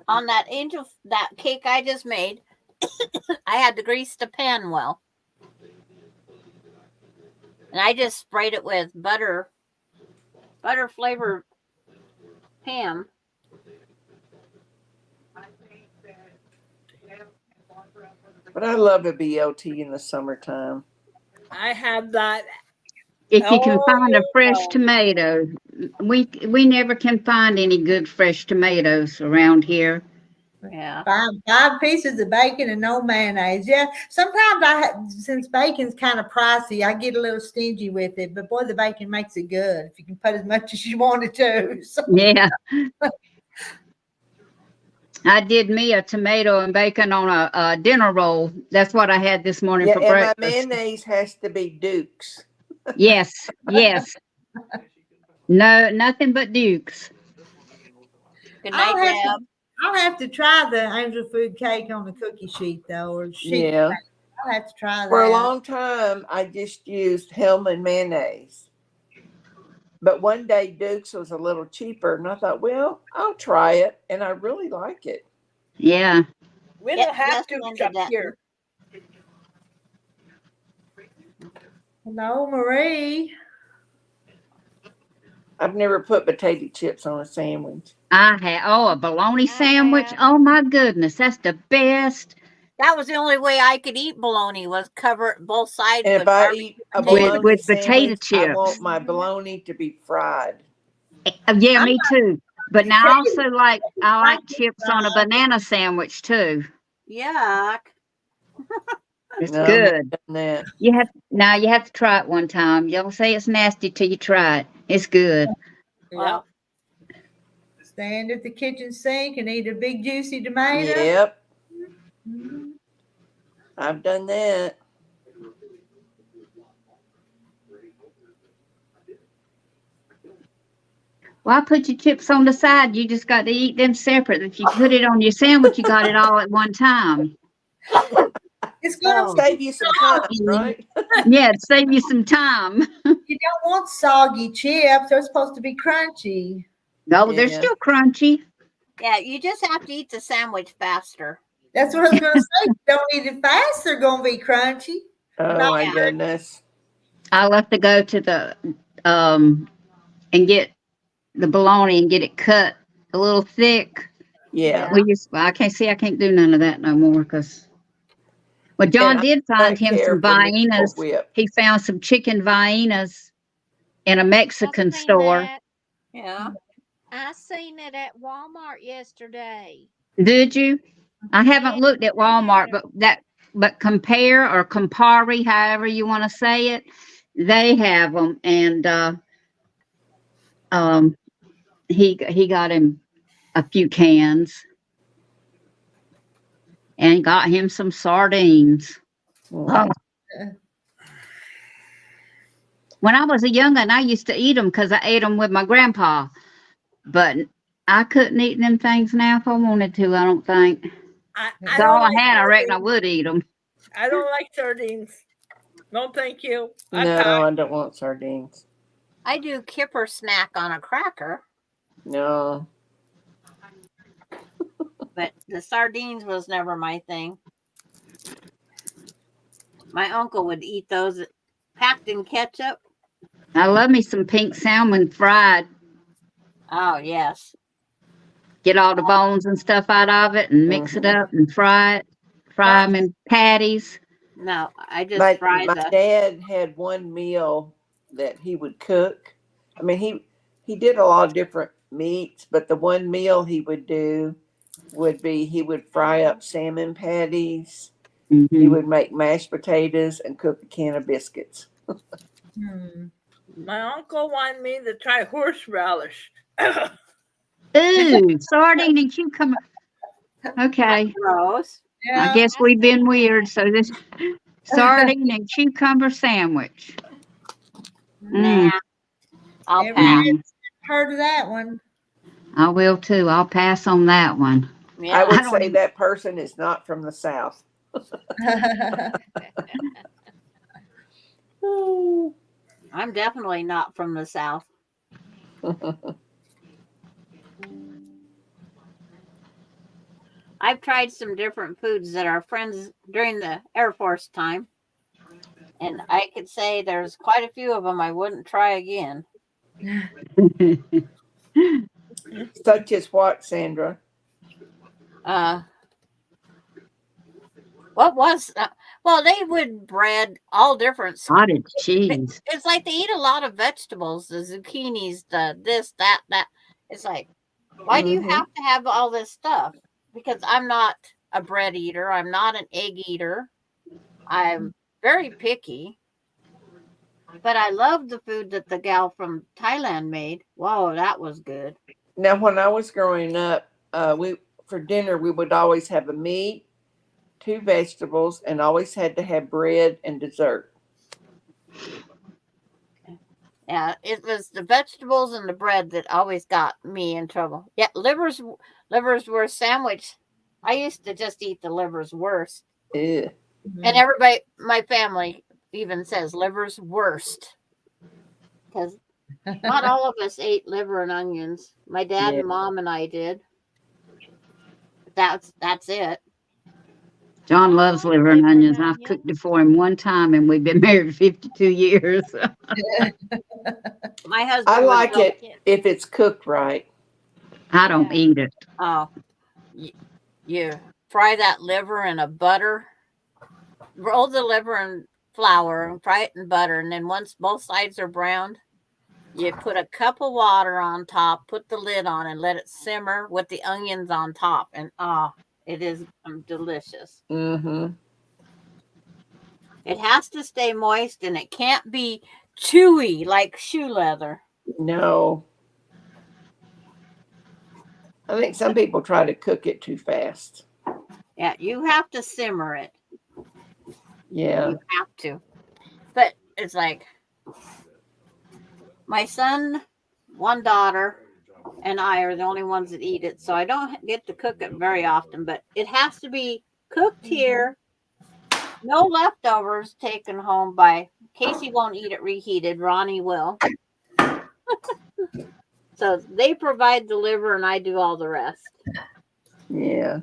On that cake I just made, I had to grease the pan well, and I just sprayed it with butter flavored ham. But I love a BLT in the summertime. I have that. If you can find a fresh Oh. tomato, we never can find any good fresh tomatoes around here. Yeah. Five pieces of bacon and no mayonnaise. Yeah, sometimes since bacon's kind of pricey, I get a little stingy with it. But boy, the bacon makes it good if you can put as much as you want it to. So, Yeah. I did me a tomato and bacon on a dinner roll. That's what I had this morning Yeah, for and my breakfast. mayonnaise has to be Duke's. Yes, yes. No, nothing but Dukes. Good night, I'll have to- Deb. I'll have to try the angel food cake on the cookie sheet though, or sheet. Yeah. I'll have to try that. For a long time, I just used Hellman mayonnaise. But one day, Duke's was a little cheaper, and I thought, well, I'll try it, and I really like it. Yeah. We Yeah, don't have yes, to Linda, up that- here. Hello, Marie. I've never put potato chips on a sandwich. I had, a bologna sandwich. Oh my goodness, that's the best. That was the only way I could eat bologna, was cover it both sides And with if I barbecue eat a potatoes. bologna With potato sandwich, I chips. want my bologna to be fried. Yeah, me too. But now I also I like chips on a banana sandwich too. Yuck. It's No, I've good. never done that. You have to try it one time. Y'all say it's nasty till you try it. It's good. Well, Stand at the kitchen sink and eat a big juicy tomato. Yep, Mhm. I've done that. Well, I put your chips on the side. You just got to eat them separate. If you put it on your sandwich, you got it all at one time. It's gonna Save you some time, right? Yeah, to save you some time. You don't want soggy chips. They're supposed to be crunchy. No, they're Yeah. still crunchy. yeah, you just have to eat the sandwich faster. That's what I was gonna say. You don't eat it fast, they're gonna be crunchy. Oh No. my goodness. I'll have to go to the and get the bologna and get it cut a little thick. Yeah. I can't do none of that no more because. Well, John And I did find don't him care some for Miracle Viennas. Whip. He found some chicken Viennas in a Mexican I've seen store. that. Yeah. I seen it at Walmart yesterday. Did you? I haven't Yeah, looked at they had Walmart, them. but Compare or Campari, however you want to say it, they have them. And he got him a few cans and got him some sardines. Mm. Oh. When I was a young'un, I used to eat them because I ate them with my grandpa, but I couldn't eat them things now if I wanted to. I don't think. I If don't all I like had, I reckon I sardines. would eat them. I don't like sardines. No, thank you. I No, pass. I don't want sardines. I do kipper snack on a cracker, No. but the sardines was never my thing. My uncle would eat those packed in ketchup. I love me some pink salmon fried. Oh, yes. Get all the bones and stuff out of it and mix it up and fry it. Fry them in patties. No, I just My fry my the. dad had one meal that he would cook. I mean, he did a lot of different meats, but the one meal he would do would be he would fry up salmon patties. He Mhm. would make mashed potatoes and cook a can of biscuits. My uncle wanted me to try horseradish. Ooh, sardine and cucumber. Okay, Gross. I guess we've been weird. So this sardine and cucumber sandwich. Nah. I'll Every pass. Mm, Heard of that one? I will too. I'll pass on that one. Yeah. I would don't say even- that person is not from the South. I'm definitely not from the South. I've tried some different foods that are friends during the Air Force time. And I could say there's quite a few of them I wouldn't try again. Such as what, Sandra? What was well, they would bread all different. Cottage cheese. It's like they eat a lot of vegetables, the zucchinis, the this, that. It's like, why do you Mhm. have to have all this stuff? Because I'm not a bread eater. I'm not an egg eater. I'm very picky. But I love the food that the gal from Thailand made. Whoa, that was good. Now, when I was growing up, for dinner we would always have a meat, 2 vegetables, and always had to have bread and dessert. Yeah, it was the vegetables and the bread that always got me in trouble. Yeah, livers were sandwiched. I used to just eat the livers worst. Ew. And everybody, my family even says liver's worst. Because not all of us ate liver and onions. My dad Yeah. and mom and I did. That's it. John loves liver and onions. I've cooked it for him one time and we've been married 52 years. My husband I would like go, it if it's cooked right. I don't eat it. Oh, you fry that liver in a butter. Roll the liver in flour and fry it in butter. And then once both sides are browned, you put a cup of water on top, put the lid on, and let it simmer with the onions on top. And it is delicious. Mm-hmm. It has to stay moist and it can't be chewy like shoe leather. No. I think some people try to cook it too fast. Yeah, you have to simmer it. Yeah. You have to. But it's like my son, one daughter, and I are the only ones that eat it. So I don't get to cook it very often, but it has to be cooked here. No leftovers taken home by Casey won't eat it reheated. Ronnie will. So they provide the liver and I do all the rest. Yeah.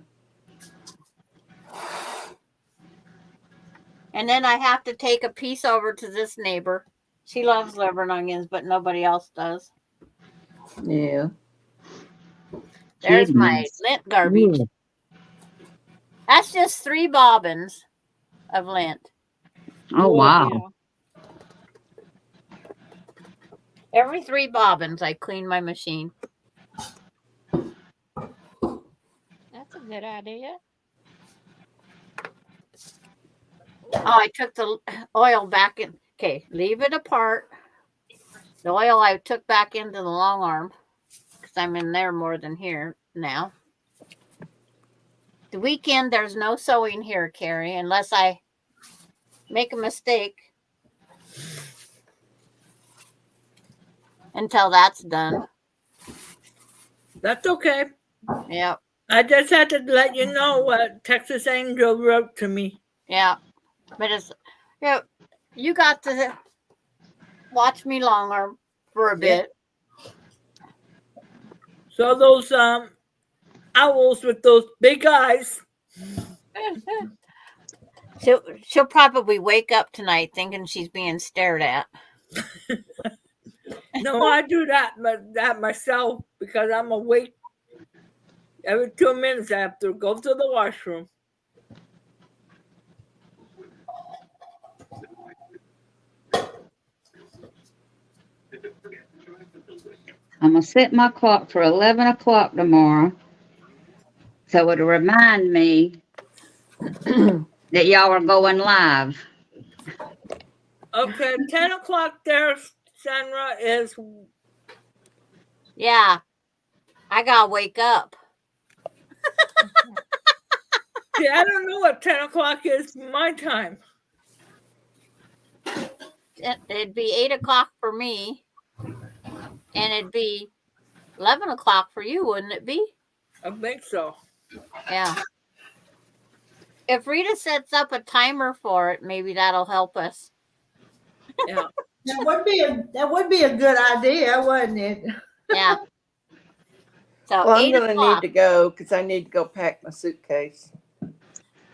And then I have to take a piece over to this neighbor. She loves liver and onions, but nobody else does. Yeah. There's my Goodness. lint garbage. Ooh. That's just 3 bobbins of lint. Oh, wow. Yeah. Every 3 bobbins, I clean my machine. That's a good idea. Oh, I took the oil back in. Okay, leave it apart. The oil I took back into the long arm because I'm in there more than here now. The weekend, there's no sewing here, Carrie, unless I make a mistake. Until that's done. That's okay. Yep. I just had to let you know what Texas Angel wrote to me. Yeah. But it's, you got to watch me longer for a bit. So those owls with those big eyes. She'll probably wake up tonight thinking she's being stared at. No, I do that myself because I'm awake. Every 2 minutes I have to go to the washroom. I'm going to set my clock for 11 o'clock tomorrow. So it'll remind me that y'all are going live. Okay, 10 o'clock there, Sandra, is... Yeah. I got to wake up. See, I don't know what 10 o'clock is my time. It'd be 8 o'clock for me. And it'd be 11 o'clock for you, wouldn't it be? I think so. Yeah. If Rita sets up a timer for it, maybe that'll help us. Yeah. That would be a good idea, wouldn't it? Yeah. So Well, I'm 8 going to need o'clock. to go because I need to go pack my suitcase.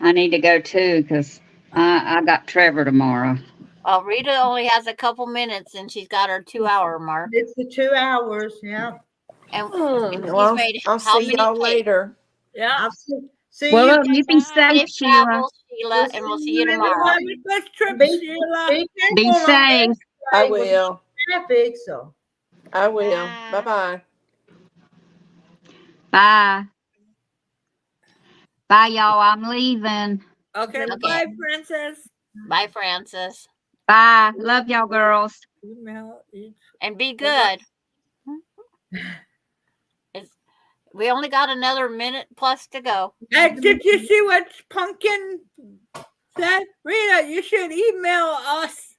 I need to go too because I got Trevor tomorrow. Well, Rita only has a couple minutes and she's got her 2-hour mark. It's the 2 hours, yeah. And Well, he's made I'll how see many y'all tapes? later. Yeah. I'll see Well, you. look, you be Bye. safe, Safe Sheila. travels, Sheila, and we'll see you Everyone. tomorrow. Have a good trip, Be- Sheila. Be Be careful on safe. this I way with will. traffic, so. I will. Bye. Bye-bye. Bye. Bye, y'all. I'm leaving. Okay, Okay. bye, Princess. Bye, Francis. Bye. Love y'all, girls. Email each. And be good. We only got another minute plus to go. Hey, did you see what Pumpkin said? Rita, you should email us.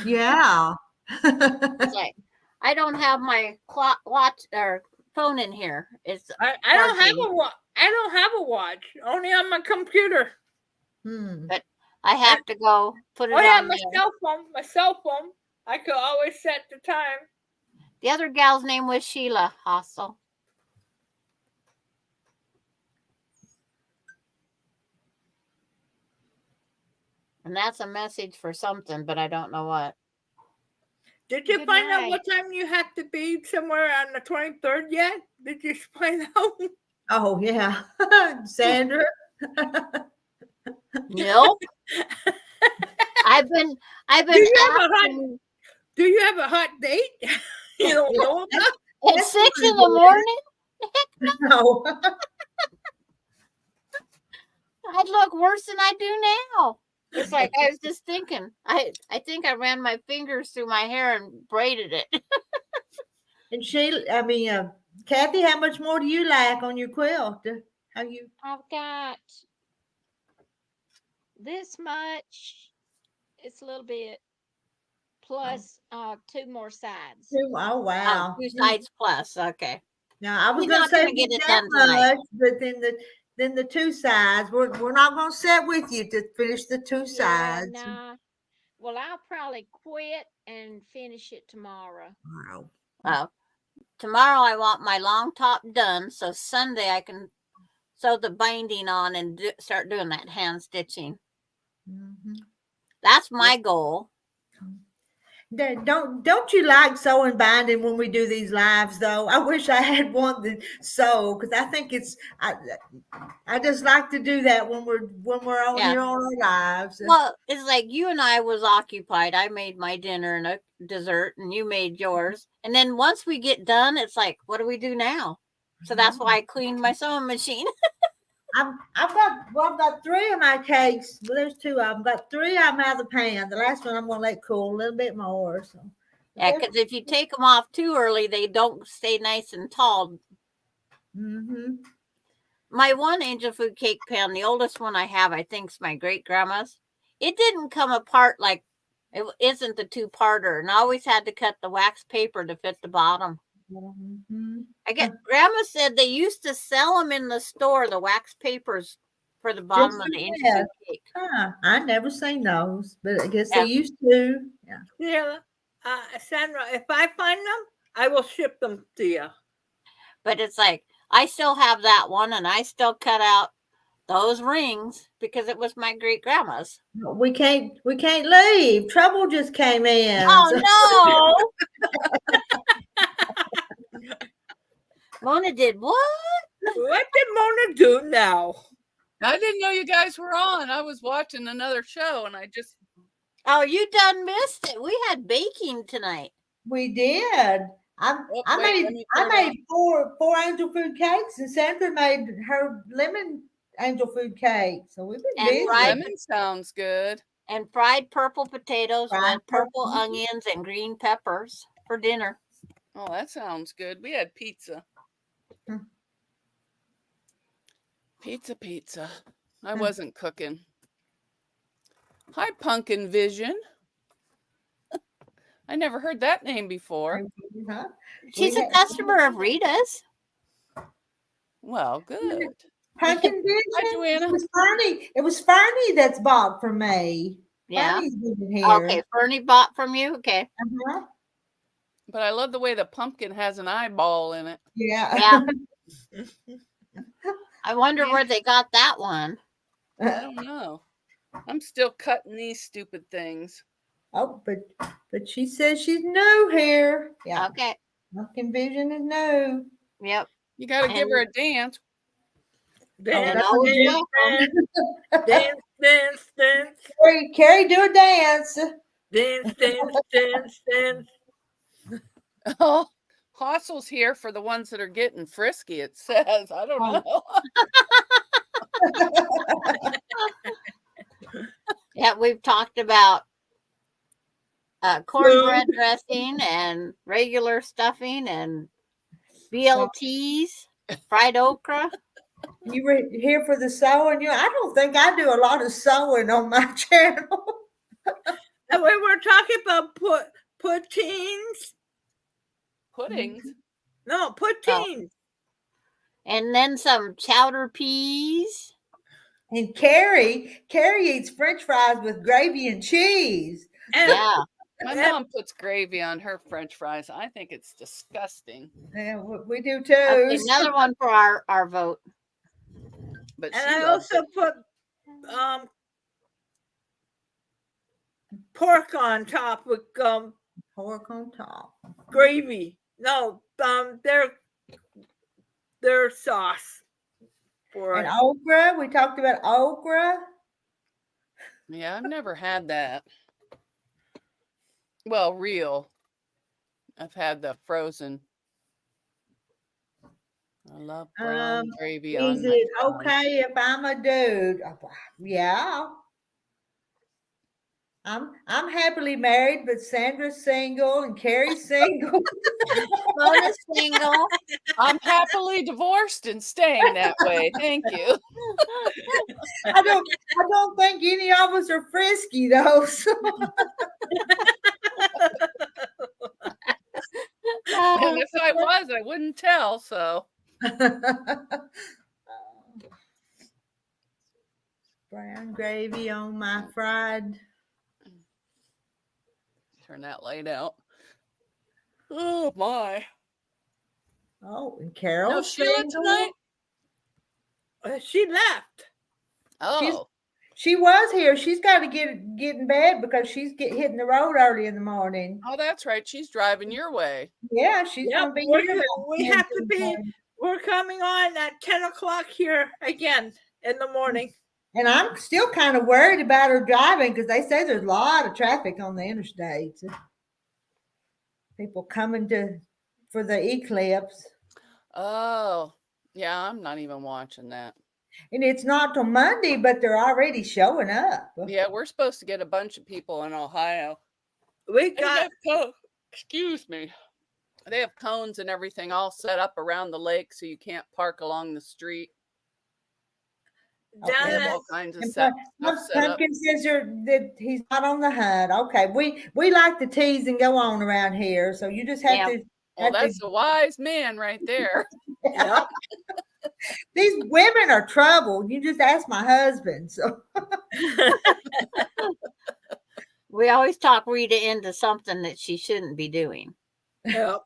Yeah. It's like, I don't have my clock watch or phone in here. It's I don't have Party. a watch. I don't have a watch. Only on my computer. I have to go put it Oh yeah, on my there. cell phone. My cell phone. I could always set the time. The other gal's name was Sheila Hostel. And that's a message for something, but I don't know what. Did you Good find out night. what time you have to be somewhere on the 23rd yet? Did you find out? Oh, yeah. Sandra. Nope. I've been Do you have a hot, asking. do you have a hot date? You don't know about? It's That's 6 in pretty the good. morning. No. I look worse than I do now. It's like I was just thinking. I think I ran my fingers through my hair and braided it. And Kathy, how much more do you like on your quilt? How you? I've got this much. It's a little bit plus 2 more sides. Oh, wow. 2 sides plus. Okay. Now, I was You're going to not say gonna get it that done tonight. much, but then the 2 sides. We're not going to sit with you to finish the 2 Yeah, sides. nah. Well, I'll probably quit and finish it tomorrow. Wow. Well, tomorrow I want my long top done, so Sunday I can sew the binding on and start doing that hand stitching. Mhm. That's my goal. Don't you like sewing binding when we do these lives though? I wish I had one that sew because I think I just like to do that when we're on Yeah. here on our lives. Well, it's like you and I was occupied. I made my dinner and a dessert, and you made yours. And then once we get done, it's like, what do we do now? So that's why I cleaned my sewing machine. I've got 3 of my cakes. Well, there's 2 of them. Got 3 of them out of the pan. The last one I'm gonna let cool a little bit more. So Yeah, because if you take them off too early, they don't stay nice and tall. mm-hmm. My one angel food cake pan, the oldest one I have, I think is my great grandma's. It didn't come apart like it isn't the 2-parter, and I always had to cut the wax paper to fit the bottom. Mm-hmm. I guess Grandma said they used to sell them in the store, the wax papers for the bottom of the angel food cake. I never seen those, but I guess Yeah. they used to. Yeah. Yeah, Sandra, if I find them, I will ship them to you. But it's like I still have that one, and I still cut out those rings because it was my great grandma's. We can't leave. Trouble just came in. Oh no! Mona did what? What did Mona do now? I didn't know you guys were on. I was watching another show and I just. Oh, you done missed it. We had baking tonight. We did. I made 4 angel food cakes, and Sandra made her lemon angel food cake. So we've been And busy. Lemon sounds good. And fried purple potatoes Fried with purple purple. onions and green peppers for dinner. Oh, that sounds good. We had pizza. Hmm. Pizza. I wasn't cooking. Hi, Pumpkin Vision. I never heard that name before. Huh? She's We a had- customer of Rita's. Well, good. Pumpkin Hi, vision. Joanna. It was Fernie that's bought from me. Yeah. Fernie's been here. Okay, Fernie bought from you. Okay. Uh-huh. But I love the way the pumpkin has an eyeball in it. Yeah. Yeah. I wonder where they got that one. I don't know. I'm still cutting these stupid things. Oh, but she says she's new here. Yeah. Okay. Pumpkin vision is new. Yep. You got to give her a dance. Dance, that's always dance, welcome. dance, dance, dance, Carrie, do a dance. dance, dance, dance, dance. Oh, Hostels here for the ones that are getting frisky, it says. I don't know. Yeah, we've talked about cornbread dressing and regular stuffing and BLTs, fried okra. You were here for the sewing. I don't think I do a lot of sewing on my channel. And we were talking about poutines. Puddings. No, poutines. And then some chowder peas. And Carrie eats French fries with gravy and cheese. And Yeah. My mom puts gravy on her French fries. I think it's disgusting. Yeah, we do too. Okay, another one for our vote. But and she I loves also it. put pork on top with Pork on top. gravy. No, their sauce for And it. okra. We talked about okra. Yeah, I've never had that. Well, real. I've had the frozen. I love brown gravy on Is my it fries. okay if I'm a dude? Yeah. I'm happily married, but Sandra's single and Carrie's single. Mona's single. I'm happily divorced and staying that way. Thank you. I don't think any of us are frisky though. So. And if I was, I wouldn't tell. So Brown gravy on my fried. turn that light out. Oh my. Oh, and Carol. No Sheila tonight? She left. Oh, She was here. She's got to get in bed because she's hitting the road early in the morning. Oh, that's right. She's driving your way. Yeah, she's Yep, gonna be we're here. gonna- about we 10 have to in the be- morning. We're coming on at 10 o'clock here again in the morning. And I'm still kind of worried about her driving because they say there's a lot of traffic on the interstates. People coming for the eclipse. Oh, yeah. I'm not even watching that. And it's not till Monday, but they're already showing up. Yeah, we're supposed to get a bunch of people in Ohio. We They got have excuse me. They have cones and everything all set up around the lake so you can't park along the street. down Okay. They have at all kinds of And stuff set up. Pumpkin says that he's not on the hunt. Okay, we like to tease and go on around here, so you just have Yeah. to. Well, that's a wise man right there. Yep. These women are trouble. You just ask my husband. So We always talk Rita into something that she shouldn't be doing. Yep.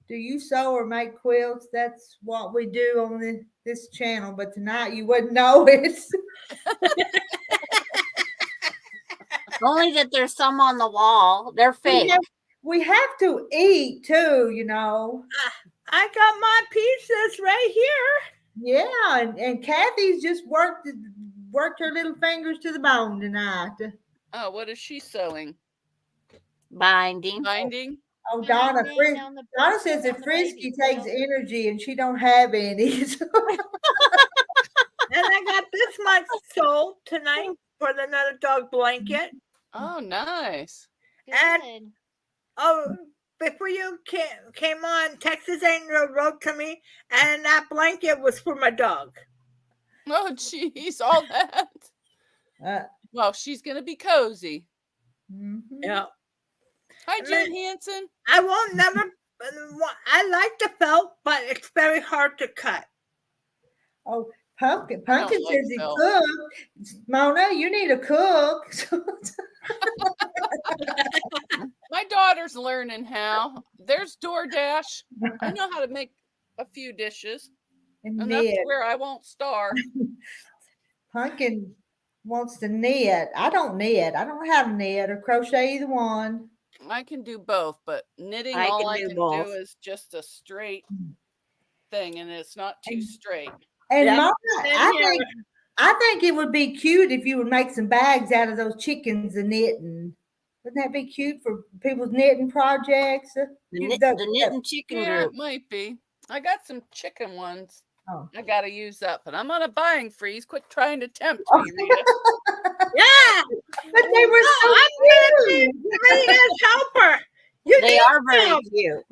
do you sew or make quilts? That's what we do on this channel. But tonight you wouldn't know it. Only that there's some on the wall. They're fake. We have to eat too, you know. I got my pizzas right here. Yeah, and Kathy's just worked her little fingers to the bone tonight. Oh, what is she sewing? Binding. Binding? Oh, And Donna, then on the Donna says that on the Frisky baby takes quilt. energy and she don't have any. So- And I got this much sold tonight for another dog blanket. Oh, nice. And- Good. Oh, before you came on, Texas Angel wrote to me, and that blanket was for my dog. Oh, geez, all that. Uh, Well, she's going to be cozy. mhm. Yeah. Hi, And Jen then- Hansen. I won't never. I like the felt, but it's very hard to cut. Oh, Pumpkin like says he felt. cooked. Mona, you need a cook. My daughter's learning how. There's DoorDash. I know how to make a few dishes. And Enough knit. to where I won't starve. Pumpkin wants to knit. I don't knit. I don't know how to knit or crochet either one. I can do both, but knitting, I all can I do can both. do is just a straight thing, and it's not too straight. And Yeah. Mona, Same here. I think it would be cute if you would make some bags out of those chickens and knitting. Wouldn't that be cute for people's knitting projects? The, You- knit, the- the knitting chicken Yeah, group. it might be. I got some chicken ones. Oh. I got to use up, but I'm on a buying freeze. Quit trying to tempt me, Rita. Yeah, But they were so I'm gonna be cute. Rita's helper. You They need are very them. cute.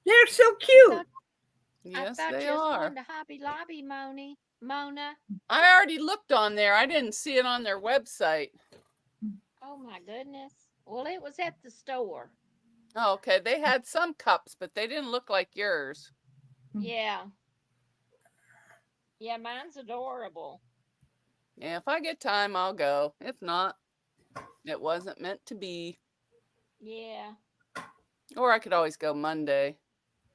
They're so cute. Yes, I thought they you was are. going to Hobby Lobby, Mona. I already looked on there. I didn't see it on their website. Oh my goodness. Well, it was at the store. Oh, okay. They had some cups, but they didn't look like yours. Yeah. Yeah, mine's adorable. Yeah, if I get time, I'll go. If not, it wasn't meant to be. Yeah. Or I could always go Monday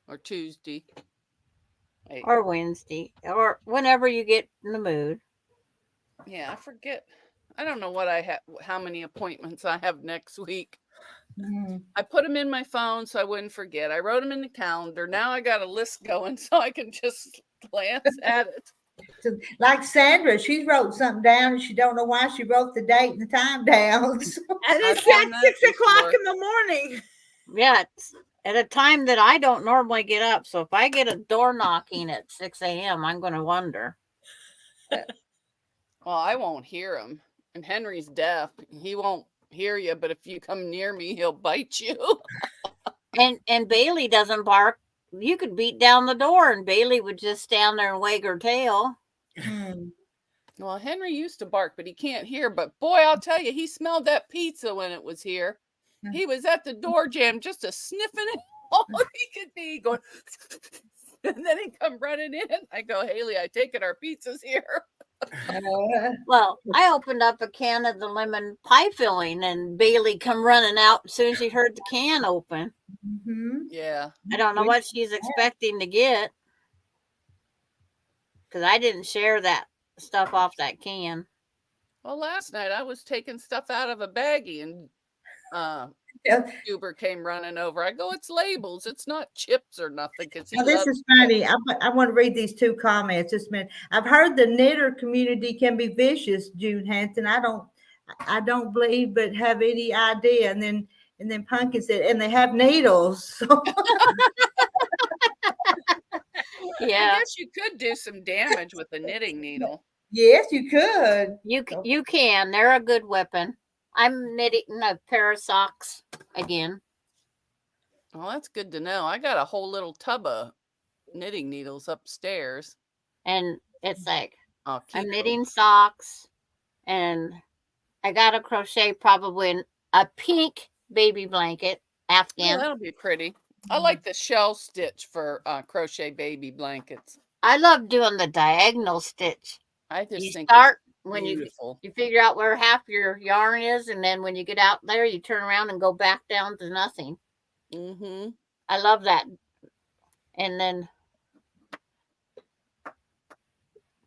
or Tuesday. Wait, Or Wednesday. Or whenever you get in the mood. yeah, I forget. I don't know what I have, how many appointments I have next week. Mhm. I put them in my phone so I wouldn't forget. I wrote them in the calendar. Now I got a list going so I can just glance at it. So, like Sandra, she wrote something down and she don't know why she wrote the date and the time down. So- And I've it's done at that 6 o'clock before. in the morning. Yeah, it's at a time that I don't normally get up. So if I get a door knocking at 6 a.m., I'm going to wonder. Well, I won't hear him. And Henry's deaf. He won't hear you, but if you come near me, he'll bite you. And Bailey doesn't bark. You could beat down the door and Bailey would just stand there and wag her tail. Hmm. Well, Henry used to bark, but he can't hear. But boy, I'll tell you, he smelled that pizza when it was here. He was at the door jam just a sniffing it all he could be going. And then he'd come running in. I go, Haley, I take it our pizza's here. Well, I opened up a can of the lemon pie filling and Bailey come running out as soon as she heard the can open. Mhm. Yeah. I don't know what she's expecting to get. Because I didn't share that stuff off that can. Well, last night I was taking stuff out of a baggie and Yeah. Uber came running over. I go, it's labels. It's not chips or nothing. Because Now, this is funny. I want to read these 2 comments. Just a minute. I've heard the knitter community can be vicious, June Hanson. I don't believe, but have any idea. And then Pumpkin said, and they have needles. I Yeah, guess you could do some damage with a knitting needle. Yes, you could. you can. They're a good weapon. I'm knitting a pair of socks again. Well, that's good to know. I got a whole little tub of knitting needles upstairs. And it's like I'll I'm keep knitting them. socks, and I got to crochet probably a pink baby blanket, Oh, Afghan. that'll be pretty. I like the shell stitch for crochet baby blankets. I love doing the diagonal stitch. I just You think start it's when beautiful. you figure out where half your yarn is, and then when you get out there, you turn around and go back down to nothing. Mm-hmm. I love that. And then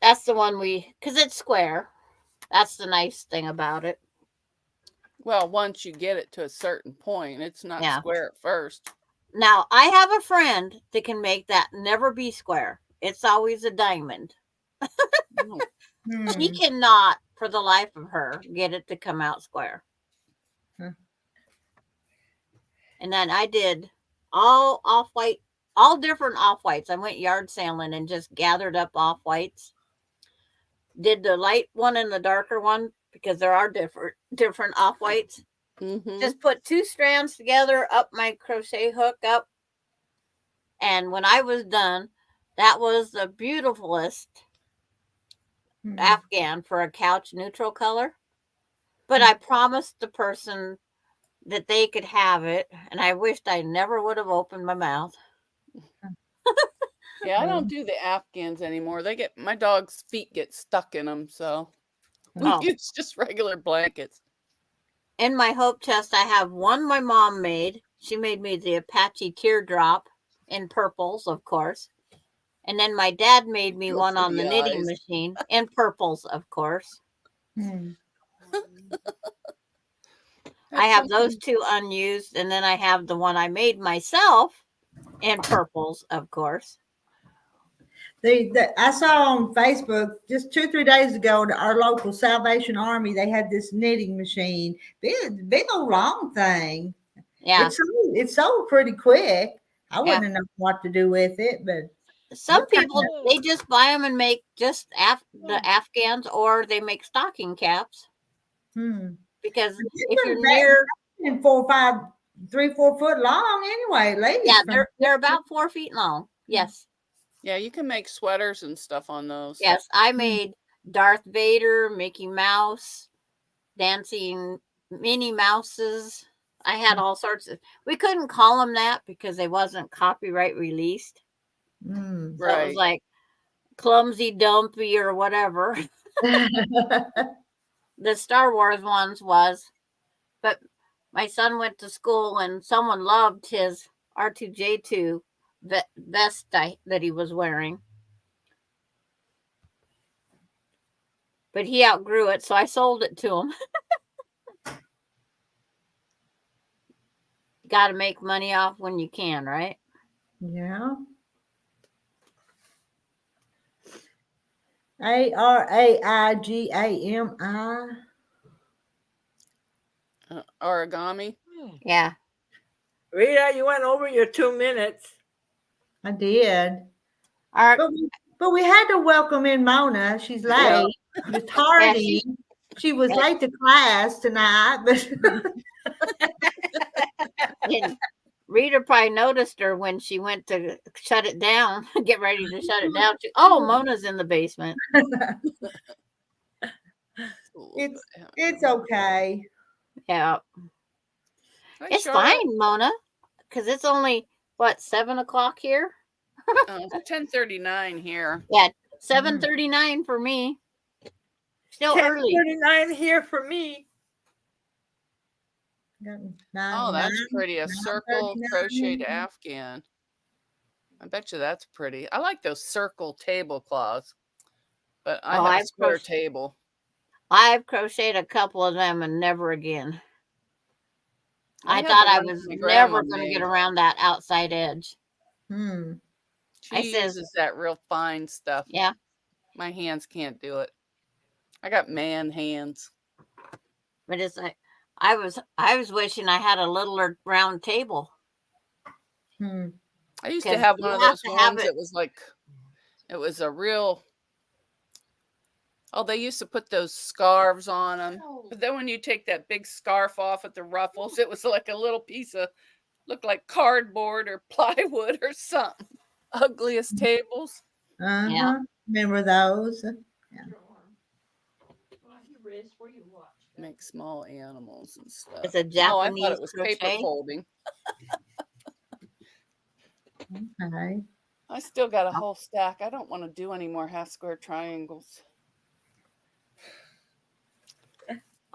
that's the one because it's square. That's the nice thing about it. Well, once you get it to a certain point, it's not Yeah. square at first. Now, I have a friend that can make that never be square. It's always a diamond. Oh, She cannot, for the life of her, get it to come out square. Hmm. And then I did all off-white, all different off-whites. I went yard sailing and just gathered up off-whites. Did the light one and the darker one because there are different off-whites. mm-hmm. Just put 2 strands together, up my crochet hook up. And when I was done, that was the beautifulest Afghan for a couch neutral color. But I promised the person that they could have it, and I wished I never would have opened my mouth. Yeah, I don't do the Afghans anymore. My dog's feet get stuck in them, so Oh. it's just regular blankets. In my hope chest, I have one my mom made. She made me the Apache teardrop in purples, of course. And then my dad made me Real one on the pretty knitting eyes. machine in purples, of course. I have those 2 unused, and then I have the one I made myself in purples, of course. I saw on Facebook just 2-3 days ago, our local Salvation Army, they had this knitting machine, big old long thing. Yeah. It's sold pretty quick. I Yeah. wouldn't know what to do with it, but Some people, they just buy them and make just the Afghans, or they make stocking caps. Because if you're near, in 3-4 foot long anyway, ladies. yeah, they're about 4 feet long. Yes. Yeah, you can make sweaters and stuff on those. Yes, I made Darth Vader, Mickey Mouse, dancing Minnie Mouses. I had all sorts of. We couldn't call them that because they wasn't copyright released. So it Right. was like Clumsy Dumpy or whatever. The Star Wars ones was, but my son went to school and someone loved his R2J2 vest that he was wearing. But he outgrew it, so I sold it to him. Got to make money off when you can, right? Yeah. ARAIGAMI. Origami. Yeah. Rita, you went over your 2 minutes. I did. All right. But we had to welcome in Mona. She's late. She's tardy. She was late to class tonight, but And Rita probably noticed her when she went to shut it down, get ready to shut it down. Mona's in the basement. it's okay. Yeah. Hi, It's Charlotte. fine, Mona, because it's only, 7 o'clock here? 10:39 here. Yeah, 7:39 for me. Still early. 10:39 here for me. Oh, that's pretty. A circle crocheted Afghan. I bet you that's pretty. I like those circle tablecloths, but I have a square table. I've crocheted a couple of them and never again. I had thought the I one was my grandma never going to get made. around that outside edge. Hmm. She I says- uses that real fine stuff. Yeah. My hands can't do it. I got man hands. But it's like I was wishing I had a littler round table. Hmm. I used to 'Cause have you one of have those to have ones it- that was like, it was a real, oh, they used to put those scarves on them. But then when you take that big scarf off at the ruffles, it was like a little piece of, looked like cardboard or plywood or something. Ugliest tables. Uh-huh. Remember those? Make small animals and stuff. It's a Oh, I thought Japanese it was paper crochet. folding. Okay. I still got a whole stack. I don't want to do any more half square triangles.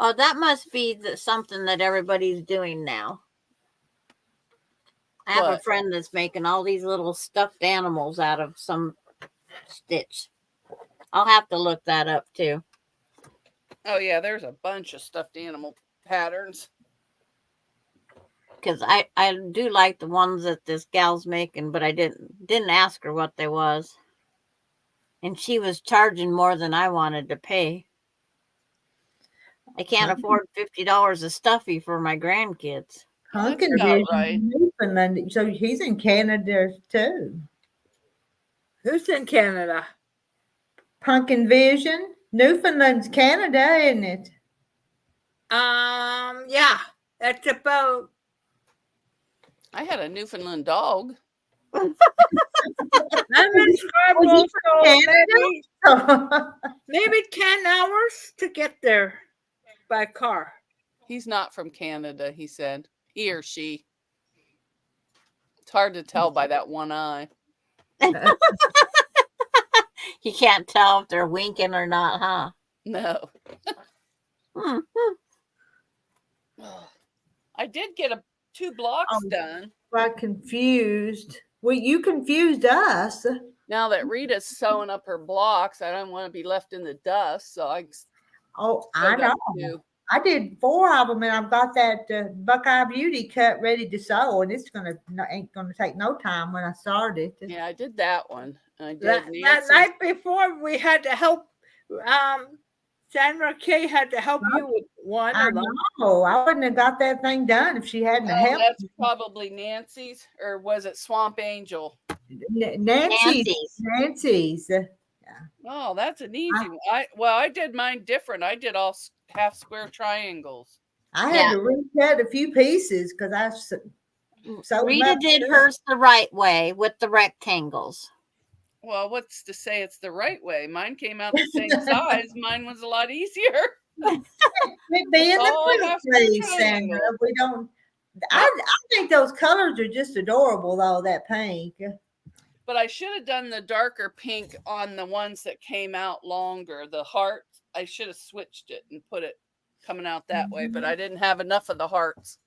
Oh, that must be something that everybody's doing now. I have a What? friend that's making all these little stuffed animals out of some stitch. I'll have to look that up too. Oh yeah, there's a bunch of stuffed animal patterns. Because I do like the ones that this gal's making, but I didn't ask her what they was. And she was charging more than I wanted to pay. I can't afford $50 a stuffy for my grandkids. Pumpkin about Vision right. in Newfoundland. So he's in Canada too. Who's in Canada? Pumpkin Vision. Newfoundland's Canada, isn't it? Yeah, that's about. I had a Newfoundland dog. I'm in Scarborough, Was so he from Canada? maybe 10 hours to get there by car. He's not from Canada, he said. He or she. It's hard to tell by that one eye. You can't tell if they're winking or not, huh? No. Hmm. I did get 2 blocks Oh. done. Got confused. Well, you confused us. Now that Rita's sewing up her blocks, I don't want to be left in the dust, so I still Oh, I got know. 2. I did 4 of them, and I've got that Buckeye Beauty cut ready to sew, and it's ain't gonna take no time when I start it. Yeah, I did that one. And I did That Nancy's. night before, we had to help. Sandra Kay had to help you with one I of them. know. I wouldn't have got that thing done if she hadn't Oh, helped. that's probably Nancy's, or was it Swamp Angel? Nancy's. Oh, that's an easy one. I did mine different. I did all half square triangles. I had to recut a few pieces because Rita did hers the right way with the rectangles. Well, what's to say it's the right way? Mine came out the same size. Mine was a lot easier. It being all the half pretty, square Sandra. triangle. We don't. I think those colors are just adorable, though. That pink. But I should have done the darker pink on the ones that came out longer. The hearts, I should have switched it and put it coming out that way, but I didn't have enough of the hearts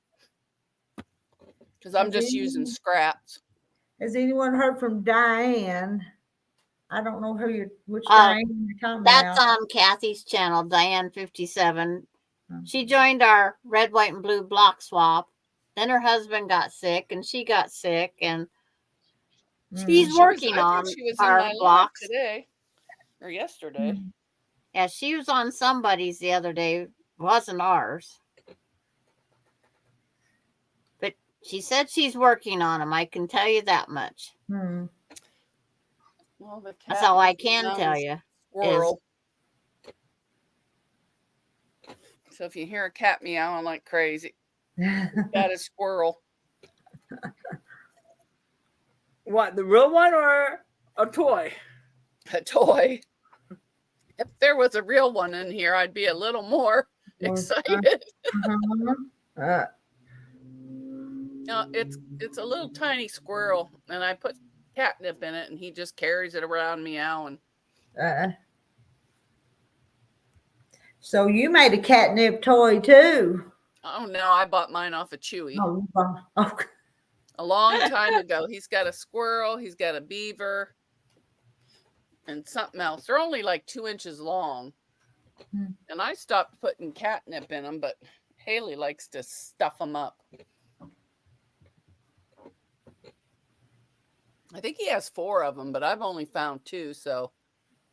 because I'm just using scraps. Has anyone heard from Diane? I don't know which Diane you're talking That's about. on Kathy's channel, Diane 57. She joined our red, white, and blue block swap. Then her husband got sick, and she got sick, and she's working on She was our in my live blocks today or yesterday. Yeah, she was on somebody's the other day. Wasn't ours. But she said she's working on them. I can tell you that much. Well, the That's cat all I must be can down tell with you. Squirrel. So if you hear a cat meowing like crazy, that is squirrel. What, the real one or a toy? A toy. If there was a real one in here, I'd be a little more excited. No, it's a little tiny squirrel, and I put catnip in it, and he just carries it around meowing. So you made a catnip toy too? Oh no, I bought mine off of Chewy Okay. a long time ago. He's got a squirrel, he's got a beaver, and something else. They're only like 2 inches long. Hmm. And I stopped putting catnip in them, but Haley likes to stuff them up. I think he has 4 of them, but I've only found 2. So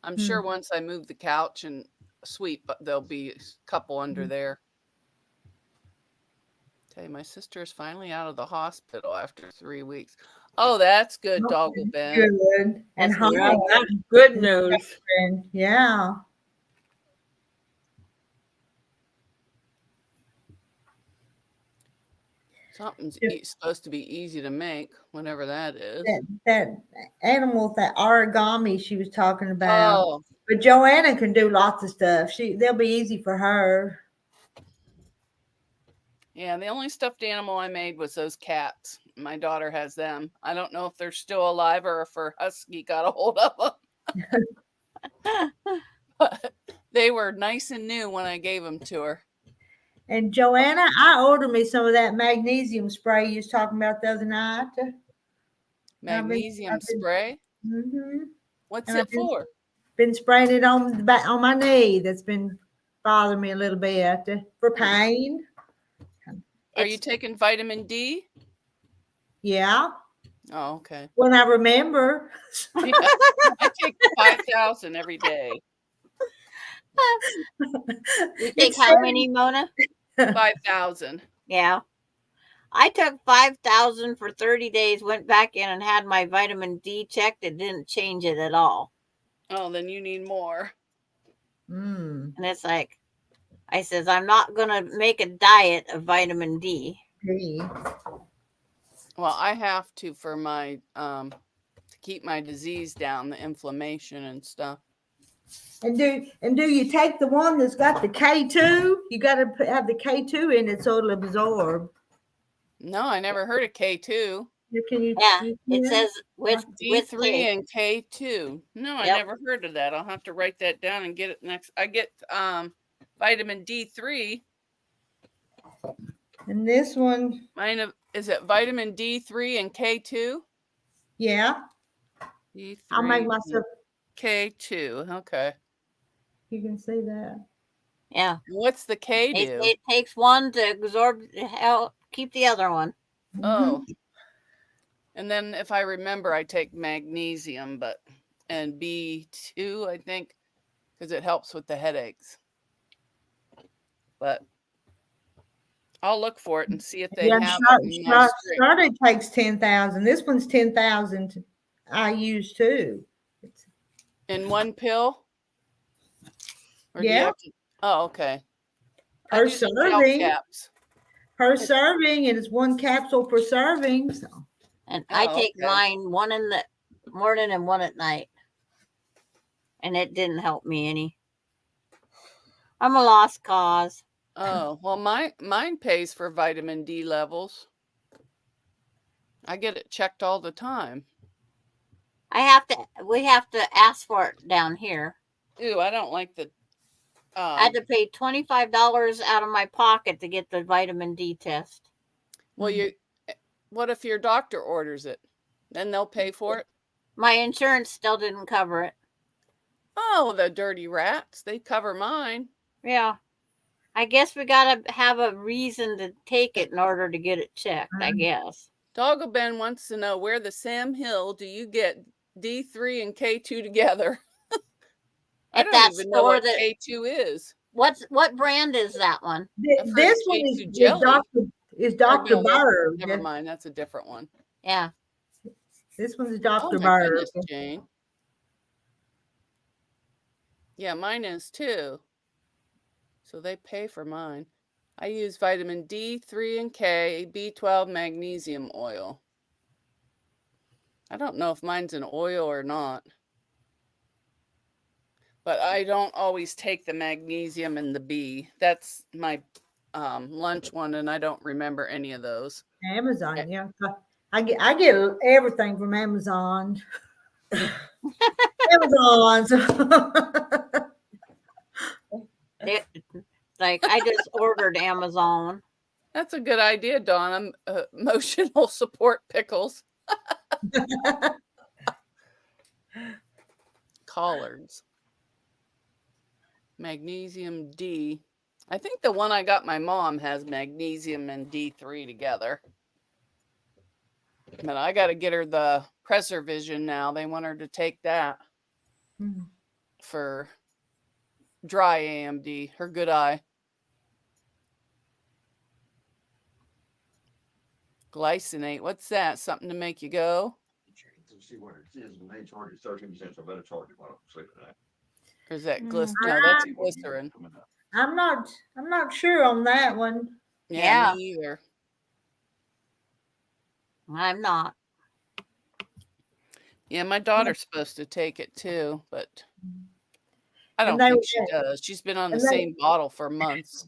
I'm sure once I move the couch and sweep, there'll be a couple under there. Tell you, my sister is finally out of the hospital after 3 weeks. Oh, that's good, Doggle Ben. Good. And That's home. Yeah, that's good news. Yeah. Something's supposed to be easy to make, whenever that is. That animal, that origami she was talking about. Oh, But Joanna can do lots of stuff. They'll be easy for her. yeah. The only stuffed animal I made was those cats. My daughter has them. I don't know if they're still alive or if her husky got a hold of them. But they were nice and new when I gave them to her. And Joanna, I ordered me some of that magnesium spray you was talking about the other night. Magnesium spray? Mm-hmm. What's And it for? Been spraying it on the back on my knee. That's been bothering me a little bit for pain. Are you taking vitamin D? Yeah, Oh, okay. when I remember. Yeah, I take 5,000 every day. You take how many, Mona? 5,000. Yeah. I took 5,000 for 30 days, went back in and had my vitamin D checked. It didn't change it at all. Oh, then you need more. Mm. And it's like, I says, I'm not going to make a diet of vitamin D. Well, I have to for my to keep my disease down, the inflammation and stuff. And do you take the one that's got the K2? You got to have the K2 in it so it'll absorb. No, I never heard of K2. Can you? Yeah, it says with D3 K. and K2. No, I Yep. never heard of that. I'll have to write that down and get it next. I get vitamin D3. And this one, Mine is it vitamin D3 and K2? yeah. D3 I'll make and myself. K2. Okay. You can see that. Yeah. What's the K do? It takes one to absorb, help keep the other one. Oh. And then if I remember, I take magnesium, and B2, I think, because it helps with the headaches. But I'll look for it and see if they have it in my strip. Started takes 10,000. This one's 10,000. I use too. In one pill? Or do you Yeah. have to- oh, okay. I Per do the gel serving. caps. Per serving, and it's 1 capsule per serving. So. And I Oh, take okay. mine one in the morning and one at night. And it didn't help me any. I'm a lost cause. Oh, well, mine pays for vitamin D levels. I get it checked all the time. We have to ask for it down here. Ew, I don't like the. I had to pay $25 out of my pocket to get the vitamin D test. Well, what if your doctor orders it? Then they'll pay for it? My insurance still didn't cover it. Oh, the dirty rats. They cover mine. Yeah. I guess we got to have a reason to take it in order to get it checked, I guess. Doggle Ben wants to know, where the Sam Hill do you get D3 and K2 together? I At don't that even know store what that K2 is. what brand is that one? I've heard This of one K2 is jelly. Dr. no, Bird. Never mind, that's a different one. Yeah. This one's Oh Dr. my Bird. goodness, Jane. Yeah, mine is too. So they pay for mine. I use vitamin D3 and K, B12 magnesium oil. I don't know if mine's an oil or not. But I don't always take the magnesium and the B. That's my lunch one, and I don't remember any of those. Amazon, yeah. I get everything from Amazon. Amazon. Like I just ordered Amazon. That's a good idea, Dawn. Emotional support pickles. Collards. Magnesium D. I think the one I got my mom has magnesium and D3 together. But I got to get her the PreserVision now. They want her to take that Mhm. for dry AMD, her good eye. Glycinate, what's that? Something to make you go? To see what it is, when they charge you 13%, so I better charge you while I'm sleeping at night. Or is that Mm, glycerin? No, that's glycerin. I'm not sure on that one. Yeah, Yeah. me either. I'm not. Yeah, my daughter's supposed to take it too, but I And don't they think were- she does. She's been on the and they- same bottle for months.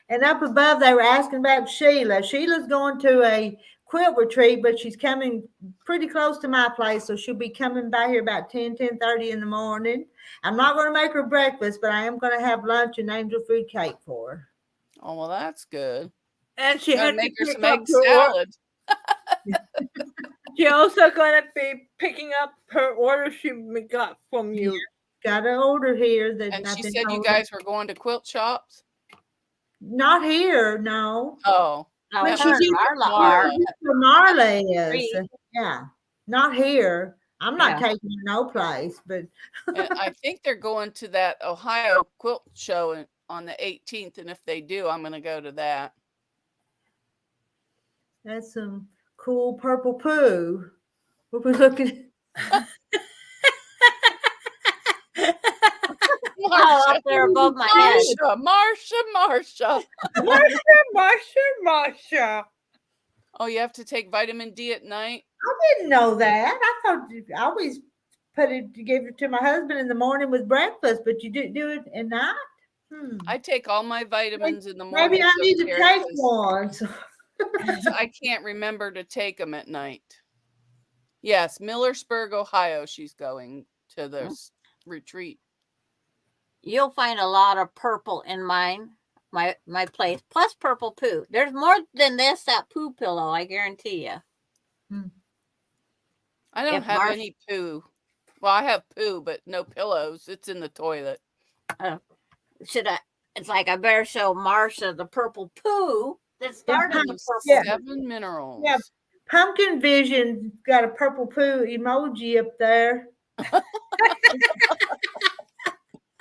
And up above, they were asking about Sheila. Sheila's going to a quilt retreat, but she's coming pretty close to my place, so she'll be coming by here about 10:30 in the morning. I'm not going to make her breakfast, but I am going to have lunch and angel food cake for her. Oh, well, that's good. And she Gotta had to make her pick some up egg her salad. She also gonna be picking up her order she got from you. Got an order here that And I've she been said you told- guys were going to quilt shops? Not here, no. Oh, No, But her she and did- Marla Marla. are. Where Marley is. Retreat. Yeah, not here. I'm not Yeah. taking her no place, but and I think they're going to that Ohio quilt show on the 18th. And if they do, I'm going to go to that. that's some cool purple poo. We'll be looking. Oh, up there above my head. Marsha. Marsha. Oh, you have to take vitamin D at night? I didn't know that. I thought I always give it to my husband in the morning with breakfast, but you do it at night. I take all my vitamins in the morning. Maybe I so need to Terry take one. says- I can't remember to take them at night. Yes, Millersburg, Ohio. She's going to this retreat. You'll find a lot of purple in my place, plus purple poo. There's more than this that poo pillow, I guarantee you. I don't If have Marsh- any poo. Well, I have poo, but no pillows. It's in the toilet. It's like I better show Marsha the purple poo that started the purple. Yeah. 7 minerals. Yeah. Pumpkin Vision got a purple poo emoji up there.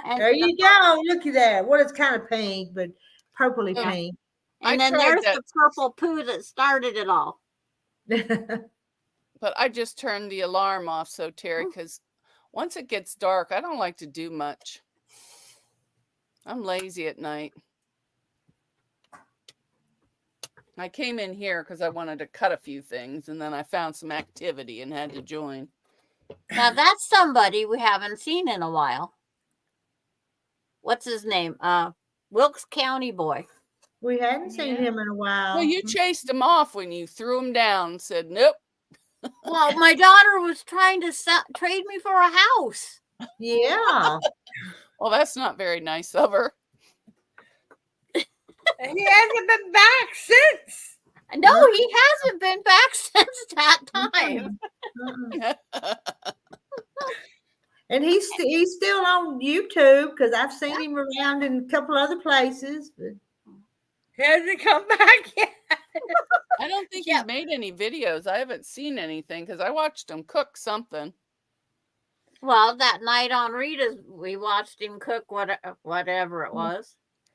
And, There you go. Look at that. Well, it's kind of pink, but purpley Yeah. pink. I and then tried there's that. the purple poo that started it all. But I just turned the alarm off, so Terry, because once it gets dark, I don't like to do much. I'm lazy at night. I came in here because I wanted to cut a few things, and then I found some activity and had to join. Now that's somebody we haven't seen in a while. What's his name? Wilkes County boy. We hadn't seen him in a while. Well, you chased him off when you threw him down and said, nope. Well, my daughter was trying to trade me for a house. Yeah. Well, that's not very nice of her. And he hasn't been back since. No, he hasn't been back since that time. And he's still on YouTube because I've seen him around in a couple other places. But He hasn't come back yet. I don't think he's made any videos. I haven't seen anything because I watched him cook something. Well, that night on Rita's, we watched him cook whatever it was.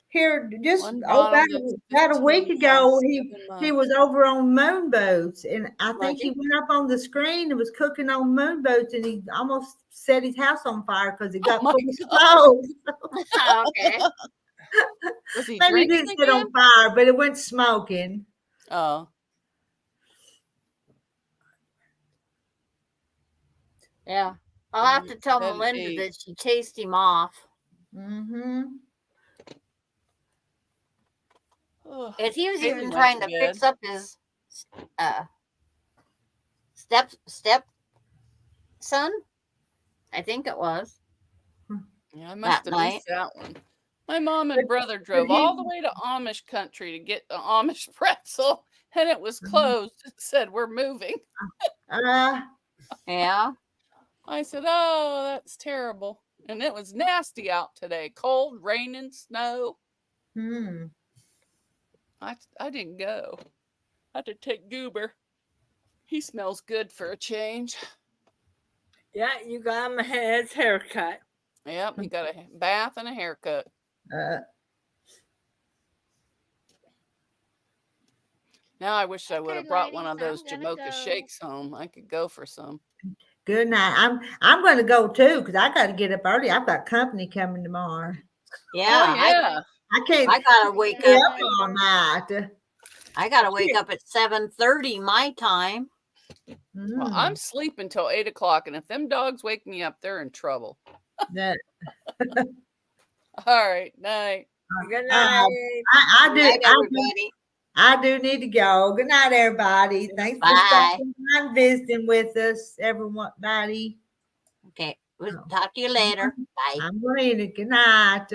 here, just One about bottle that's a week 15 ago, pounds, he 7 months. was over on moonboats, and I think Was he he? went up on the screen and was cooking on moonboats, and he almost set his house on fire because it got my full of smoke. Okay. Was he Maybe it drinking didn't set again? on fire, but it went smoking. Oh, Yeah. I'll have to tell That Melinda age. that she chased him off. Mm-hmm. ugh. And he was Haley even went trying to to fix up his step son. I think it was. Yeah, I must that have missed that one. My mom and brother drove he- all the way to Amish country to get the Amish pretzel, and it was closed. It said, we're moving. Yeah. I said, oh, that's terrible. And it was nasty out today. Cold, raining, snow. Hmm. I didn't go. I had to take Goober. He smells good for a change. Yeah, you got him his haircut. Yep, he got a bath and a haircut. Now I wish I would have Okay, brought one ladies, of those I'm gonna Jamocha go. shakes home. I could go for some. Good night. I'm going to go too because I got to get up early. I've got company coming tomorrow. Yeah, Oh yeah. I can't I gotta wake stay up. up all night. I gotta wake up at 7:30 my time. Well, Mm, I'm sleeping till 8 o'clock, and if them dogs wake me up, they're in trouble. that- All right, night. Good Uh, night. I Good night, do. everybody. I do need to go. Good night, everybody. Thanks for Bye. stopping by and visiting with us, everybody. Okay, we'll talk to you later. Bye. I'm going to good night.